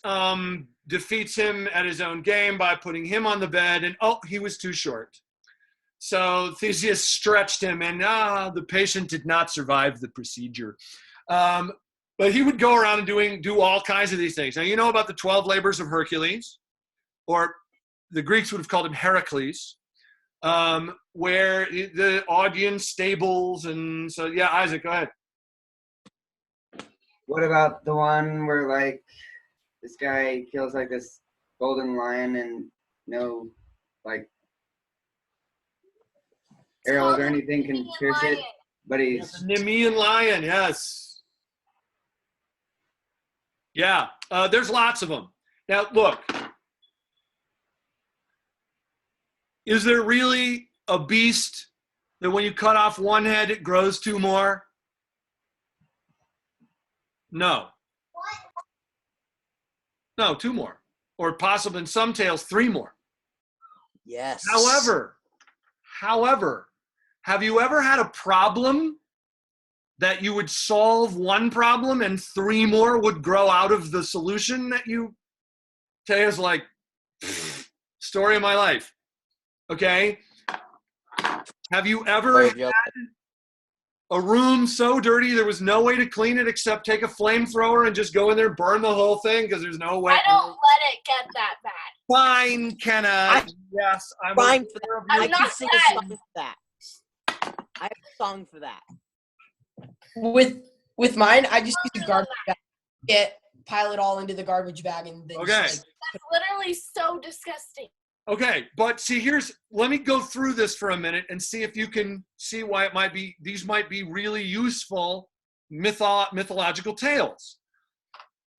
[SPEAKER 1] defeats him at his own game by putting him on the bed, and he was too short. So Theseus stretched him, and the patient did not survive the procedure. But he would go around and do all kinds of these things. Now, you know about the 12 labors of Hercules, or the Greeks would have called him Heracles, where the audience stables, and so, yeah, Isaac, go ahead.
[SPEAKER 4] What about the one where, like, this guy kills, like, this golden lion and no, like, arrows or anything can pierce it, but he's...
[SPEAKER 1] Nemean lion, yes. Yeah, there's lots of them. Now, look. Is there really a beast that when you cut off one head, it grows two more? No. No, two more. Or possibly in some tales, three more.
[SPEAKER 9] Yes.
[SPEAKER 1] However, have you ever had a problem that you would solve one problem and three more would grow out of the solution that you say is like, story of my life? Okay? Have you ever had a room so dirty there was no way to clean it except take a flamethrower and just go in there and burn the whole thing because there's no way?
[SPEAKER 10] I don't let it get that bad.
[SPEAKER 1] Fine, Kenna. Yes, I'm
[SPEAKER 9] fine for that.
[SPEAKER 10] I'm
[SPEAKER 9] I
[SPEAKER 10] not
[SPEAKER 9] can sing a
[SPEAKER 10] sad.
[SPEAKER 9] song for that. I have a song for that.
[SPEAKER 5] With mine, I just use a garbage bag. Pile it all into the garbage bag and then
[SPEAKER 1] Okay.
[SPEAKER 5] just,
[SPEAKER 10] That's literally so disgusting.
[SPEAKER 1] Okay, but see, let me go through this for a minute and see if you can see why these might be really useful mythological tales.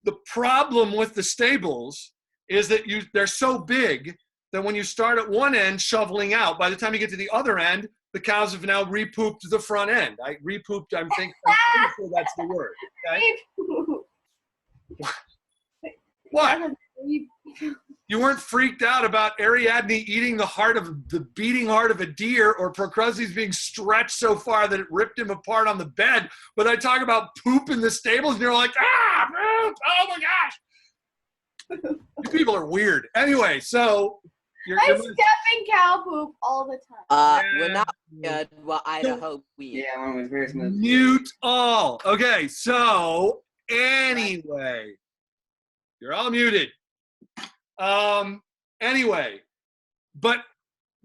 [SPEAKER 1] The problem with the stables is that they're so big that when you start at one end shoveling out, by the time you get to the other end, the cows have now repooped the front end. I'm pretty sure that's the word. Okay? What? You weren't freaked out about Ariadne eating the beating heart of a deer, or Procrustes being stretched so far that it ripped him apart on the bed. But I talk about poop in the stables, and you're like, poop! Oh my gosh! You people are weird. Anyway, so
[SPEAKER 14] I step in cow poop all the time.
[SPEAKER 9] We're not good. Well, Idaho we.
[SPEAKER 4] Yeah, one was very smooth.
[SPEAKER 1] Mute all. Okay, so anyway, you're all muted. Anyway, but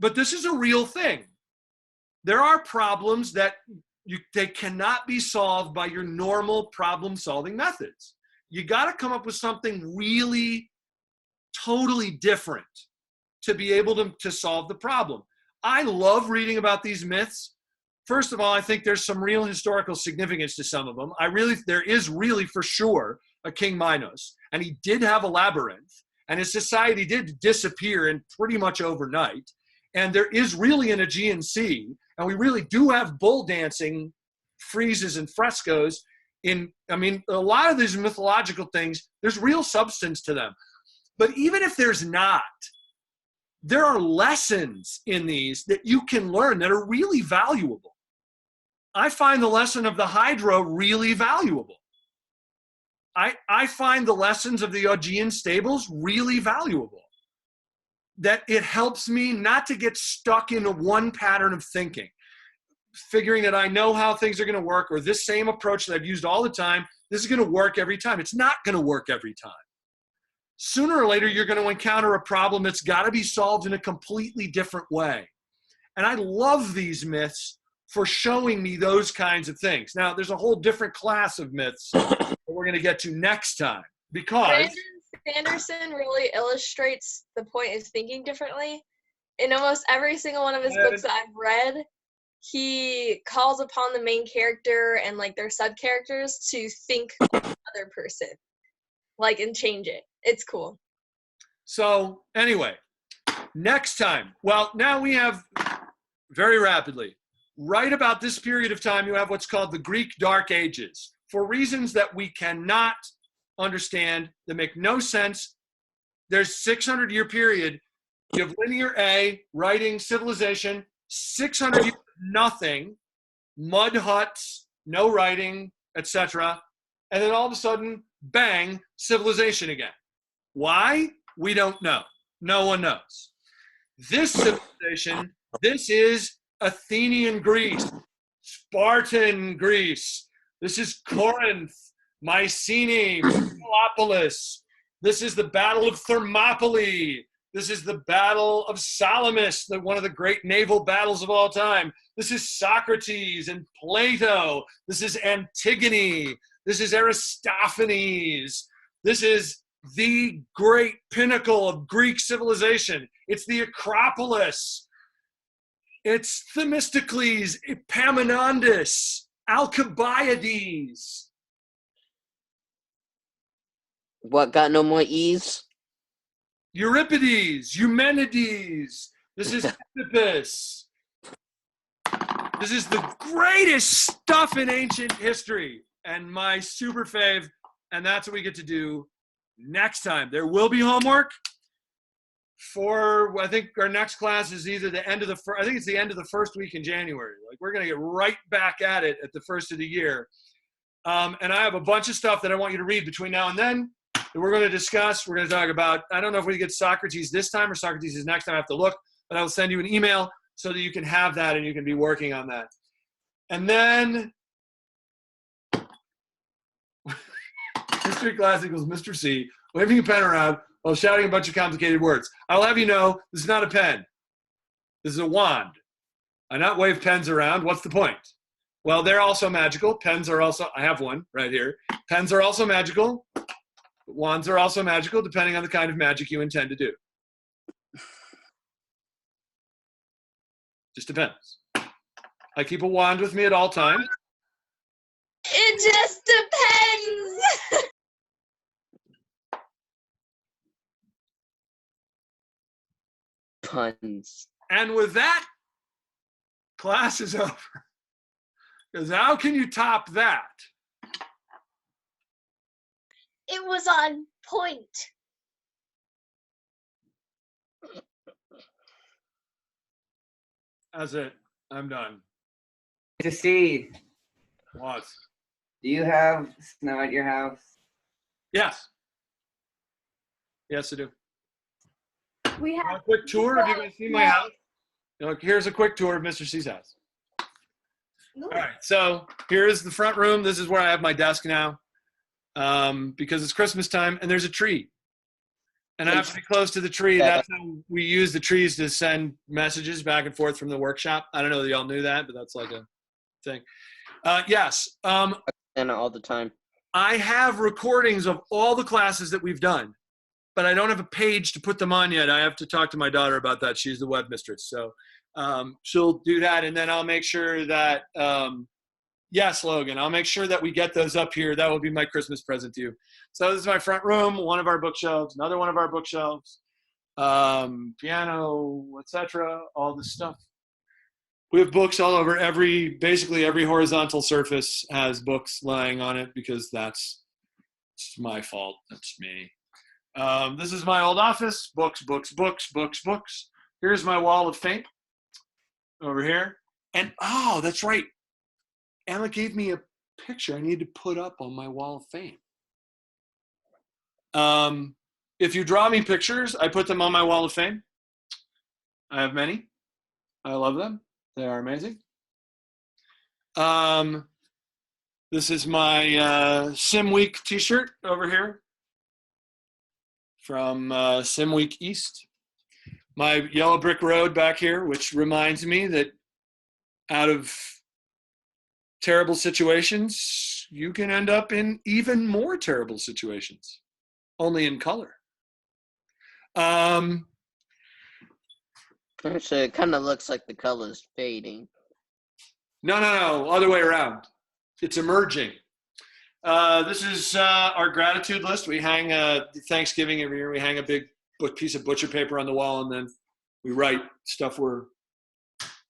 [SPEAKER 1] this is a real thing. There are problems that they cannot be solved by your normal problem-solving methods. You got to come up with something really totally different to be able to solve the problem. I love reading about these myths first of all, I think there's some real historical significance to some of them. There is really for sure a King Minos, and he did have a labyrinth, and his society did disappear in pretty much overnight. And there is really an Aegean Sea, and we really do have bull dancing friezes and frescoes a lot of these mythological things, there's real substance to them. But even if there's not, there are lessons in these that you can learn that are really valuable. I find the lesson of the Hydra really valuable. I find the lessons of the Augean stables really valuable. That it helps me not to get stuck in one pattern of thinking, figuring that I know how things are going to work, or this same approach that I've used all the time, this is going to work every time. It's not going to work every time. Sooner or later, you're going to encounter a problem that's got to be solved in a completely different way. And I love these myths for showing me those kinds of things. Now, there's a whole different class of myths that we're going to get to next time, because
[SPEAKER 3] Brandon Sanderson really illustrates the point of thinking differently. In almost every single one of his books that I've read, he calls upon the main character and like their sub characters to think like another person, like, and change it. It's cool.
[SPEAKER 1] So anyway, next time, well, now we have very rapidly, right about this period of time, you have what's called the Greek Dark Ages. For reasons that we cannot understand, that make no sense, there's 600-year period. You have linear A, writing, civilization, 600 years of nothing, mud huts, no writing, etc. And then all of a sudden, bang, civilization again. Why? We don't know. No one knows. This civilization, this is Athenian Greece, Spartan Greece. This is Corinth, Mycenae, Metropolis. This is the Battle of Thermopylae. This is the Battle of Salamis, one of the great naval battles of all time. This is Socrates and Plato. This is Antigone. This is Aristophanes. This is the great pinnacle of Greek civilization. It's the Acropolis. It's Themistocles, Epaminondas, Alcibiades.
[SPEAKER 9] What, got no more E's?
[SPEAKER 1] Euripides, Eumenides. This is Oedipus. This is the greatest stuff in ancient history, and my super fave, and that's what we get to do next time. There will be homework for, I think our next class is either the end of I think it's the end of the first week in January. Like, we're going to get right back at it at the first of the year. And I have a bunch of stuff that I want you to read between now and then that we're going to discuss. We're going to talk about, I don't know if we get Socrates this time or Socrates is next time. I have to look, but I'll send you an email so that you can have that and you can be working on that. And then history class equals Mr. C, waving a pen around while shouting a bunch of complicated words. I'll have you know, this is not a pen. This is a wand. I not wave pens around. What's the point? Well, they're also magical. Pens are also, I have one right here. Pens are also magical. Wands are also magical, depending on the kind of magic you intend to do. Just depends. I keep a wand with me at all times.
[SPEAKER 3] It just depends.
[SPEAKER 9] Puns.
[SPEAKER 1] And with that, class is over. Because how can you top that?
[SPEAKER 7] It was on point.
[SPEAKER 1] That's it. I'm done.
[SPEAKER 4] To see.
[SPEAKER 1] What?
[SPEAKER 4] Do you have snow at your house?
[SPEAKER 1] Yes. Yes, I do.
[SPEAKER 14] We have
[SPEAKER 1] A quick tour. Have you guys seen my house? Look, here's a quick tour of Mr. C's house. All right, so here's the front room. This is where I have my desk now, because it's Christmas time and there's a tree. And I have to be close to the tree. That's how we use the trees to send messages back and forth from the workshop. I don't know that y'all knew that, but that's like a thing. Yes.
[SPEAKER 9] And all the time.
[SPEAKER 1] I have recordings of all the classes that we've done, but I don't have a page to put them on yet. I have to talk to my daughter about that. She's the web mistress. So She'll do that, and then I'll make sure that yes, Logan, I'll make sure that we get those up here. That will be my Christmas present to you. So this is my front room, one of our bookshelves, another one of our bookshelves, piano, etc. All this stuff. We have books all over. Basically every horizontal surface has books lying on it because it's my fault. That's me. This is my old office. Books, books, books, books, books. Here's my wall of fame over here. And oh, that's right. Emma gave me a picture I need to put up on my wall of fame. If you draw me pictures, I put them on my wall of fame. I have many. I love them. They are amazing. This is my Sim Week t-shirt over here from Sim Week East. My yellow brick road back here, which reminds me that out of terrible situations, you can end up in even more terrible situations, only in color.
[SPEAKER 9] So it kind of looks like the color's fading.
[SPEAKER 1] No, other way around. It's emerging. This is our gratitude list. We hang Thanksgiving every year. We hang a big piece of butcher paper on the wall, and then we write stuff we're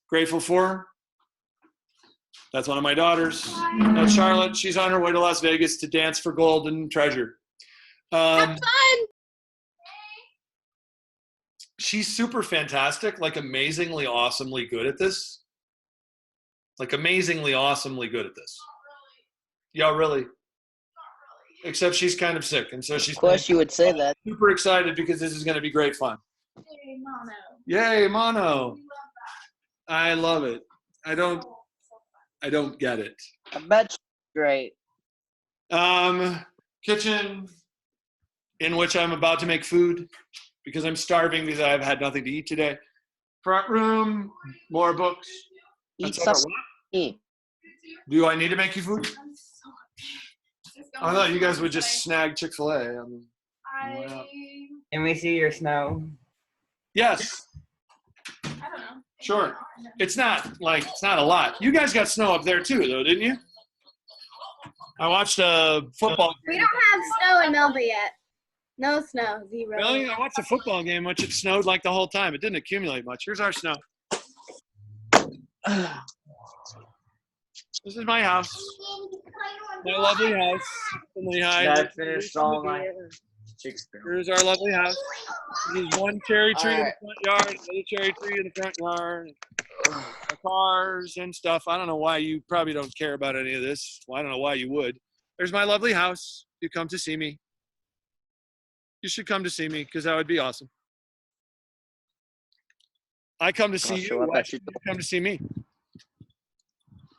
[SPEAKER 1] grateful for. That's one of my daughters. That's Charlotte. She's on her way to Las Vegas to dance for gold and treasure.
[SPEAKER 3] Have fun.
[SPEAKER 1] She's super fantastic, like amazingly, awesomely good at this. Like amazingly, awesomely good at this. Yeah, really. Except she's kind of sick, and so she's.
[SPEAKER 9] Of course, you would say that.
[SPEAKER 1] Super excited because this is going to be great fun.
[SPEAKER 14] Yay, mono.
[SPEAKER 1] Yay, mono! I love it. I don't get it.
[SPEAKER 9] I bet you're great.
[SPEAKER 1] Kitchen in which I'm about to make food because I'm starving because I've had nothing to eat today. Front room, more books.
[SPEAKER 9] Eat something.
[SPEAKER 1] Do I need to make you food? I thought you guys would just snag Chick-fil-A.
[SPEAKER 4] Can we see your snow?
[SPEAKER 1] Yes.
[SPEAKER 14] I don't know.
[SPEAKER 1] Sure. It's not a lot. You guys got snow up there too, though, didn't you? I watched a football game.
[SPEAKER 14] We don't have snow in Melba yet. No snow, 0.
[SPEAKER 1] Really? I watched a football game which it snowed like the whole time. It didn't accumulate much. Here's our snow. This is my house. My lovely house.
[SPEAKER 2] I finished all my Shakespeare.
[SPEAKER 1] Here's our lovely house. There's one cherry tree in the front yard, another cherry tree in the front yard, cars and stuff. I don't know why you probably don't care about any of this. Well, I don't know why you would. There's my lovely house. You come to see me. You should come to see me because that would be awesome. I come to see you. Why should you come to see me?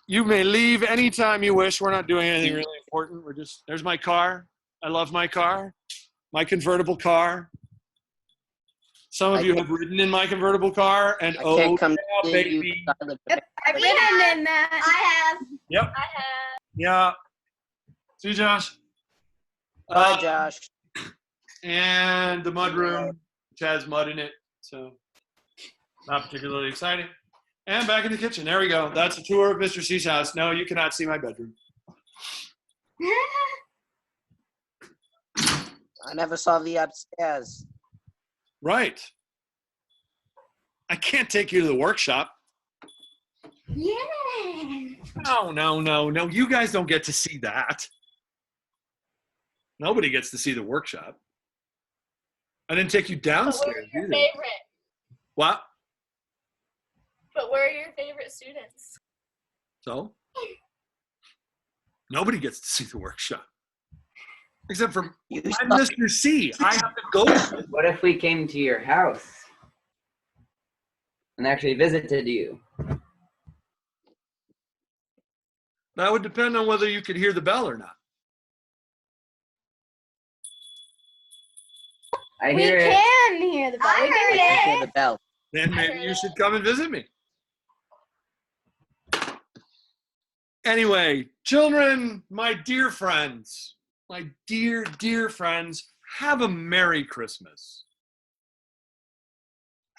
[SPEAKER 1] You may leave anytime you wish. We're not doing anything really important. There's my car. I love my car. My convertible car. Some of you have ridden in my convertible car, and yeah, baby.
[SPEAKER 14] Yep, I've ridden in that.
[SPEAKER 7] I have.
[SPEAKER 1] Yep.
[SPEAKER 10] I have.
[SPEAKER 1] Yeah. See you, Josh.
[SPEAKER 9] Bye, Josh.
[SPEAKER 1] And the mud room, which has mud in it, so not particularly exciting. And back in the kitchen. There we go. That's a tour of Mr. C's house. No, you cannot see my bedroom.
[SPEAKER 9] I never saw the upstairs.
[SPEAKER 1] Right. I can't take you to the workshop.
[SPEAKER 14] Yeah.
[SPEAKER 1] No. You guys don't get to see that. Nobody gets to see the workshop. I didn't take you downstairs
[SPEAKER 10] But we're your
[SPEAKER 1] either.
[SPEAKER 10] favorite.
[SPEAKER 1] What?
[SPEAKER 10] But we're your favorite students.
[SPEAKER 1] So? Nobody gets to see the workshop. Except for I'm Mr. C. I have to go.
[SPEAKER 4] What if we came to your house and actually visited you?
[SPEAKER 1] That would depend on whether you could hear the bell or not.
[SPEAKER 4] I
[SPEAKER 14] We
[SPEAKER 4] hear it.
[SPEAKER 14] can hear the bell.
[SPEAKER 7] I
[SPEAKER 14] We can
[SPEAKER 7] heard
[SPEAKER 14] hear
[SPEAKER 9] Hear the bell.
[SPEAKER 1] Then maybe you should come and visit me. Anyway, children, my dear friends, my dear, dear friends, have a Merry Christmas.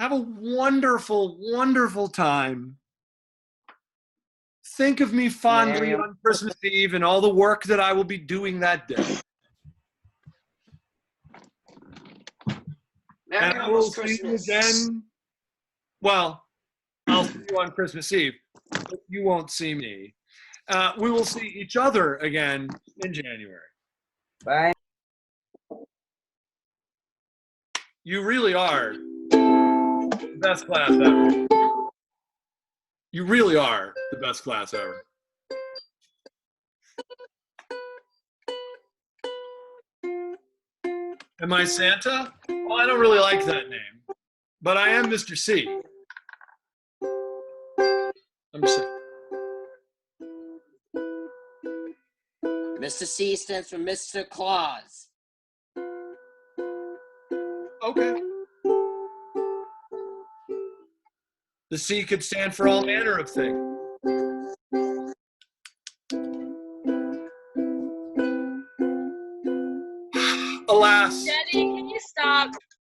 [SPEAKER 1] Have a wonderful, wonderful time. Think of me fondly
[SPEAKER 2] Merry-
[SPEAKER 1] on Christmas Eve and all the work that I will be doing that day. And I will see you again. Well, I'll see you on Christmas Eve, but you won't see me. We will see each other again in January.
[SPEAKER 4] Bye.
[SPEAKER 1] You really are the best class ever. You really are the best class ever. Am I Santa? Well, I don't really like that name, but I am Mr. C. I'm just saying.
[SPEAKER 9] Mr. C stands for Mr. Claus.
[SPEAKER 1] Okay. The C could stand for all manner of things.